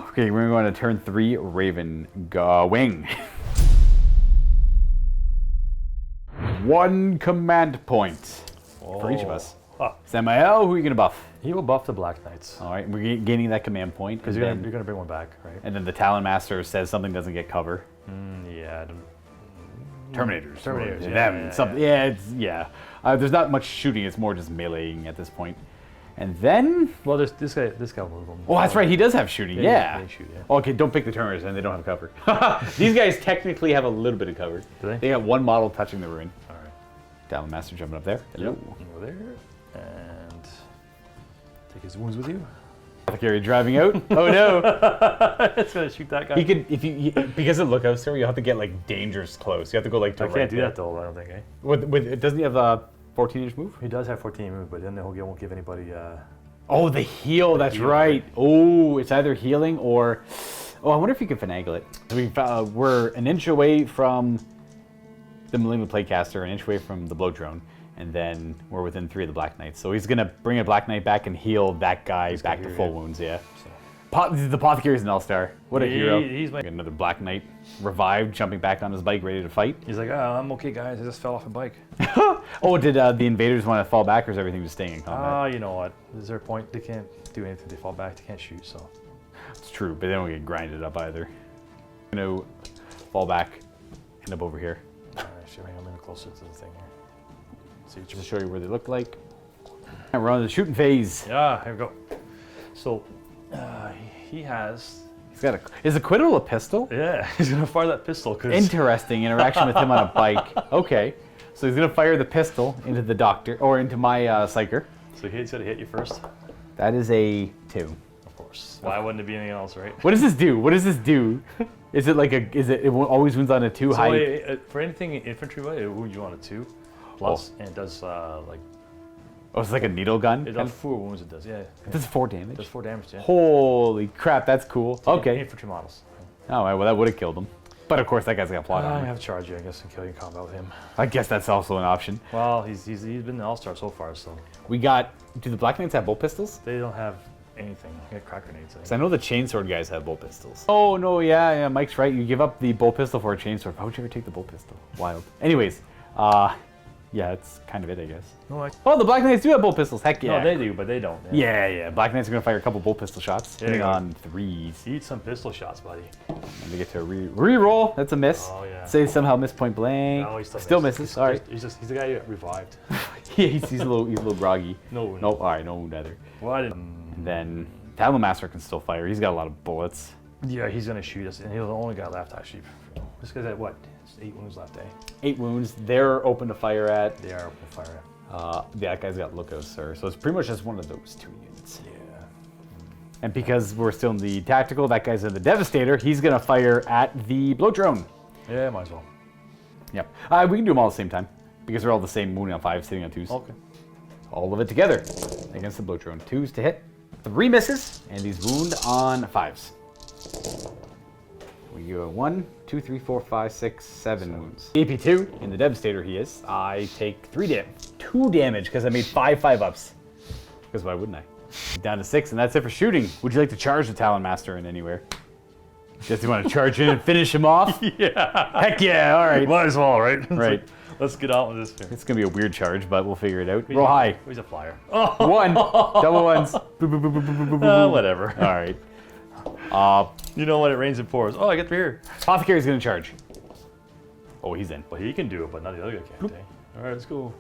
Okay, we're going to turn 3, Ravenwing. 1 command point for each of us. Samael, who are you going to buff? He will buff the Black Knights. All right, we're gaining that command point. Because you're gonna bring 1 back, right? And then the Talon Master says something doesn't get cover. Yeah. Terminators. Terminators, yeah. There's not much shooting, it's more just meleeing at this point. And then... Well, there's this guy will move him. Oh, that's right, he does have shooting, yeah. They shoot, yeah. Okay, don't pick the Terminators, and they don't have cover. These guys technically have a little bit of cover. Do they? They got 1 model touching the ruin. All right. Talon Master jumping up there. Hello. Over there. And take his wounds with you. Apothecary driving out. Oh no! It's gonna shoot that guy. He could, because of lookout store, you have to get like dangerous close. You have to go like to I can't do that though. I don't think. Doesn't he have a 14-inch move? He does have 14 move, but then he won't give anybody. Oh, the heal. That's right. Oh, it's either healing or. Oh, I wonder if you can finagle it. We're an inch away from the Malignant Plaguecaster, an inch away from the Blow Drone. And then we're within 3 of the Black Knights. So he's going to bring a Black Knight back and heal that guy back to full wounds, yeah. So. The Apothecary's an all-star. What a hero. He's like another Black Knight revived, jumping back on his bike, ready to fight. He's like, oh, I'm okay, guys. I just fell off a bike. Oh, did the invaders want to fall back, or is everything just staying in combat? You know what? Is there a point? They can't do anything. They fall back. They can't shoot, so. It's true, but they don't get grinded up either. I'm going to fall back, end up over here. Actually, hang on, I'm in closer to the thing here. So just to show you where they look like. And we're on the shooting phase. Yeah, here we go. So he has. He's got is Acquittal a pistol? Yeah, he's gonna fire that pistol. Cause interesting interaction with him on a bike. Okay, so he's gonna fire the pistol into the doctor or into my psyker. So he's gonna hit you first. That is a 2. Of course. Why wouldn't it be anything else, right? What does this do? What does this do? Is it like it always wins on a 2 So high? for anything infantry, it wounds you on a 2 plus, and it does like Oh, it's like a needle gun? it does 4 wounds. It does, yeah. It does 4 damage? It does 4 damage, yeah. Holy crap, that's cool. Okay. Infantry models. Oh, well, that would have killed him. But of course, that guy's got plot I armor. have to charge you, I guess, and kill you in combat with him. I guess that's also an option. Well, he's been an all-star so far, so We got. Do the Black Knights have bolt pistols? they don't have anything. They got crack grenades. I Because think. I know the chainsword guys have bolt pistols. Oh, no, yeah, Mike's right. You give up the bolt pistol for a chainsword. Why would you ever take the bolt pistol? Wild. Anyways, yeah, that's kind of it, I guess. No, Oh, the Black Knights do have bolt pistols. Heck yeah. no, they do, but they don't. Yeah. Black Knights are going to fire a couple bolt pistol shots. There you Hitting go. on 3s. Eat some pistol shots, buddy. And they get to a re-roll. That's a miss. Oh, yeah. Say somehow miss point blank. No, he still misses. All right. He's the guy who revived. Yeah, he's a little groggy. No wound. Nope. All right, no wound either. Well, I didn't. And then Talon Master can still fire. He's got a lot of bullets. Yeah, he's gonna shoot us, and he's the only guy left actually. This guy's at what? It's 8 wounds left, eh? 8 wounds. They're open to fire at. They are open to fire. That guy's got Lookouts, sir. So it's pretty much just one of those 2 units. Yeah. And because we're still in the tactical, that guy's in the Devastator. He's gonna fire at the Blow Drone. Yeah, might as well. Yep. We can do them all at the same time because they're all the same, wounding on 5s, hitting on 2s. Okay. All of it together against the Blow Drone. 2s to hit, 3 misses, and he's wound on 5s. We go 1, 2, 3, 4, 5, 6, 7 wounds. AP2 in the Devastator he is. I take 3 damage, 2 damage because I made 5 5-ups. Because why wouldn't I? Down to 6, and that's it for shooting. Would you like to charge the Talon Master in anywhere? Just you want to charge in and finish him off? Yeah. Heck yeah! All right. Might as well, right? Right. Let's get out with this here. It's gonna be a weird charge, but we'll figure it out. Roll high. He's a flyer. Oh, 1, double ones. Boop, boop, boop, boop, boop, boop, boop. whatever. All right. You know when it rains and pours. Oh, I get through here. Apothecary's gonna charge. Oh, he's in. Well, he can do it, but not the other guy can't. Eh? All right, let's go.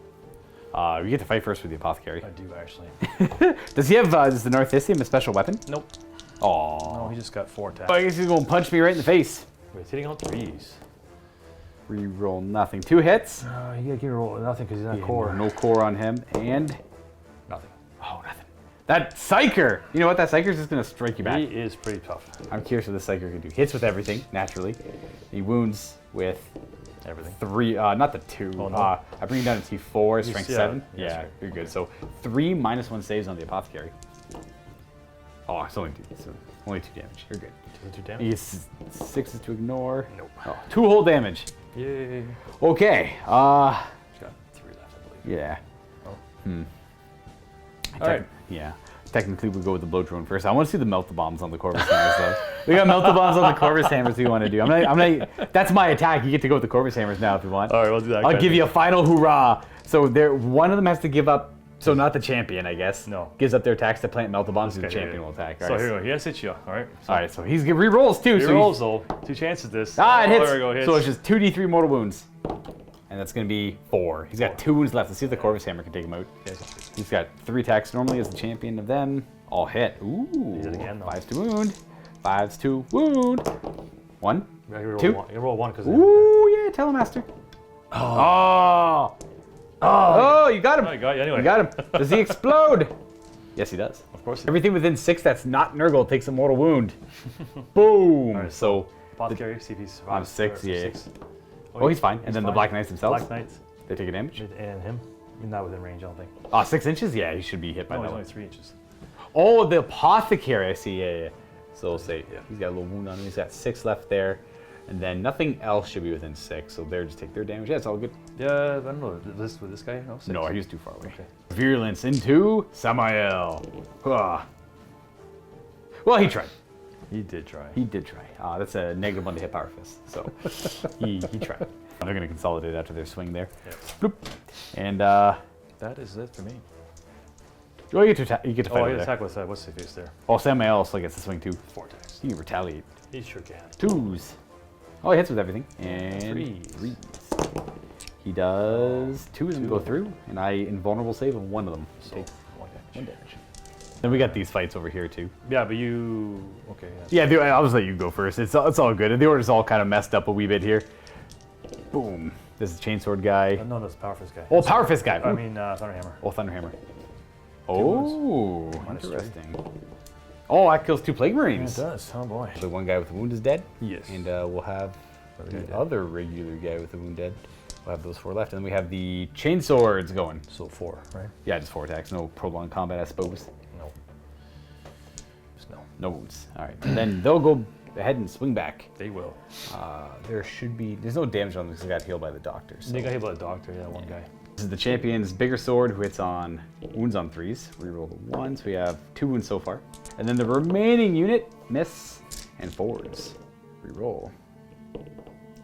We get to fight first with the Apothecary. I do actually. Does he have? Does the Northissium a special weapon? Nope. Oh. No, he just got 4 attacks. I guess he's gonna punch me right in the face. Wait, he's hitting on 3s. Reroll nothing. 2 hits. You gotta give roll nothing because he's not Yeah, core. No core on him, and Nothing. oh, nothing. That Psyker. You know what? That Psyker's just gonna strike you back. He is pretty tough. I'm curious what the Psyker can do. Hits with everything naturally. He wounds with Everything. 3. Not the 2. Oh, no. I bring him down to T4, strength yeah, 7. yeah, Yeah, that's right. you're good. So 3 -1 saves on the Apothecary. Oh, it's only 2. So only 2 damage. You're good. 2 damage. He's 6 to ignore. Nope. Oh, 2 whole damage. Yay. Okay. He's got 3 left, I believe. Yeah. Oh. All right. Yeah. Technically, we go with the Blow Drone first. I want to see the Melt-the-Bombs on the Corvus Hammers, though. We got Melt-the-Bombs on the Corvus Hammers we want to do. That's my attack. You get to go with the Corvus Hammers now if you want. All right, we'll do that. I'll give you a final hurrah. So one of them has to give up, so not the champion, I guess. No. Gives up their attacks to plant Melt-the-Bombs, and the Okay, yeah, champion yeah. will attack. So All right. here we go. He has to hit you. All right. So All right, so he's re-rolls too. he so rolls though. 2 chances this. it hits. There we go. Hits. So it's just 2d3 mortal wounds. And that's going to be 4. He's got 2 wounds left. Let's see if the Corvus Hammer can take him out. Yes. He's got 3 attacks normally as the champion of them. All hit. Ooh. He's it again, though. 5s to wound. 5s to wound. 1. Yeah, you roll 2. 1. You roll 1 because. Ooh, yeah, Telemaster. Oh, you got him. I got you anyway. You got him. Does he explode? Yes, he does. Of course. Everything within 6 that's not Nurgle takes a mortal wound. Boom. All right, so, Apothecary, see if he's survived. I'm 6, yeah. 6. Oh, he's fine. And then the Black Knights themselves, Black Knights they take a damage. and him. He's not within range, I don't think. 6 inches? Yeah, he should be hit by No, that he's one. only 3 inches. Oh, the Apothecary, I see, yeah. So we'll say, Yeah. he's got a little wound on him. He's got 6 left there. And then nothing else should be within 6, so they'll just take their damage. Yeah, it's all good. Yeah, I don't know. With this guy? No, 6. No, he was too far away. Okay. Virulence into Samael. Ah. Well, he tried. He did try. He did try. That's a -1 to hit Power Fist, so he tried. They're going to consolidate after their swing there. Yeah. Bloop. And, That is it for me. well, you get to fight Oh, I over get there. attack with what's the face there? Oh, Samael also gets to swing too. 4 attacks. He can retaliate. He sure can. 2s. Oh, he hits with everything. And 3s. 3s. He does 2 of them go through, and I invulnerable save of 1 of them. So, Take 1 1 damage. damage. Then we got these fights over here too. Yeah, but you. Okay. Yeah, I'll just let you go first. It's all good. The order's all kind of messed up a wee bit here. Boom. This is Chainsword guy. No, that's Power Fist guy. Oh, Power Fist guy. I Ooh. mean, Thunderhammer. Oh, Thunderhammer. Oh, Minus interesting. Oh, that kills 2 Plague Marines. It does. Oh boy. The one guy with the wound is dead. Yes. And we'll have the other regular guy with the wound dead. We'll have those 4 left. And then we have the chain swords going. So 4, right? Yeah, just 4 attacks. No prolonged combat, I suppose. No. Just no. No wounds. All right. And then they'll go ahead and swing back. They will. There's no damage on them because they got healed by the doctor. So. They got hit by the doctor, yeah, one guy. This is the champion's bigger sword who hits on wounds on 3s. Reroll the 1s. We have 2 wounds so far. And then the remaining unit, miss and 4s. Reroll.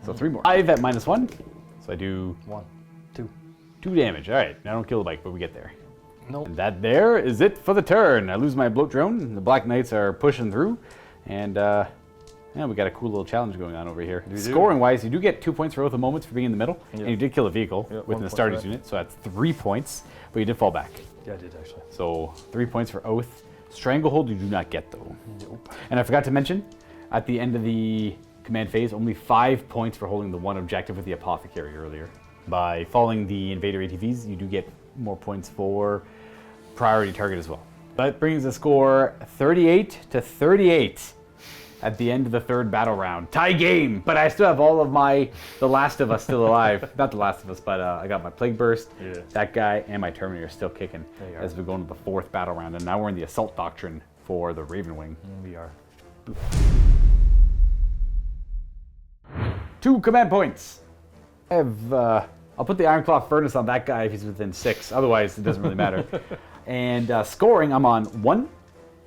So 3 more. 5 at -1. So I do 1, 2. 2 damage. All right. I don't kill the bike, but we get there. Nope. And that there is it for the turn. I lose my bloat drone. The Black Knights are pushing through. And yeah, we got a cool little challenge going on over here. Scoring wise, you do get 2 points for Oath of Moments for being in the middle. Yep. And you did kill a vehicle Yep, within the starter's unit. So that's 3 points. But you did fall back. Yeah, I did actually. So 3 points for Oath. Stranglehold you do not get though. Nope. And I forgot to mention, at the end of the command phase, only 5 points for holding the 1 objective with the Apothecary earlier. By following the Invader ATVs, you do get more points for priority target as well. That brings the score 38 to 38 at the end of the 3rd battle round. Tie game, but I still have all of the Last of Us still alive. Not the Last of Us, but I got my Plague Burst, that guy, and my Terminator still kicking as we go into the 4th battle round. And now we're in the Assault Doctrine for the Ravenwing. We are. 2 command points. I'll put the Ironclaw Furnace on that guy if he's within 6. Otherwise, it doesn't really matter. And scoring, I'm on 1,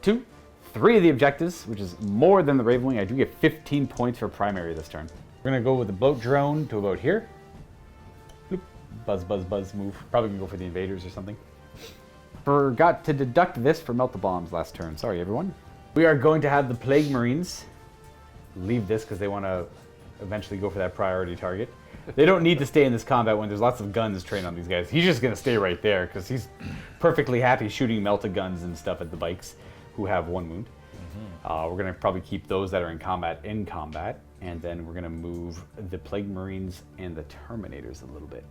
2, 3 of the objectives, which is more than the Ravenwing. I do get 15 points for primary this turn. We're gonna go with the bloat drone to about here. Bloop. Buzz, buzz, buzz, move. Probably gonna go for the invaders or something. Forgot to deduct this for melt the bombs last turn. Sorry, everyone. We are going to have the Plague Marines leave this because they want to eventually go for that priority target. They don't need to stay in this combat when there's lots of guns trained on these guys. He's just gonna stay right there because he's perfectly happy shooting melted guns and stuff at the bikes who have 1 wound. We're gonna probably keep those that are in combat, and then we're gonna move the Plague Marines and the Terminators a little bit.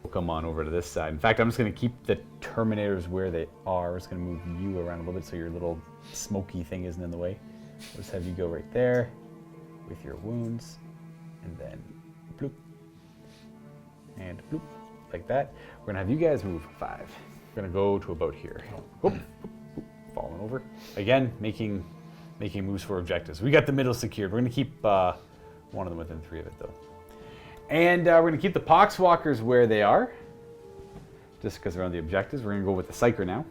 We'll come on over to this side. In fact, I'm just gonna keep the Terminators where they are. I'm just gonna move you around a little bit so your little smoky thing isn't in the way. We'll just have you go right there with your wounds, and then bloop, and bloop, like that. We're gonna have you guys move 5. We're gonna go to about here. Whoop, whoop, whoop, falling over. Again, making moves for objectives. We got the middle secured. We're gonna keep one of them within 3 of it though. And we're gonna keep the Poxwalkers where they are, just because they're on the objectives. We're gonna go with the Psyker now,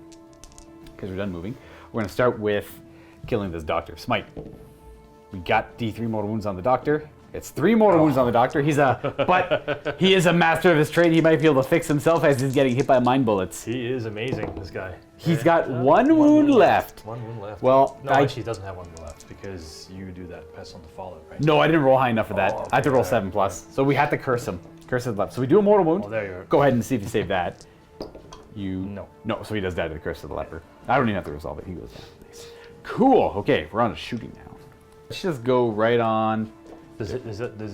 because we're done moving. We're gonna start with killing this Doctor. Smite. We got D3 mortal wounds on the Doctor. It's 3 mortal wounds on the Doctor. But he is a master of his trade. He might be able to fix himself as he's getting hit by mind bullets. He is amazing, this guy. He's got 1 wound left. 1 wound left. Well, no, actually, he doesn't have 1 wound left because you do that Pest on the Fallout, right? No, I didn't roll high enough for that. Oh, okay, I had to roll 7 plus. So we had to curse him. Curse his left. So we do a mortal wound. Oh, there you are. Go ahead and see if you save that. No, so he does die to the curse of the leper. I don't even have to resolve it. He goes down. Nice. Cool. Okay, we're on to shooting now. Let's just go right on. Does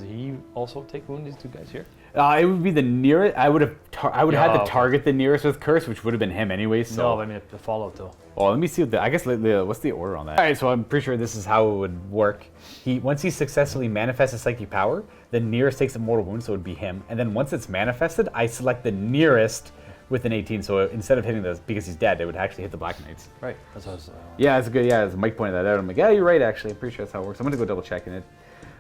he also take wound, these 2 guys here? It would be the nearest. I would have had to target the nearest with curse, which would have been him anyway. So. No, I mean the Fallout though. Well, let me see. I guess what's the order on that? All right, so I'm pretty sure this is how it would work. Once he successfully manifests his psychic power, the nearest takes a mortal wound, so it would be him. And then once it's manifested, I select the nearest with an 18. So instead of hitting this because he's dead, they would actually hit the Black Knights. Right. That's what I was. Yeah, that's good. Yeah, as Mike pointed that out, I'm like, yeah, you're right. Actually, I'm pretty sure that's how it works. I'm gonna go double check, and it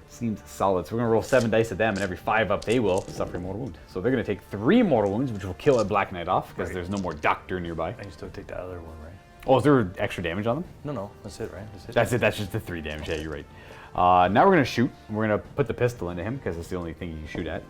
seems solid. So we're gonna roll 7 dice at them, and every 5 up, they will suffer a mortal wound. So they're gonna take 3 mortal wounds, which will kill a Black Knight off because there's no more Doctor nearby. And you still take the other one, right? Oh, is there extra damage on them? No, that's it, right? That's it. That's just the 3 damage. Yeah, you're right. Now we're gonna shoot. We're gonna put the pistol into him because it's the only thing you can shoot at.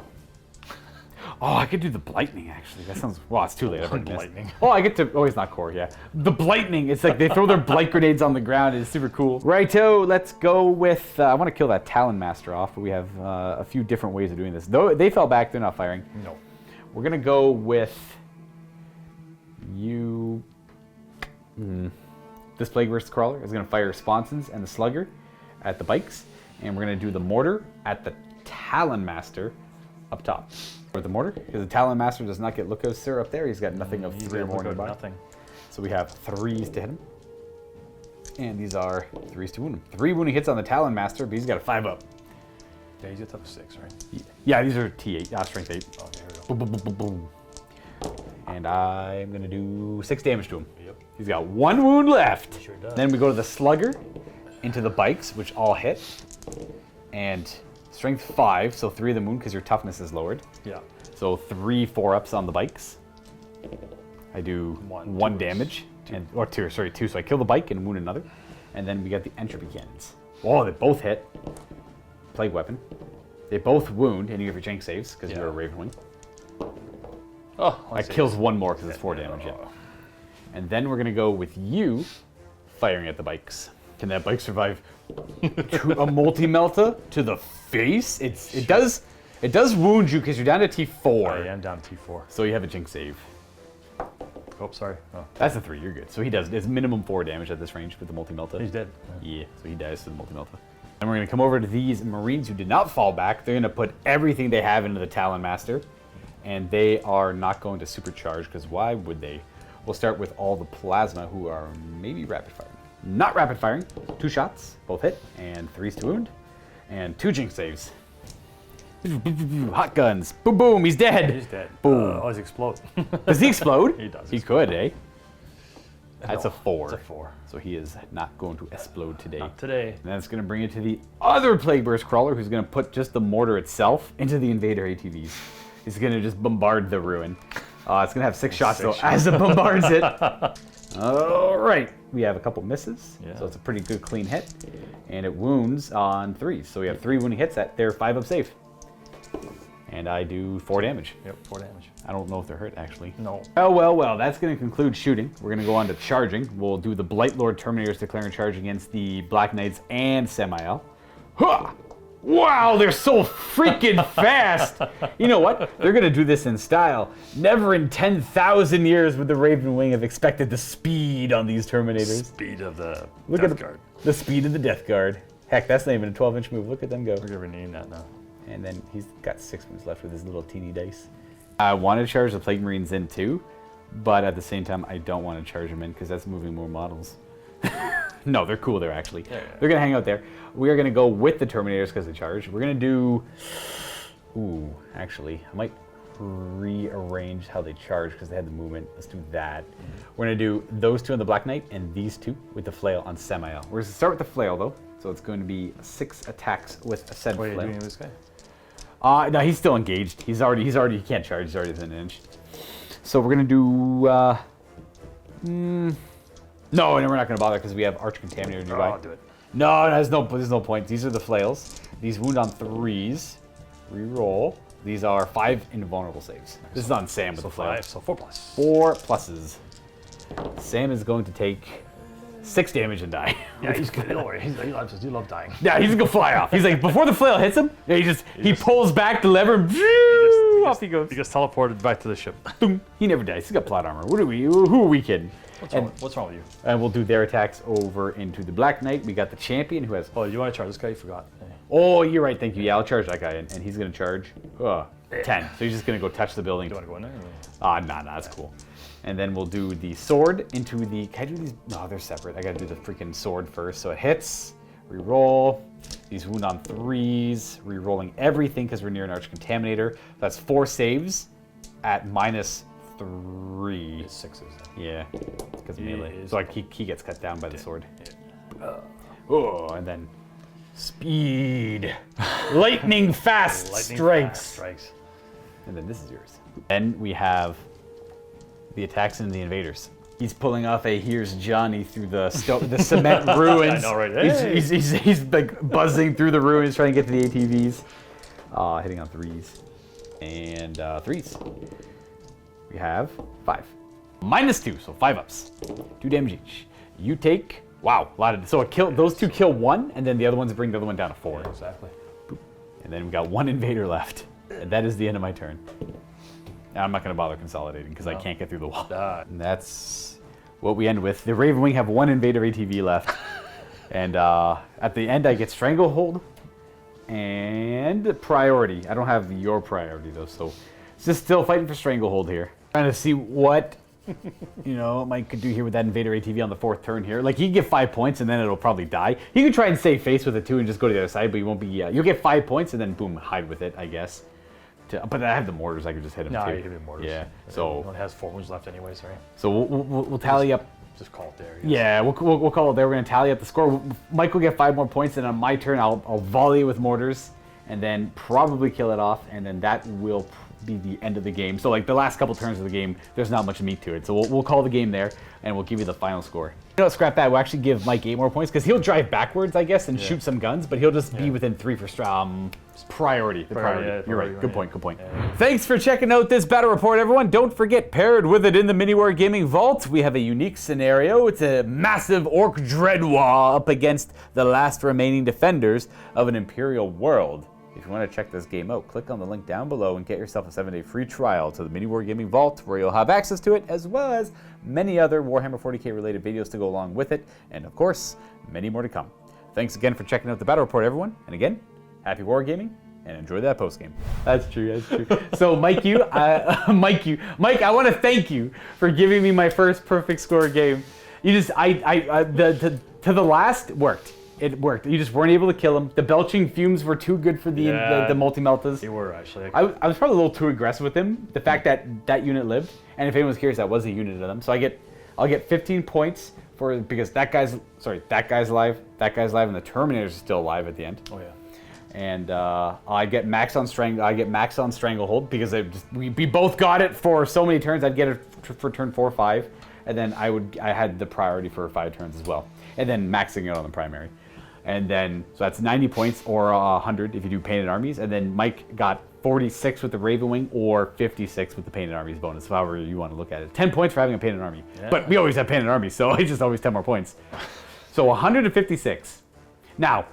Oh, I could do the Blightning actually. That sounds. Well, it's too late. I've already missed. Oh, I get to. Oh, he's not core. Yeah, the Blightning. It's like they throw their blight grenades on the ground. It's super cool. Righto. Let's go with. I want to kill that Talon Master off, but we have a few different ways of doing this. Though they fell back, they're not firing. No. We're gonna go with you. This Plague Burst Crawler is gonna fire Sponsons and the Slugger at the bikes, and we're gonna do the mortar at the Talon Master up top. With the mortar, because the Talon Master does not get Lookout Sir up there. He's got nothing of 3 or more nearby. Nothing. So So we have 3s to hit him. And these are 3s to wound him. 3 wounding hits on the Talon Master, but he's got a 5-up. Yeah, he's a tough 6, right? Yeah, these are T8, strength 8. Oh, there we go. Boom, boom, boom, boom, boom. And I'm gonna do 6 damage to him. Yep. He's got 1 wound left. Sure does. Then we go to the Slugger, into the Bikes, which all hit. And strength 5, so 3 of them wound because your toughness is lowered. Yeah. So 3 4-ups on the Bikes. I do 1 damage. Or 2, sorry, 2. So I kill the Bike and wound another. And then we got the Entropy Cannons. Oh, they both hit. Plague Weapon. They both wound, and you have your jank saves because you're a Ravenwing. Oh, That kills 1 more because it's 4 damage. Yeah. And then we're gonna go with you firing at the Bikes. Can that Bike survive a multi-melta to the face? It does wound you because you're down to T4. I am down to T4. So you have a jank save. Oh, sorry. Oh. That's a 3. You're good. So he does. It's minimum 4 damage at this range with the multi-melta. He's dead. Yeah. So he dies to the multi-melta. And we're gonna come over to these Marines who did not fall back. They're gonna put everything they have into the Talon Master. And they are not going to supercharge, because why would they? We'll start with all the Plasma, who are maybe rapid firing. Not rapid firing. 2 shots, both hit, and 3s to wound, and 2 jinx saves. Hot guns. Boom, boom, he's dead. He's dead. Boom. Oh, he's explode. Does he explode? He does. He could, eh? That's a 4. It's a 4. So he is not going to explode today. Not today. And that's going to bring it to the other Plague Burst Crawler, who's going to put just the mortar itself into the Invader ATVs. He's going to just bombard the ruin. It's going to have 6 shots, though, as it bombards it. All right. We have a couple misses, so it's a pretty good clean hit. And it wounds on 3s. So we have 3 wounding hits at their 5-up save. And I do 4 damage. Yep, 4 damage. I don't know if they're hurt, actually. No. Oh, well. That's going to conclude shooting. We're going to go on to charging. We'll do the Blight Lord Terminators declaring charge against the Black Knights and Samael. Huh! Wow, they're so freaking fast. You know what? They're going to do this in style. Never in 10,000 years would the Ravenwing have expected the speed on these Terminators. Speed of the Look Death at Guard. the speed of the Death Guard. Heck, that's not even a 12-inch move. Look at them go. We're going to rename that now. And then he's got 6 moves left with his little teeny dice. I want to charge the Plague Marines in too, but at the same time, I don't want to charge them in because that's moving more models. No, they're cool there, actually. Yeah. They're going to hang out there. We are going to go with the Terminators because they charge. We're going to do... Ooh, actually, I might rearrange how they charge because they had the movement. Let's do that. We're going to do those 2 on the Black Knight and these 2 with the flail on Samael. We're going to start with the flail, though. So it's going to be 6 attacks with a said flail. What are you doing with this guy? No, he's still engaged. He can't charge. He's already within an inch. So we're going to do... No, we're not going to bother because we have Arch Contaminator nearby. I'll do it. No, there's no point. These are the flails. These wound on 3s. Reroll. These are 5 invulnerable saves. This is on Sam with the flail. 5, so 4 plus. 4 pluses. Sam is going to take 6 damage and die. Yeah, he's good. Don't worry. He loves dying. Yeah, he's gonna fly off. He's like, before the flail hits him, he pulls back the lever, and off he goes. He gets teleported back to the ship. He never dies. He's got plot armor. Who are we kidding? What's wrong with you? And we'll do their attacks over into the Black Knight. We got the champion who has... Oh, you want to charge this guy? You forgot. Oh, you're right. Thank you. Yeah, I'll charge that guy, and he's gonna charge 10. So he's just gonna go touch the building. Do you want to go in there? Nah, that's cool. And then we'll do the sword into the... Can I do these? No, they're separate. I gotta do the freaking sword first. So it hits, reroll. These wound on 3s, rerolling everything because we're near an Arch Contaminator. That's 4 saves at -3. It's 6s. Yeah, because melee. Is. So like he gets cut down by the sword. Oh, and then speed, lightning fast strikes. And then this is yours. Then we have the attacks into the invaders. He's pulling off a "Here's Johnny" through the cement ruins. I know, right? Hey. He's like buzzing through the ruins trying to get to the ATVs. Hitting on 3s and 3s. We have 5. -2, so 5-ups. 2 damage each. You take, wow, a lot of, so it kill, those 2 kill 1, and then the other ones bring the other one down to 4. Yeah, exactly. And then we got 1 invader left. And that is the end of my turn. Now, I'm not going to bother consolidating because I can't get through the wall. And that's what we end with. The Ravenwing have 1 invader ATV left. And at the end, I get Stranglehold and Priority. I don't have your priority, though, so it's just still fighting for Stranglehold here. Trying to see what you know, Mike could do here with that Invader ATV on the 4th turn here. Like, he can get 5 points and then it'll probably die. He could try and save face with it too and just go to the other side, but you won't be, you'll get 5 points and then boom, hide with it, I guess. But I have the mortars, I could just hit him too. No, you hit the mortars. Yeah, It so. only has 4 wounds left anyway, sorry. So we'll tally up. Just call it there. I guess. Yeah, we'll call it there. We're going to tally up the score. Mike will get 5 more points, and on my turn, I'll volley with mortars, and then probably kill it off, and then that will be the end of the game. So like the last couple turns of the game, there's not much meat to it. So we'll call the game there, and we'll give you the final score. You know, scrap that. We'll actually give Mike 8 more points, because he'll drive backwards, I guess, and shoot some guns, but he'll just be within 3 for priority. The priority. Yeah, You're right. priority, Good point. Good point. Yeah. Thanks for checking out this battle report, everyone. Don't forget, paired with it in the MiniWarGaming Vault, we have a unique scenario. It's a massive orc dreadwall up against the last remaining defenders of an Imperial world. If you want to check this game out, click on the link down below and get yourself a 7-day free trial to the MiniWarGaming Vault, where you'll have access to it, as well as many other Warhammer 40k related videos to go along with it, and of course, many more to come. Thanks again for checking out the battle report, everyone, and again, happy wargaming, and enjoy that post game. That's true. So, Mike, Mike, I want to thank you for giving me my first perfect score game. You just, to the last worked. It worked. You just weren't able to kill him. The belching fumes were too good for the multi-meltas. They were, actually. I was probably a little too aggressive with him. The fact that that unit lived, and if anyone's curious, that was a unit of them. So I'll get 15 points because that guy's alive, and the Terminator's still alive at the end. Oh yeah. And I get max on stranglehold because we both got it for so many turns. I'd get it for turn 4 or 5, and then I had the priority for 5 turns as well, and then maxing it on the primary. And then, so that's 90 points or 100 if you do painted armies. And then Mike got 46 with the Ravenwing or 56 with the painted armies bonus, however you want to look at it. 10 points for having a painted army. Yeah. But we always have painted armies, so it's just always 10 more points. So 156. Now,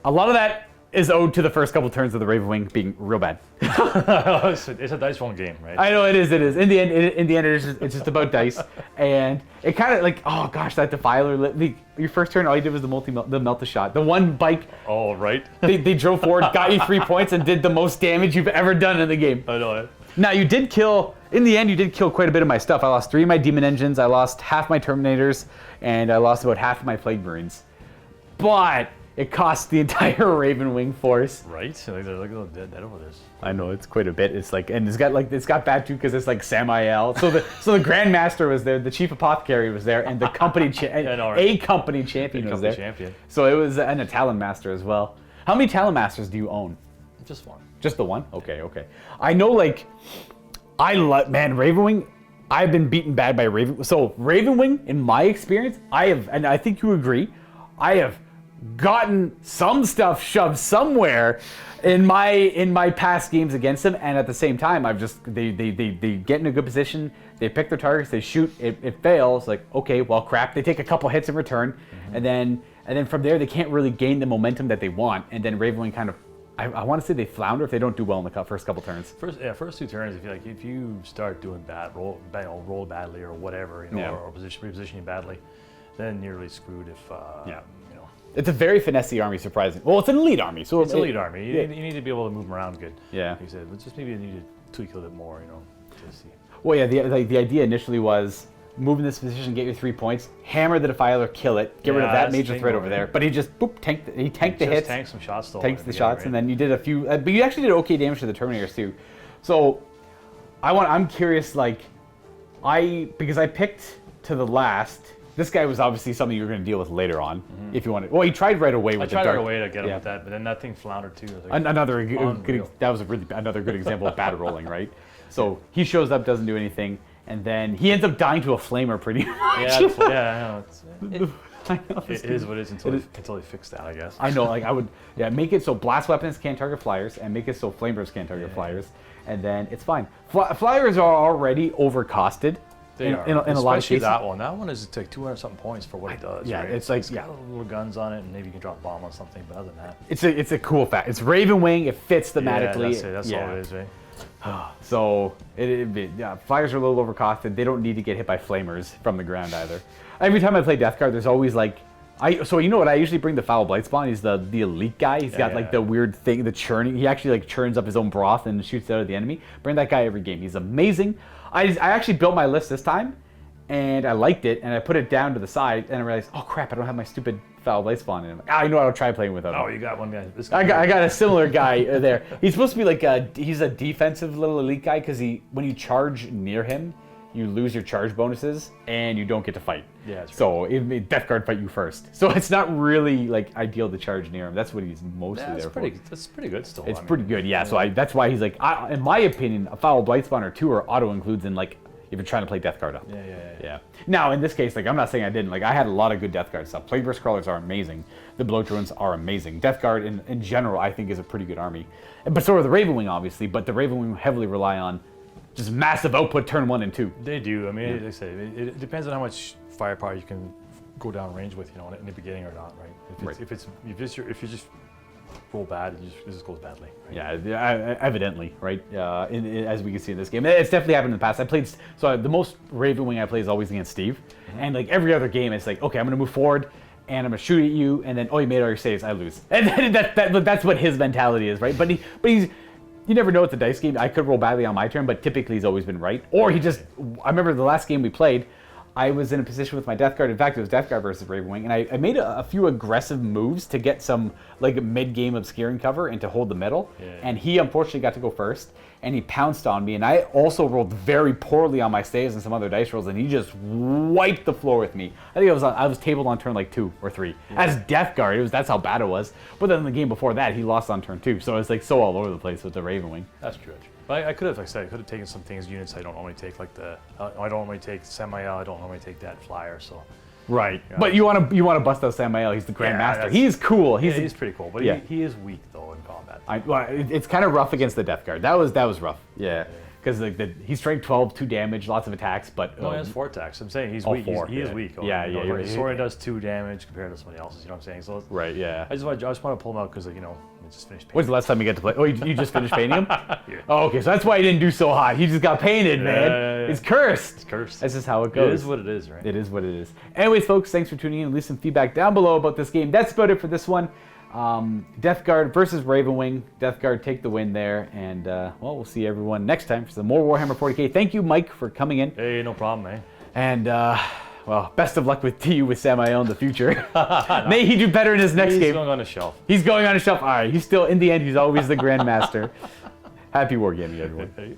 a lot of that is owed to the first couple turns of the Ravenwing being real bad. It's a dice roll game, right? I know it is. In the end, it's just about dice, and it kind of like, oh gosh, that defiler. Your first turn, all you did was the melt a shot. The one bike. Oh right. they drove forward, got you 3 points, and did the most damage you've ever done in the game. I know it. Now you did kill. In the end, you did kill quite a bit of my stuff. I lost 3 of my demon engines. I lost half my Terminators, and I lost about half of my Plague Marines. But it cost the entire Ravenwing force. Right? Look at the dead over this. I know, it's quite a bit. It's like, and it's got bad too because it's like Samael. So the Grandmaster was there, the Chief Apothecary was there, and the company a company champion was there. Champion. So it was an Talon Master as well. How many Talon Masters do you own? Just one. Just the one? Okay. I know, like, Ravenwing. I've been beaten bad by Ravenwing. So Ravenwing, in my experience, and I think you agree, I have gotten some stuff shoved somewhere in my past games against them, and at the same time they get in a good position, they pick their targets, they shoot, it fails, like, okay, well crap, they take a couple hits in return, and then from there they can't really gain the momentum that they want, and then Ravenwing kind of, I want to say they flounder if they don't do well in the first couple turns. First 2 turns, if you start doing bad, roll badly or whatever, or repositioning badly, then you're really screwed if It's a very finessey army, surprising. Well, it's an elite army, so it's an elite army. You need to be able to move them around good. Yeah. Like you said, but just maybe you need to tweak a little bit more, to see. Well, yeah. The idea initially was move in this position, get your 3 points, hammer the Defiler, kill it, get rid of that major threat over there. But he just tanked the hits, tanked some shots, tanked the shots, right? And then you did a few. But you actually did okay damage to the Terminators too. So I'm curious, like, because I picked to the last. This guy was obviously something you were going to deal with later on, if you wanted. Well, he tried right away with the dark. I tried right away to get him with that, but then that thing floundered too. Like, another good example of bad rolling, right? So he shows up, doesn't do anything, and then he ends up dying to a flamer pretty much. I know. It is what it is until they fix that, I guess. I know, like, I would, make it so blast weapons can't target flyers, and make it so flamers can't target flyers, and then it's fine. Flyers are already overcosted. In a lot of cases. That one is like 200 something points for what it does. Yeah, right? it's like, it's got little guns on it, and maybe you can drop a bomb on something. But other than that, it's a cool fact. It's Ravenwing. It fits thematically. Yeah, that's all it is, right? So flyers are a little overcosted. They don't need to get hit by flamers from the ground either. Every time I play Death Guard, there's always like, so you know what? I usually bring the Foul Blightspawn. He's the elite guy. He's got like the weird thing, the churning. He actually like churns up his own broth and shoots it out of the enemy. Bring that guy every game. He's amazing. I actually built my list this time, and I liked it, and I put it down to the side, and I realized, oh crap, I don't have my stupid foul light spawn in. I know I'll try playing with it. Oh, you got one guy. I got a similar guy there. He's supposed to be like he's a defensive little elite guy because when you charge near him, you lose your charge bonuses and you don't get to fight. Yeah, that's right. So it made Death Guard fight you first. So it's not really like ideal to charge near him. That's what he's mostly there for. That's pretty good still. It's pretty good, yeah. So that's why he's like, in my opinion, a foul blight spawn or two are auto includes in like if you're trying to play Death Guard up. Yeah. Now in this case, like I'm not saying I didn't. Like I had a lot of good Death Guard stuff. Plague Burst Crawlers are amazing. The Blow Drones are amazing. Death Guard in general, I think, is a pretty good army. But so are the Ravenwing, obviously. But the Ravenwing heavily rely on just massive output turn 1 and 2. They do. I mean, like I say, it depends on how much firepower you can go down range with, in the beginning or not, right? If you just roll bad, it just goes badly. Right? Yeah, evidently, right? As we can see in this game, it's definitely happened in the past. The most Ravenwing I play is always against Steve, and like every other game, it's like, okay, I'm gonna move forward. And I'm gonna shoot at you, and then you made all your saves, I lose, and then that's what his mentality is, right? But he's. You never know, it's a dice game. I could roll badly on my turn, but typically he's always been right. Or I remember the last game we played, I was in a position with my Death Guard. In fact, it was Death Guard versus Ravenwing, and I made a few aggressive moves to get some like mid-game obscuring cover and to hold the middle. Yeah. And he unfortunately got to go first, and he pounced on me. And I also rolled very poorly on my saves and some other dice rolls, and he just wiped the floor with me. I think I was tabled on turn like 2 or 3 as Death Guard. That's how bad it was. But then the game before that, he lost on turn 2, so it's like so all over the place with the Ravenwing. That's true. But I could have, like I said, I could have taken some things, units I don't normally take, like I don't normally take Samael, I don't normally take that flyer, so. Right, but you want to bust out Samael. He's the Grandmaster. He's cool. He's pretty cool, but he is weak though in combat. It's kind of rough against the Death Guard. That was rough. Yeah, because he's strength 12, 2 damage, lots of attacks, but no, he has 4 attacks. I'm saying he's weak. 4. He is weak. Yeah. Sora does 2 damage compared to somebody else's. You know what I'm saying? So right. Yeah. I just want to pull him out because we just finished painting. When's the last time you got to play? Oh, you just finished painting him? Yeah. Oh, okay. So that's why he didn't do so hot. He just got painted, man. Yeah. It's cursed. It's cursed. That's just how it goes. It is what it is, right? It is what it is. Anyways, folks, thanks for tuning in. Leave some feedback down below about this game. That's about it for this one. Death Guard versus Ravenwing. Death Guard take the win there, and we'll see everyone next time for some more Warhammer 40k. Thank you, Mike, for coming in. Hey, no problem, man. And best of luck to you with Samael in the future. May he do better in his next game. He's going on a shelf. He's going on a shelf. All right. He's still, in the end, he's always the Grandmaster. Happy Wargaming, everyone.